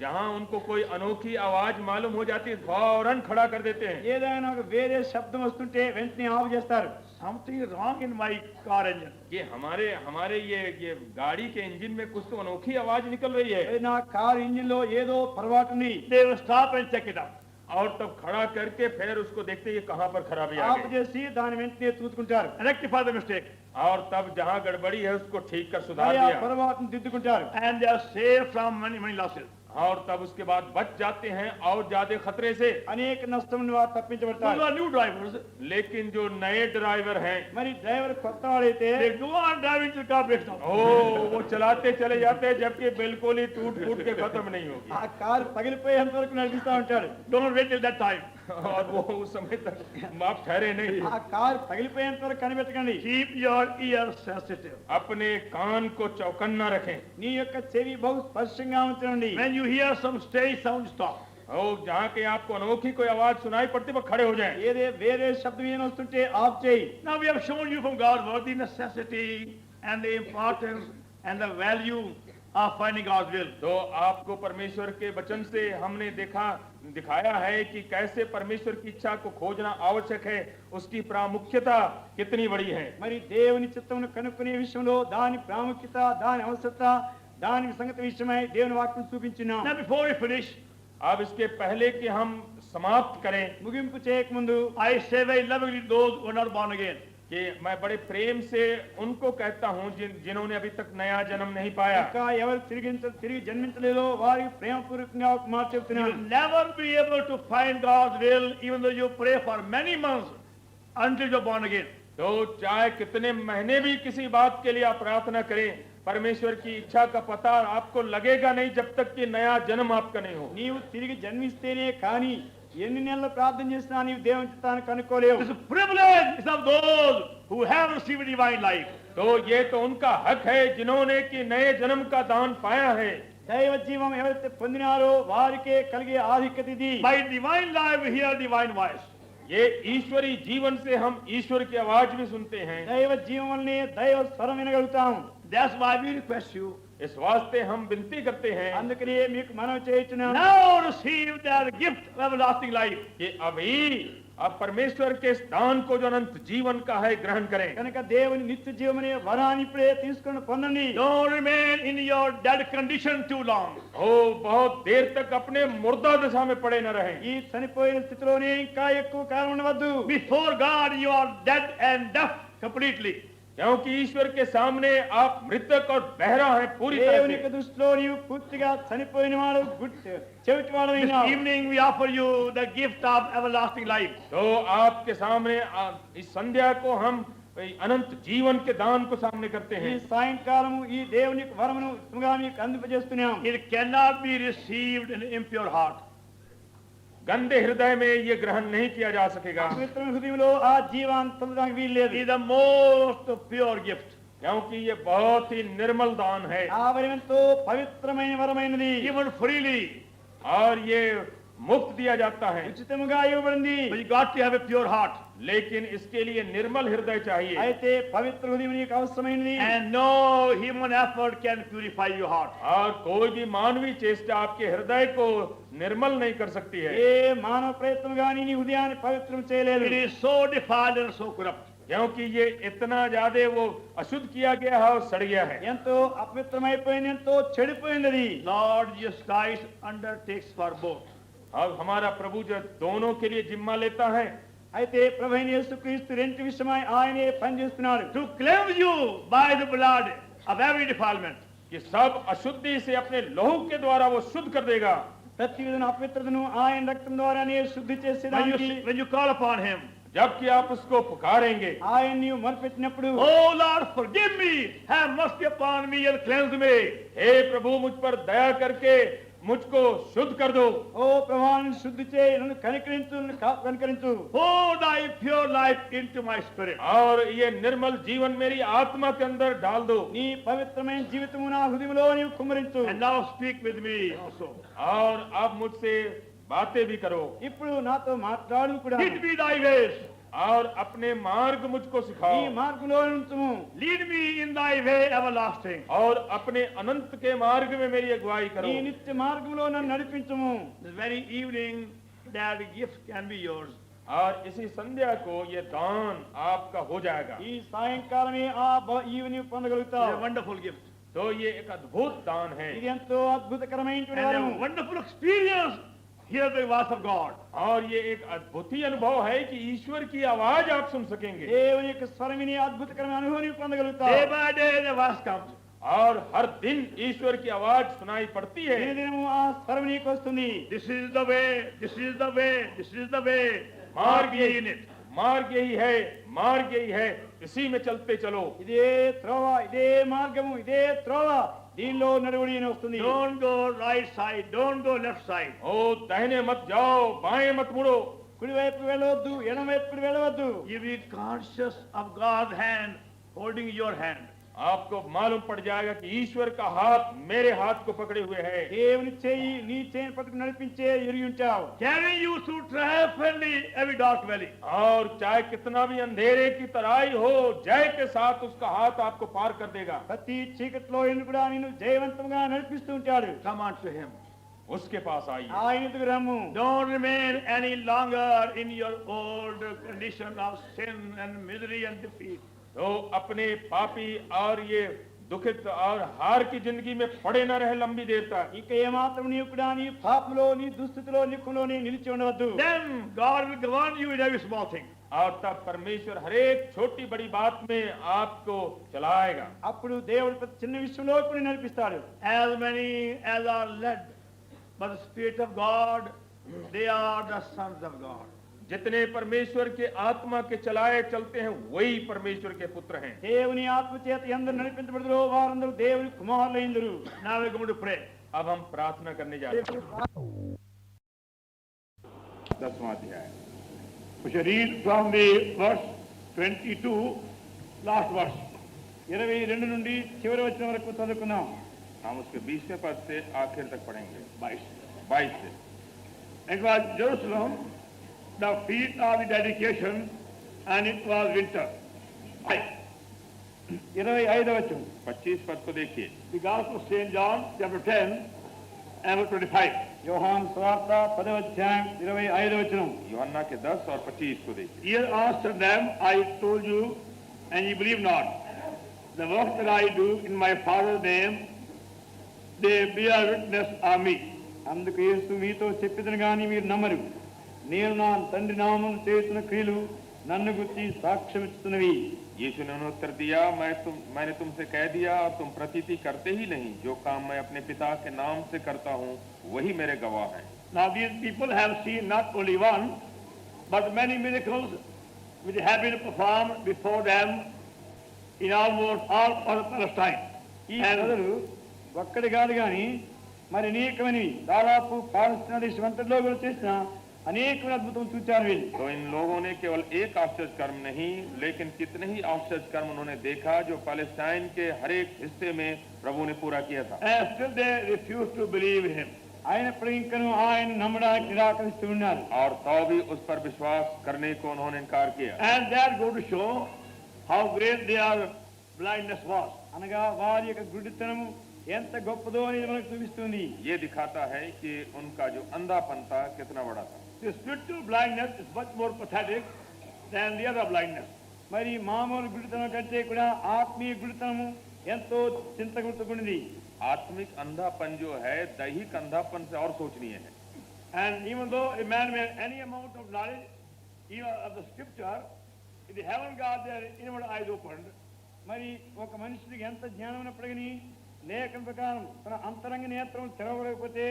जहां उनको कोई अनोखी आवाज मालूम हो जाती है फौरन खड़ा कर देते हैं। ఏదైనా ఒక వేరే శబ్దం వస్తుంటే వెంటనే ఆఫ్ చేస్తారు. Something is wrong in my car engine. ये हमारे ये गाड़ी के इंजन में कुछ तो अनोखी आवाज निकल रही है। నా కారు ఇంజిన్ లో ఏదో పొరపాటు ఉంది. They will stop and check it out. और तब खड़ा करके फिर उसको देखते ये कहां पर खराबी आ ఆఫ్ गई చేసి దాని వెంటనే చూసుకుంటారు. Rectify the mistake. और तब जहां गड़बड़ी है उसको ठीक कर सुधार ఆ दिया పొరపాటును దిద్దుకుంటారు. And they are saved from many losses. और तब उसके बाद बच जाते हैं और ज्यादा खतरे से। అనేక నష్టం నుండి వారు Those తప్పించబడతారు. who are new drivers, लेकिन जो नए ड्राइवर हैं మరి డ్రైవర్ కొత్త వాడైతే they go on driving till the car breaks down. वो चलाते चले जाते हैं जबकि बिल्कुल ही टूट फूट के खत्म नहीं होगी। ఆ కారు పగిలిపోయేంత వరకు నడిపిస్తా ఉంటాడు. Don't wait till that time. और वो उस समय तक आप ठहरे नहीं। ఆ కారు పగిలిపోయేంత వరకు కనిపెట్టకండి. Keep your ear sensitive. अपने कान को चौकन्ना रखें। నీ యొక్క చెవి బహు స్పష్టంగా ఉంచండి. When you hear some strange sound, stop. और जहाँ के आपको अनोखी कोई आवाज सुनाई पड़ती वो खड़े हो जाएं। ఏదే వేరే శబ్దం ఏం వస్తుంటే ఆఫ్ చేయి. Now we have shown you from God's word the necessity and the importance and the value of finding God's will. तो आपको परमेश्वर के वचन से हमने दिखाया है कि कैसे परमेश्वर की इच्छा को खोजना आवश्यक है, उसकी प्रामुख्यता कितनी बड़ी है। మరి దేవుని చిత్తమును కనుక్కునే విషయంలో దాని ప్రాముఖ్యత, దాని అవసరత, దాని సంగతి విషయమై దేవుని వాక్యం చూపించినాం. Now before we finish, अब इसके पहले कि हम समाप्त करें ముగింపు చేయకముందు I say very lovingly those who are not born again. कि मैं बड़े प्रेम से उनको कहता हूं जिन्होंने अभी तक नया जन्म नहीं पाया। ఇంకా ఎవరు తిరిగి జన్మించలేదో వారికి ప్రేమపూర్వకంగా ఒక మాట You చెప్తున్నాను. will never be able to find God's will even though you pray for many months until you're born again. तो चाहे कितने महीने भी किसी बात के लिए आप प्रार्थना करें, परमेश्वर की इच्छा का पता आपको लगेगा नहीं जब तक कि नया जन्म आपका नहीं हो। నీవు తిరిగి జన్మిస్తేనే కానీ ఎన్ని నెలలు ప్రార్థన చేసినా నీవు దేవుని చిత్తాన్ని కనుక్కోలేవు. This is privilege is of those who have received divine life. तो ये तो उनका हक है जिन्होंने कि नए जन्म का दान पाया है। దైవ జీవం ఎవరైతే పొందినారో వారికే కలిగే ఆధిక్యత ఇది. By divine life we hear divine voice. ये ईश्वरी जीवन से हम ईश्वर की आवाज भी सुनते हैं। దైవ జీవం వల్లనే దైవ స్వరం వినగలుగుతాం. That's why we request you इस वास्ते हम विनती करते हैं అందుకనే మీకు మనవి చేయుచున్నాం. now receive that gift of everlasting life. कि अभी अब परमेश्वर के इस दान को जो अनंत जीवन का है ग्रहण करें। కనుక దేవుని నిత్య జీవమనే వరాన్ని ఇప్పుడే తీసుకొని పొందండి. Don't remain in your dead condition too long. ओ बहुत देर तक अपने मुर्दा दशा में पड़े न रहें। ఈ చనిపోయిన స్థితిలోనే ఇంకా ఎక్కువ కాలం ఉండవద్దు. Before God you are dead and deaf completely. क्योंकि ईश्वर के सामने आप मृतक और बहरा हैं पूरी तरह దేవుని से। యొక్క దృష్టిలో నీవు పూర్తిగా చనిపోయిన వాడు చెవిటి వాడు This అయినావు. evening we offer you the gift of everlasting life. तो आपके सामने इस संध्या को हम अनंत जीवन के दान को सामने करते ఈ हैं। సాయంకాలము ఈ దేవుని యొక్క వరమును ఉచితంగా మీకు అందింపజేస్తున్నాం. It cannot be received in an impure heart. गंदे हृदय में ये ग्रहण नहीं किया जा सकेगा, పవిత్రమైన హృదయంలో ఆ జీవాన్ని పొందడానికి వీలు లేదు. It is the most pure gift. क्योंकि ये बहुत ही निर्मल दान है ఆ వరం ఎంతో పవిత్రమైన వరమైనది. Given freely. और ये मुफ्त दिया जाता है, ఉచితముగా ఇవ్వబడింది. But you got to have a pure heart. लेकिन इसके लिए निर्मल हृदय चाहिए అయితే పవిత్ర హృదయం నీకు అవసరమైనది. And no human effort can purify your heart. और कोई भी मानवीय चेष्टा आपके हृदय को निर्मल नहीं कर सकती है, ఏ మానవ ప్రయత్నం గాని నీ హృదయాన్ని పవిత్రం చేయలేదు. It is so defiled and so corrupt. क्योंकि ये इतना ज्यादा वो अशुद्ध किया गया है और सड़ गया है. ఎంతో అపవిత్రమైపోయింది, ఎంతో చెడిపోయినది. Lord Jesus Christ undertakes for both. अब हमारा प्रभु जो दोनों के लिए जिम्मा लेता है, అయితే ప్రభువైన యేసుక్రీస్తు రెంటి విషయమై ఆయనే పనిచేస్తున్నాడు. To cleanse you by the blood of every defilement. कि सब अशुद्धि से अपने लहू के द्वारा वो शुद्ध कर देगा. ప్రతి విధమైన అపవిత్రతను ఆయన రక్తం ద్వారానే శుద్ధి చేసేదానికి When you call upon him, जबकि आप उसको पुकारेंगे, ఆయన నీవు మొరపెట్టినప్పుడు, Oh Lord, forgive me, have mercy upon me and cleanse me. हे प्रभु मुझ पर दया करके मुझको शुद्ध कर दो. ఓ ప్రభువాన్ని శుద్ధి చేయి, నన్ను కనికరించు, నన్ను కనికరించు. Pour thy pure life into my spirit. और ये निर्मल जीवन मेरी आत्मा के अंदर डाल दो. నీ పవిత్రమైన జీవితము నా హృదయంలో నీవు కుమ్మరించు. And now speak with me also. और अब मुझसे बातें भी करो ఇప్పుడు నాతో మాట్లాడు కూడా. Teach me thy ways. और अपने मार्ग मुझको ఈ सिखाओ మార్గంలో ఉంచుము. Lead me in thy way everlasting. और अपने अनंत के मार्ग में मेरी अगुवाई ఈ करो. నిత్య మార్గంలో నన్ను నడిపించుము. This very evening that gift can be yours. और इसी संध्या को ये दान आपका हो जाएगा. ఈ సాయంకాలమే ఆ ఈవి నీవు It's పొందగలుగుతావు. a wonderful gift. तो ये एक अद्भुत दान है ఇది ఎంతో అద్భుతకరమైనటువంటి And వరము. a wonderful experience. Hear the voice of God. और ये एक अद्भुत ही अनुभव है कि ईश्वर की आवाज आप सुन सकेंगे. దేవుని యొక్క స్వరం విని అద్భుతకరమైన అనుభవం నీవు Day పొందగలుగుతావు. by day the voice comes. और हर दिन ईश्वर की आवाज सुनाई पड़ती है. దినదినము ఆ స్వరం నీకు వస్తుంది. This is the way, this is the way, this is the way. Mark ye in it. मार्ग यही है, मार्ग यही है, इसी में चलते चलो. ఇదే త్రోవ, ఇదే మార్గము, ఇదే త్రోవ, దీనిలో నడువుడి అని వస్తుంది. Don't go right side, don't go left side. ओ दाहिने मत जाओ, बाएं मत मुड़ो. కుడివైపు వెళ్ళవద్దు, ఎడమవైపు వెళ్ళవద్దు. You be conscious of God's hand holding your hand. आपको मालूम पड़ जाएगा कि ईश्वर का हाथ मेरे हाथ को पकड़े हुए है. దేవుని చేయి నీ చేయిని పట్టుకుని నడిపించే ఎరిగి ఉంటావు. Carrying you through triumphantly every dark valley. और चाहे कितना भी अंधेरे की तराई हो, जय के साथ उसका हाथ आपको पार कर देगा. ప్రతి చీకట్లో ఎన్ను కూడా నిన్ను జయవంతంగా నడిపిస్తూ ఉంటాడు. Come on to him. उसके पास आइए. ఆయన ఎదుగు రమ్ము. Don't remain any longer in your old condition of sin and misery and defeat. तो अपने पापी और ये दुखित और हार की जिंदगी में पड़े न रहे लंबी देर तक. ఇక ఏమాత్రం నీవు కూడా నీ పాపంలో, నీ దుస్థితిలో, నిక్కులోనే నిలిచి ఉండవద్దు. Then God will govern you in every small thing. और तब परमेश्वर हर एक छोटी बड़ी बात में आपको चलाएगा. అప్పుడు దేవుడు ప్రతి చిన్న విషయంలో కూడా నడిపిస్తాడు. As many as are led by the Spirit of God, they are the sons of God. जितने परमेश्वर के आत्मा के चलाए चलते हैं वही परमेश्वर के पुत्र हैं. దేవుని ఆత్మ చేత ఎందరు నడిపించబడుదురో వారందరూ దేవుని కుమారులైందురు. Now we're going to pray. अब हम प्रार्थना करने जा रहे हैं. 10वां अध्याय. We shall read from the verse 22, last verse. 22 నుండి చివరి వచనం వరకు చదువుకుందాం. हम उसके 20वें पद से आखिर तक पढ़ेंगे. 22 से. It was Jerusalem, the feast of the dedication, and it was winter. 25వ వచనం. 25 पद को देखिए. The Gospel of St. John, chapter 10, and verse 25. యోహాను సువార్త 10వ అధ్యాయం 25వ వచనం. यूहन्ना के 10 और 25 को देखिए. Here answered them, I told you, and you believe not. The work that I do in my Father's name, they bear witness of me. అందుకు యేసు మీతో చెప్పిదను గాని మీరు నమ్మరు. నేను నా తండ్రి నామమున చేస్తున్న క్రియలు నన్ను గురించి సాక్ష్యం ఇస్తున్నవి. यीशु ने उत्तर दिया, मैंने तुमसे कह दिया और तुम प्रतीति करते ही नहीं. जो काम मैं अपने पिता के नाम से करता हूँ वही मेरे गवाह हैं. Now these people have seen not only one, but many miracles which have been performed before them in almost all parts of Palestine. ఈ ప్రజలు ఒక్కడి కాదు గాని మరి అనేకమైనవి దాదాపు పాలస్తీనా దేశమంతటిలో కూడా చేసిన అనేకమైన అద్భుతం చూచారు వీళ్ళు. तो इन लोगों ने केवल एक आश्चर्य कर्म नहीं, लेकिन कितने ही आश्चर्य कर्म उन्होंने देखा जो पैलेस्टाइन के हर एक हिस्से में प्रभु ने पूरा किया था. And still they refuse to believe him. అయినప్పుడు ఇంకను ఆయన నమ్మడానికి నిరాకరిస్తూ ఉన్నారు. और तो भी उस पर विश्वास करने को उन्होंने इनकार किया. And that go to show how great their blindness was. అనగా వారి యొక్క గుడ్డితనము ఎంత గొప్పదో అనేది మనకు చూపిస్తుంది. ये दिखाता है कि उनका जो अंधापन था कितना बड़ा था. The spiritual blindness is much more pathetic than the other blindness. మరి మామూలు గుడ్డితనం కంటే కూడా ఆత్మీయ గుడ్డితనము ఎంతో చింతగుర్తుకున్నది. आत्मिक अंधापन जो है दैहिक अंधापन से और सोचनीय है. And even though a man may have any amount of knowledge, even of the scripture, if they haven't got their inward eyes opened, మరి ఒక మనిషికి ఎంత జ్ఞానం ఉన్నప్పటికీ లేఖన ప్రకారం తన అంతరంగ నేత్రం తెరవలేకపోతే,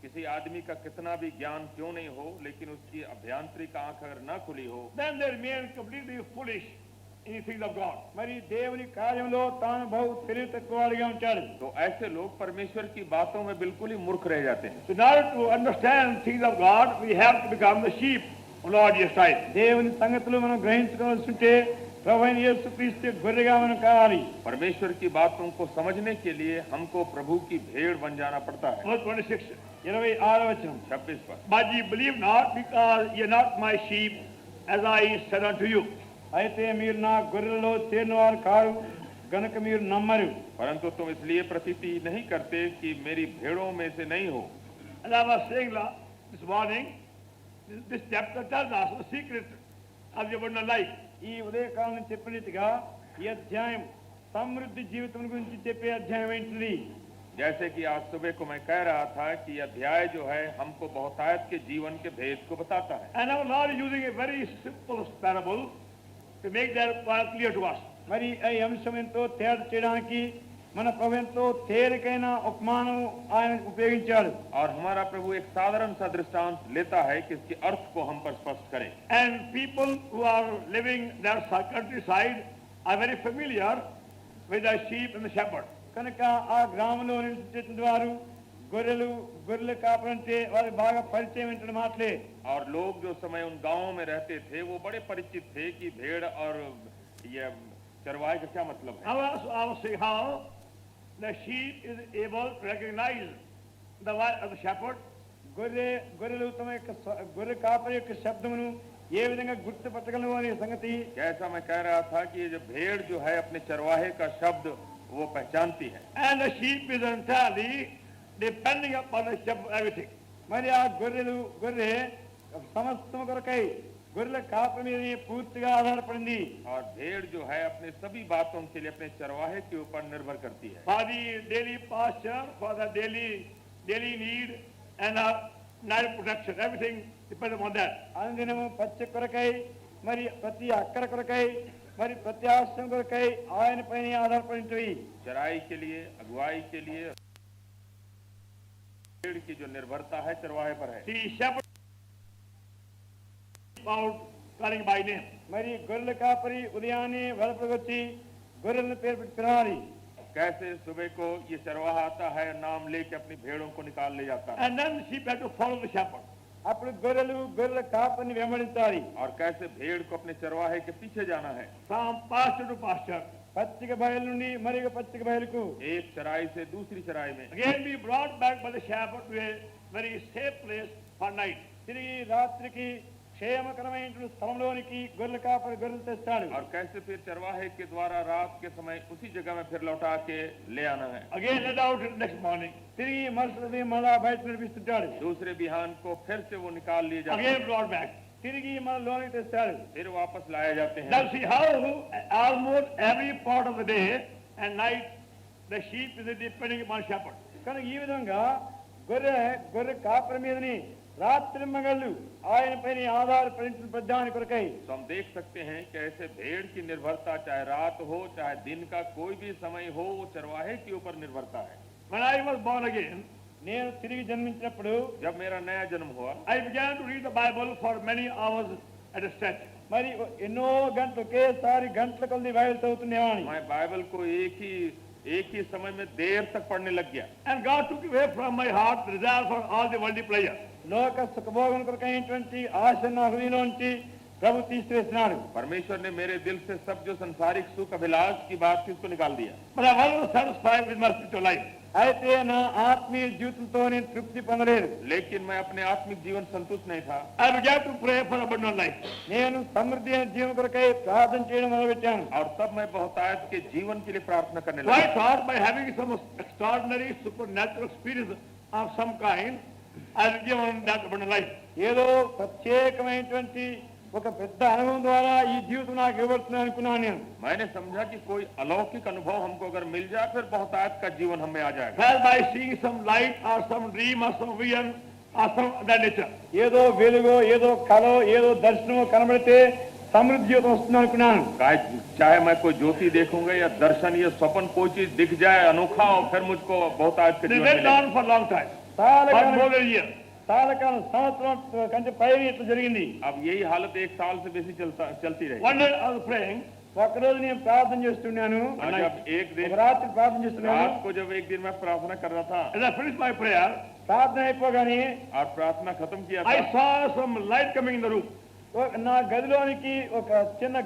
किसी आदमी का कितना भी ज्ञान क्यों नहीं हो, लेकिन उसकी अभ्यांतरिक आंख अगर न खुली हो, then they remain completely foolish in the things of God. మరి దేవుని కార్యంలో తాను బహు తెలివి తక్కువగా ఉంటాడు. तो ऐसे लोग परमेश्वर की बातों में बिल्कुल ही मूर्ख रह जाते हैं. So in order to understand things of God, we have to become the sheep of Lord Jesus Christ. దేవుని సంగతులు మనం గ్రహించుకోవాల్సి ఉంటే ప్రభువైన యేసుక్రీస్తు గొర్రెగా మనం కావాలి. परमेश्वर की बातों को समझने के लिए हमको प्रभु की भेड़ बन जाना पड़ता है. Verse 26. 26వ వచనం. 26 पर. But ye believe not, because ye are not my sheep, as I said unto you. అయితే మీరు నా గొర్రెలలో చేరినవారు కారు గనుక మీరు నమ్మరు. परंतु तुम इसलिए प्रतीति नहीं करते कि मेरी भेड़ों में से नहीं हो. And I was saying this morning, this chapter tells us the secret of the abundant life. ఈ ఉదయకాలం చెప్పినట్టుగా ఈ అధ్యాయం సమృద్ధి జీవితం గురించి చెప్పే అధ్యాయం ఏంటిది? जैसे कि आज सुबह को मैं कह रहा था कि यह अध्याय जो है हमको बहुतायत के जीवन के भेद को बताता है. And our Lord is using a very simple parable to make that point clear to us. మరి ఈ అంశం ఎంతో తేడా చేయడానికి మన ప్రభు ఎంతో తేలికైన ఉపమానం ఆయన ఉపయోగించాడు. और हमारा प्रभु एक साधारण सा दृष्टांत लेता है कि इसके अर्थ को हम पर स्पष्ट करें. And people who are living their countryside are very familiar with the sheep and the shepherd. కనుక ఆ గ్రామంలో నివసించేటువంటి వారు గొర్రెల కాపరంటే వారికి బాగా పరిచయం ఏంటంటే మాటలే. और लोग जो समय उन गांवों में रहते थे वो बड़े परिचित थे कि भेड़ और ये चरवाहे का क्या मतलब है. I will see how the sheep is able to recognize the voice of the shepherd. గొర్రెలు తమ యొక్క గొర్రె కాపరి యొక్క శబ్దమును ఏ విధంగా గుర్తుపట్టగలవు అనే సంగతి. जैसा मैं कह रहा था कि ये जो भेड़ जो है अपने चरवाहे का शब्द वो पहचानती है. And the sheep is entirely depending upon the shepherd everything. మరి ఆ గొర్రె సమస్తం కొరకై గొర్రెల కాపరి మీద పూర్తిగా ఆధారపడింది. और भेड़ जो है अपने सभी बातों के लिए अपने चरवाहे के ऊपर निर्भर करती है. For the daily pasture, for the daily need and night protection, everything depends upon that. అనుదినము పచ్చ కొరకై మరి ప్రతి అక్కర కొరకై మరి ప్రతి ఆశ్రయం కొరకై ఆయన పైన ఆధారపడి चराई के लिए, अगुवाई के लिए भेड़ की जो निर्भरता है चरवाहे पर है. The shepherd out calling by name. మరి గొర్రెల కాపరి ఉదయాన్నే వలపకొచ్చి గొర్రెలను పేరు పెట్టి పిలవాలి. कैसे सुबह को ये चरवाहा आता है, नाम लेके अपनी भेड़ों को निकाल ले जाता है. And then the sheep had to follow the shepherd. అప్పుడు గొర్రెల కాపరిని వెంబడించాలి. और कैसे भेड़ को अपने चरवाहे के पीछे जाना है. From pasture to pasture. పచ్చిక బయలు నుండి మరి పచ్చిక బయలుకు. एक चराई से दूसरी चराई में. Again be brought back by the shepherd to a very safe place for night. తిరిగి రాత్రికి క్షేమకరమైన స్థలంలోనికి గొర్రెల కాపరి గొర్రెలు తెస్తాడు. और कैसे फिर चरवाहे के द्वारा रात के समय उसी जगह में फिर लौटा के ले आना है. Again let out next morning. తిరిగి మరుసటి మళ్ళా బయట నడిపిస్తుంటాడు. दूसरे बिहान को फिर से वो निकाल लिए जाते Again हैं. brought back. తిరిగి మన లోనికి తెస్తాడు. फिर वापस लाए जाते हैं. Now see how almost every part of the day and night the sheep is depending upon shepherd. కనుక ఈ విధంగా గొర్రె కాపరి మీదని రాత్రి మగళ్ళు ఆయన పైన ఆధారపడిన ప్రధాని కొరకై. तो हम देख सकते हैं कि ऐसे भेड़ की निर्भरता चाहे रात हो चाहे दिन का कोई भी समय हो वो चरवाहे के ऊपर निर्भरता है. When I was born again, నేను తిరిగి జన్మించినప్పుడు जब मेरा नया जन्म हुआ I began to read the Bible for many hours at a stretch. మరి ఎన్నో గంటలు ఒకేసారి గంటల కొద్ది బైబిల్ చదువుతునేవాడిని. मैं बाइबल को एक ही समय में देर तक पढ़ने लग गया. And God took away from my heart the desire for all the worldly pleasure. లోక సుఖభోగం కొరకైనటువంటి ఆశ నా హృదయంలోంచి ప్రభు తీసివేసినాడు. परमेश्वर ने मेरे दिल से सब जो संसारिक सुख अभिलाष की बात थी उसको निकाल दिया. But I was satisfied with my spiritual life. అయితే నా ఆత్మీయ జీవితంతో నేను తృప్తి పొందలేదు. लेकिन मैं अपने आत्मिक जीवन संतुष्ट नहीं था. I began to pray for abundant life. నేను సమృద్ధి అయిన జీవన కొరకై ప్రార్థన చేయడం మొదలుపెట్టాను. और तब मैं बहुतायत के जीवन के लिए प्रार्थना करने So I लगा. thought by having some extraordinary supernatural experience of some kind, I will give on that abundant life. ఏదో ప్రత్యేకమైనటువంటి ఒక పెద్ద అనుభవం ద్వారా ఈ జీవితం నాకు ఇవ్వబడుతుంది అనుకున్నాను నేను. मैंने समझा कि कोई अलौकिक अनुभव हमको अगर मिल जाए फिर बहुतायत का जीवन हमें आ जाएगा. Well, by seeing some light or some dream or some vision or some of that nature. ఏదో వెలుగో ఏదో కలో ఏదో దర్శనమో కనబడితే సమృద్ధి జీవితం వస్తుంది అనుకున్నాను. चाहे मैं कोई ज्योति देखूंगा या दर्शन या स्वप्न कोई चीज दिख जाए अनोखा और फिर मुझको बहुतायत के This जीवन went मिलेगा. on for a long time, చాలా for column more than a year. చాలా కాలం సంవత్సరం కంటే పైన ఇట్లా జరిగింది. अब यही हालत एक साल से बेसी चलती रही. One day I was praying, ఒకరోజు నేను ప్రార్థన చేస్తున్నాను. और जब एक ఒక दिन రాత్రి ప్రార్థన చేస్తున్నాను. रात को जब एक दिन मैं प्रार्थना कर रहा था as I finished my prayer, ప్రార్థన అయిపోగానే और प्रार्थना खत्म किया I था, saw some light coming in the room. నా గదిలోనికి ఒక చిన్న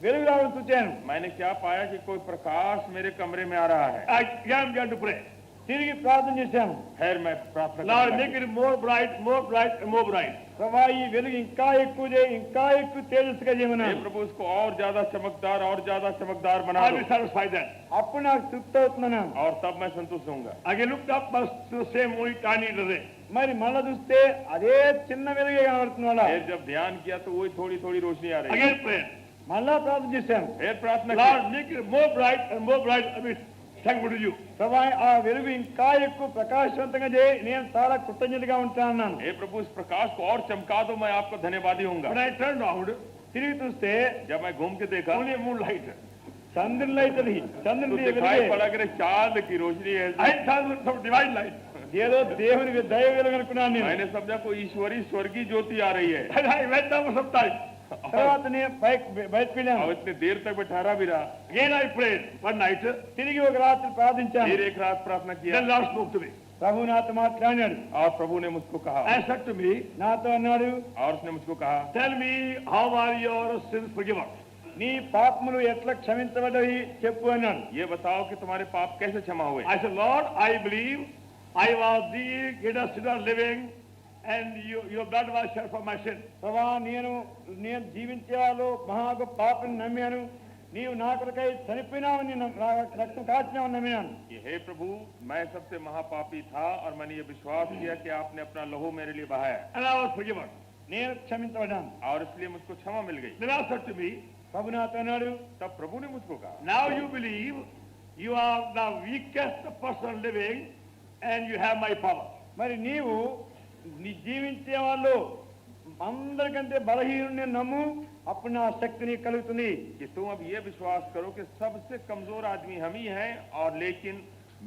వెలుగు రావడం చూచాను. मैंने क्या पाया कि कोई प्रकाश मेरे कमरे में आ रहा है. I again began to pray. తిరిగి ప్రార్థన చేశాను. खैर मैं प्रार्थना Lord, करने make लगा. it more bright and more bright. ప్రభా ఈ వెలుగు ఇంకా ఎక్కువ చేయి, ఇంకా ఎక్కువ తేజస్సుగా हे చేయమన్నాను. प्रभु इसको और ज्यादा चमकदार बना I दो. will satisfy that. అప్పుడు నాకు తృప్తి అవుతున్నాను. और तब मैं संतुष्ट होऊंगा. Again looked up, but the same only tiny ray. మరి మళ్ళా చూస్తే అదే చిన్న వెలుగే కనబడుతుంది. వాళ్ళ फिर जब ध्यान किया तो वही थोड़ी थोड़ी रोशनी आ रही है. Again prayer. మళ్ళా ప్రార్థన చేశాను. फिर प्रार्थना Lord, की. make it more bright and more bright. I mean, thankful to you. ప్రభా ఆ వెలుగు ఇంకా ఎక్కువ ప్రకాశవంతంగా చేయి, నేను చాలా కృతజ్ఞతగా ఉంటాను. हे प्रभु इस प्रकाश को और चमका दो, मैं आपको धन्यवादी When होऊंगा. I turned around, తిరిగి చూస్తే जब मैं घूम के देखा only moonlight. చంద్రులు అవుతుంది. तो చంద్రుని दिखाई पड़ा कि चांद की रोशनी है. I thought some divine light. ఏదో దేవుని దైవ వెలుగు అనుకున్నాను నేను. मैंने समझा कोई ईश्वरी स्वर्गीय ज्योति आ रही है. And I went down for some time. తర్వాత నేను బయటకు వెళ్ళాను. और इतनी देर तक मैं ठहरा भी रहा. Again I prayed one night. తిరిగి ఒక రాత్రి ప్రార్థించాను. फिर एक रात प्रार्थना किया Then Lord spoke to me ప్రభు నాతో మాట్లాడాడు. और प्रभु ने मुझको कहा and said to me, నాతో అన్నాడు, और उसने मुझको कहा tell me how are your sins forgiven? నీ పాపములు ఎట్లా క్షమించబడ్డవి చెప్పు అన్నాడు. ये बताओ कि तुम्हारे पाप कैसे क्षमा हुए. I said, Lord, I believe I was the greatest sinner living and your blood was shed for my sin. ప్రభా నేను జీవించే వాళ్ళు మహా గొప్ప పాపని నమ్మాను. నీవు నా కొరకై చనిపోయినావని రక్తం కాచినావని నమ్మినాను. हे प्रभु, मैं सबसे महापापी था और मैंने ये विश्वास किया कि आपने अपना लहू मेरे लिए बहाया And I was forgiven. నేను క్షమించబడ్డాను. और इसलिए मुझको क्षमा मिल गई. Then I said to me, ప్రభు నాతో అన్నాడు, तब प्रभु ने मुझको कहा now you believe you are the weakest person living and you have my power. మరి నీవు నీ జీవించే వాళ్ళు అందరికంటే బలహీనుని నమ్ము, అప్పుడు నా శక్తి నీకు కలుగుతుంది. कि तुम अब ये विश्वास करो कि सबसे कमजोर आदमी हम ही हैं और लेकिन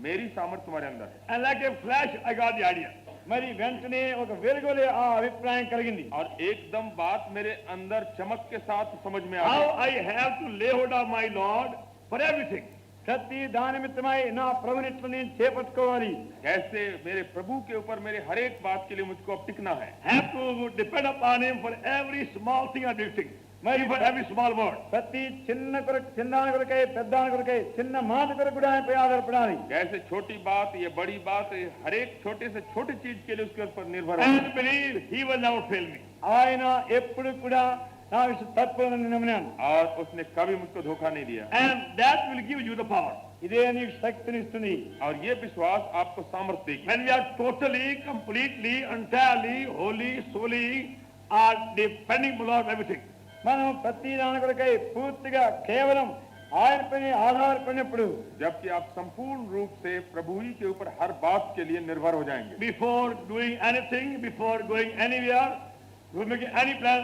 मेरी सामर्थ्य तुम्हारे अंदर है. And like a flash, I got the idea. మరి వెంటనే ఒక వెలుగులే ఆ అభిప్రాయం కలిగింది. और एकदम बात मेरे अंदर चमक के साथ समझ में आ How गई. I have to lay hold of my Lord for everything. ప్రతి దాని నిమిత్తమై నా ప్రభునిట్లు నేను చేపట్టుకోవాలి. कैसे मेरे प्रभु के ऊपर मेरे हर एक बात के लिए मुझको अब टिकना है. Have to depend upon Him for every small thing and big thing. Maybe for every small word. ప్రతి చిన్న కొరకు చిన్నాని కొరకై పెద్దాని కొరకై చిన్న మాట కొరకు కూడా ఆయనపై ఆధారపడాలి. कैसे छोटी बात ये बड़ी बात ये हर एक छोटे से छोटी चीज के लिए उसके ऊपर निर्भर हो. And believe He will never fail me. ఆయన ఎప్పుడు కూడా నా విషయం తప్పదని నమ్మినాను. और उसने कभी मुझको धोखा नहीं दिया. And that will give you the power. ఇదే నీకు శక్తిని ఇస్తుంది. और ये विश्वास आपको सामर्थ्य देगी. When we are totally, completely, entirely, wholly, solely, are depending on Lord everything. మనం ప్రతి దాని కొరకై పూర్తిగా కేవలం ఆయనపై ఆధారపడినప్పుడు, जबकि आप संपूर्ण रूप से प्रभु ही के ऊपर हर बात के लिए निर्भर हो जाएंगे. Before doing anything, before going anywhere, before making any plan,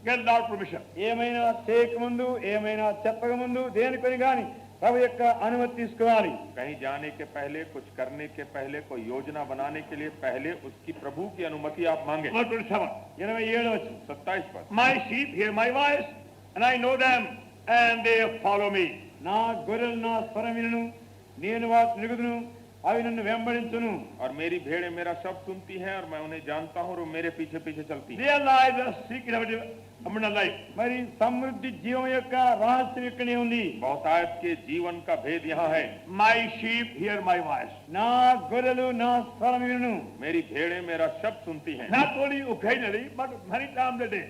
get Lord permission. ఏమైనా చేయకముందు ఏమైనా చెప్పకముందు దేనికొని గాని ప్రభు యొక్క అనుమతి తీసుకోవాలి. कहीं जाने के पहले कुछ करने के पहले कोई योजना बनाने के लिए पहले उसकी प्रभु की अनुमति आप मांगे. Verse 27. 27 27 पर My sheep hear my voice, and I know them, and they follow me. నా గొర్రెలు నా స్వరం వినును, నేను వాటిని ఎరుగుదును, అవి నన్ను వెంబడించును. और मेरी भेड़ें मेरा शब्द सुनती हैं और मैं उन्हें जानता हूँ और वो मेरे पीछे पीछे चलती हैं। There lies the secret of abundant life. మరి సమృద్ధి జీవం యొక్క రహస్యం ఇక్కడే ఉంది. बहुतायत के जीवन का भेद यहाँ है। My sheep hear my voice. నా గొర్రెలు నా స్వరం వినును. मेरी भेड़ें मेरा शब्द सुनती हैं। Not only occasionally, but many times a day.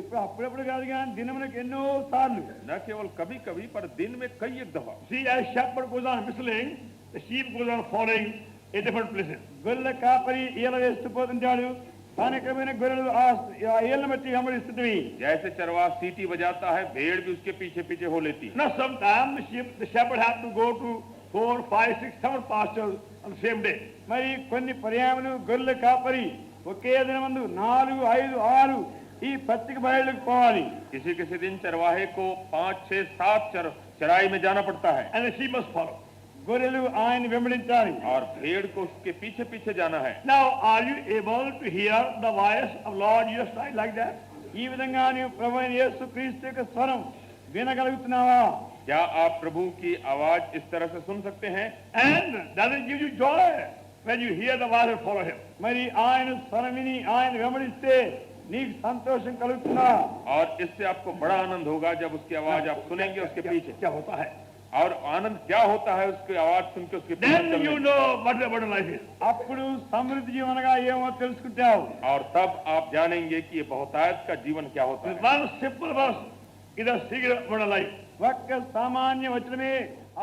ఎప్పుడు అప్పుడప్పుడు కాదు కానీ దినములకు ఎన్నో సార్లు. न केवल कभी कभी पर दिन में कई एक दफा। See, as shepherd goes on whistling, the sheep goes on following in different places. గొర్రెల కాపరి ఈల వేస్తూ పోతుంటాడు. స్థానికమైన గొర్రెలు ఆ ఈలను బట్టి వెంబడిస్తుంటవి. जैसे चरवाहा सीटी बजाता है, भेड़ भी उसके पीछे पीछे हो लेती है। Now sometimes the shepherd has to go to 4, 5, 6, 7 pastures on the same day. మరి కొన్ని పర్యాములు గొర్రెల కాపరి ఒకే దినమందు 4, 5, 6 ఈ పచ్చిక బయళ్ళకు పోవాలి. किसी किसी दिन चरवाहे को 5, 6, 7 चराई में जाना पड़ता है And the sheep must follow. గొర్రెలు ఆయన వెంబడించాలి. और भेड़ को उसके पीछे पीछे जाना है। Now, are you able to hear the voice of Lord Jesus Christ like that? ఈ విధంగా నీవు ప్రభువైన యేసు క్రీస్తు యొక్క స్వరం వినగలుగుతున్నావా? क्या आप प्रभु की आवाज इस तरह से सुन सकते हैं? And does it give you joy when you hear the voice and follow him? మరి ఆయన స్వరం విని ఆయన వెంబడిస్తే నీకు సంతోషం కలుగుతుందా? और इससे आपको बड़ा आनंद होगा जब उसकी आवाज आप सुनेंगे उसके पीछे। क्या होता है? और आनंद क्या होता है उसकी आवाज सुन के उसके पीछे Then चलने you में। know what the abundant life is. అప్పుడు సమృద్ధి జీవనగా ఏమో తెలుసుకుంటావు. और तब आप जानेंगे कि ये बहुतायत का जीवन क्या होता With है। one simple verse is the secret of abundant life. ఒక్క సామాన్య వచనమే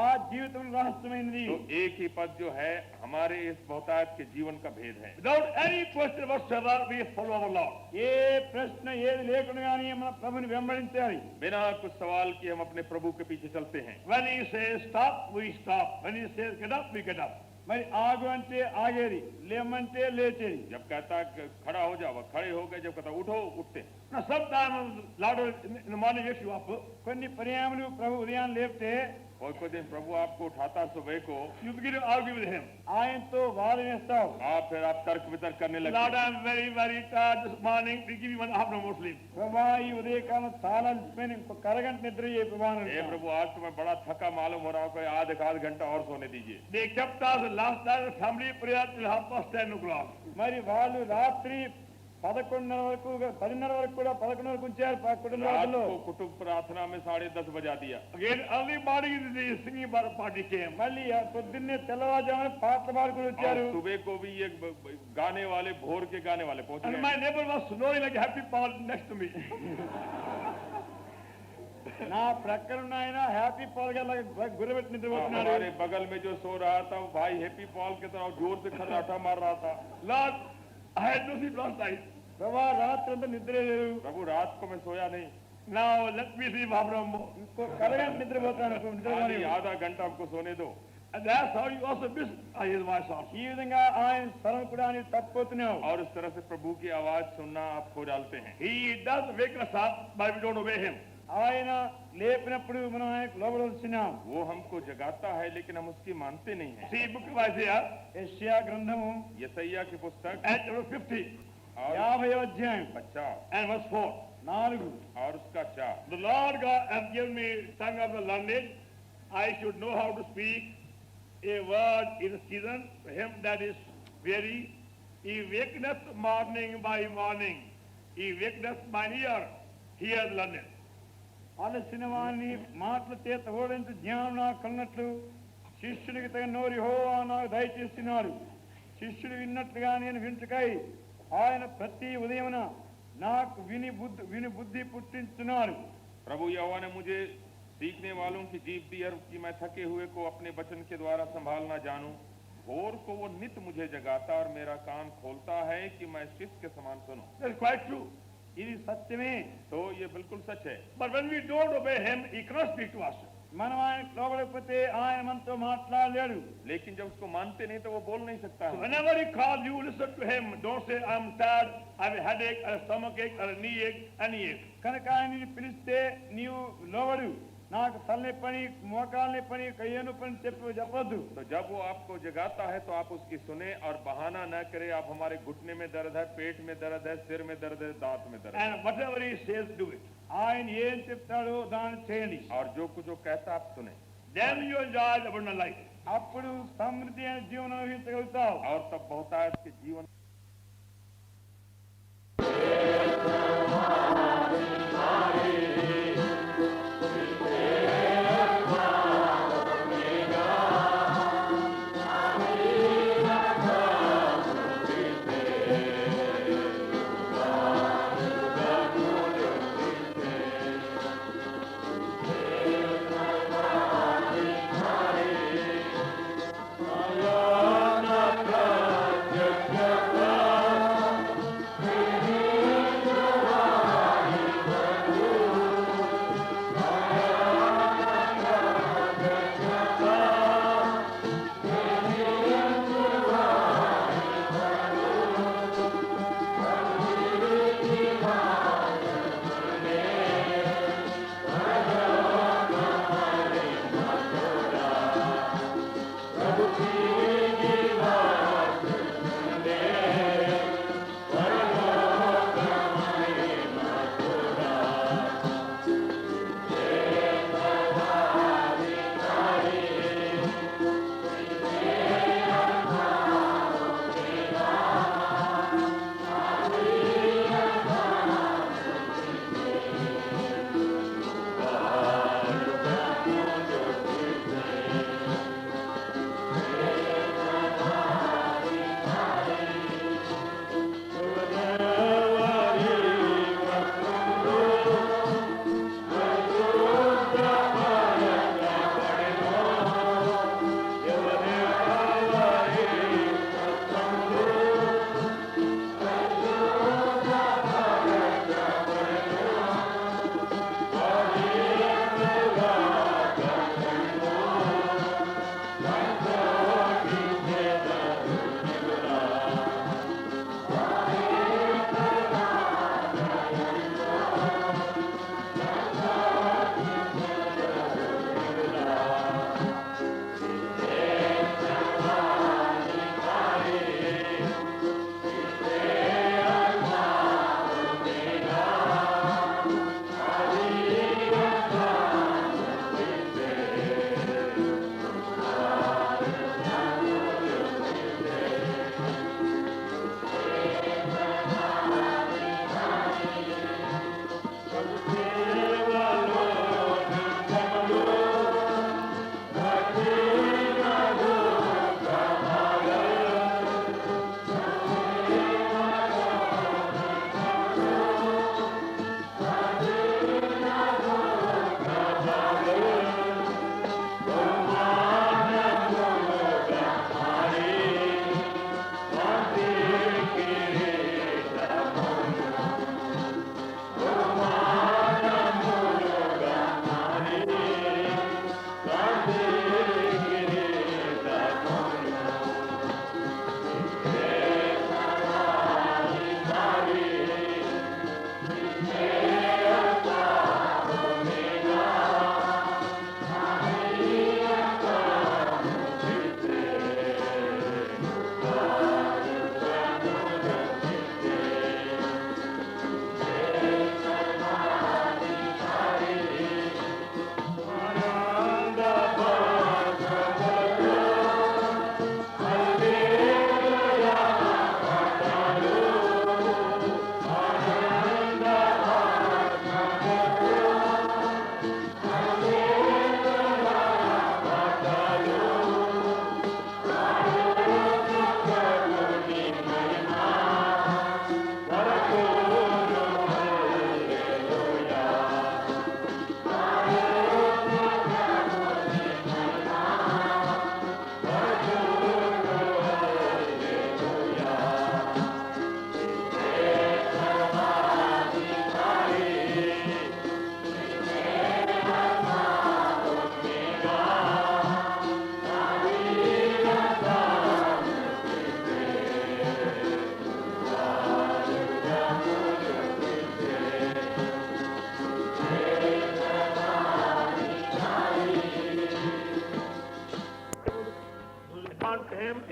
ఆ జీవితం రహస్యమైనది. तो एक ही पद जो है हमारे इस बहुतायत के जीवन का भेद है। Without any question whatsoever, we follow our Lord. ఏ ప్రశ్న ఏది లేకుండా కానీ మన ప్రభుని వెంబడించాలి. बिना कुछ सवाल किए हम अपने प्रभु के पीछे चलते हैं। When he says stop, we stop. When he says get up, we get up. మరి ఆగు అంటే ఆగేది, లేమంటే లేచేది. जब कहता खड़ा हो जाओ खड़े हो गए, जब कहता उठो उठते। Now sometimes Lord in the morning wakes you up. కొన్ని పర్యాములు ప్రభు ఉదయాన్ని లేపితే कोई दिन प्रभु आपको उठाता सुबह को, You begin to argue with him. ఆయనతో వాదన వేస్తావు. फिर आप तर्क वितर्क करने Lord, लगते। I'm very, very tired this morning. We give you 1.5 hour more sleep. ప్రభా ఈ ఉదయకాలం చాలా అలసిపోయిన ఇంకొక అరగంట నిద్ర చేయ ప్రభా అని हे అంటావు. प्रभु आज तो मैं बड़ा थका मालूम हो रहा हूँ, कोई आध घंटा और सोने दीजिए। They kept us last night at family prayer till 10:30. మరి వాళ్ళు రాత్రి 11:30 వరకు 10:30 వరకు కూడా 11 వరకు ఉంచారు కుటుంబ रात రాత్రుల్లో. को कुटुंब प्रार्थना में 10:30 बजा दिया। Again, early morning the singing party came. మళ్ళీ ఆ పొద్దున్నే తెల్లవారుజామున పాటలు పాడుకుని और వచ్చారు. सुबह को भी ये गाने वाले, भोर के गाने वाले पहुंच And गए। my neighbor was snoring like a happy Paul next to me. నా ప్రక్కన ఉన్న ఆయన హ్యాపీ పాల్ గా గుర్రబెట్టి నిద్రపోతున్నాడు. हमारे बगल में जो सो रहा था वो भाई हैप्पी पॉल की तरह जोर से खर्राटा मार रहा था। Lord, I had no sleep last night. ప్రభా రాత్రి అంతా నిద్ర లేదు. प्रभु रात को मैं सोया नहीं, Now let me sleep half an hour more. ఇంకొక అరగంట నిద్రపోతాను. खाली आधा घंटा हमको सोने दो। And that's how you also miss his voice also. ఈ విధంగా ఆయన స్వరం కూడా నీవు తప్పిపోతున్నావు. और इस तरह से प्रभु की आवाज सुनना आप खो डालते हैं। He does wake us up, but we don't obey him. ఆయన లేపినప్పుడు మనం ఆయనకు లోబడవలసినాం. वो हमको जगाता है लेकिन हम उसकी मानते नहीं हैं। See, book of Isaiah, యెషయా గ్రంథము यशायाह की पुस्तक and chapter 50 और 50వ అధ్యాయం 50 and verse 4. 4. और उसका 4। The Lord God has given me tongue of the learned. I should know how to speak a word in season to him that is weary. He wakeneth morning by morning. He wakeneth mine ear. Hear the learned. అలసిన వాణ్ణి మాటల చేత ఓడించి జ్ఞానం నాకు కన్నట్లు శిష్యుడికి తగిన నోరు యెహోవా నాకు దయచేస్తున్నాడు. శిష్యుడు విన్నట్లుగా నేను వింటుకై ఆయన ప్రతి ఉదయమున నాకు విని బుద్ధి పుట్టించున్నాడు. प्रभु यहोवा ने मुझे सीखने वालों की जीभ दी और कि मैं थके हुए को अपने वचन के द्वारा संभालना जानूं। भोर को वो नित मुझे जगाता और मेरा कान खोलता है कि मैं शिष्य के समान सुनूं। That's quite true. ఇది సత్యమే. तो ये बिल्कुल सच है। But when we don't obey him, he cannot speak to us. మనం ఆయనకు లోబడకపోతే ఆయన మనతో మాట్లాడలేడు. लेकिन जब उसको मानते नहीं तो वो बोल नहीं सकता So है। whenever he calls you, listen to him. Don't say, I'm tired, I have a headache, or a stomach ache, or a knee ache, any ache. కనుక ఆయనని పిలిస్తే నీవు లోబడు. నాకు తలనొప్పని, మోకాలు నొప్పని, కయ్య నొప్పని చెప్పొద్దు. तो जब वो आपको जगाता है तो आप उसकी सुने और बहाना न करे। आप हमारे घुटने में दर्द है, पेट में दर्द है, सिर में दर्द है, दांत में दर्द है, And whatever he says, do it. ఆయన ఏం చెప్తాడో దాన్ని చేయండి. और जो कुछ वो कहता आप सुने। then you enjoy the abundant life. అప్పుడు సమృద్ధి అయిన జీవనం అనుభవించగలుగుతావు. और तब बहुतायत के जीवन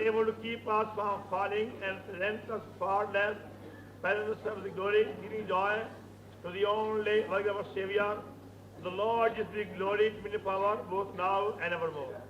able to keep us from falling and present us faultless presence of the glory, giving joy to the only work of our Savior, the Lord is the glory, dominion, power, both now and evermore.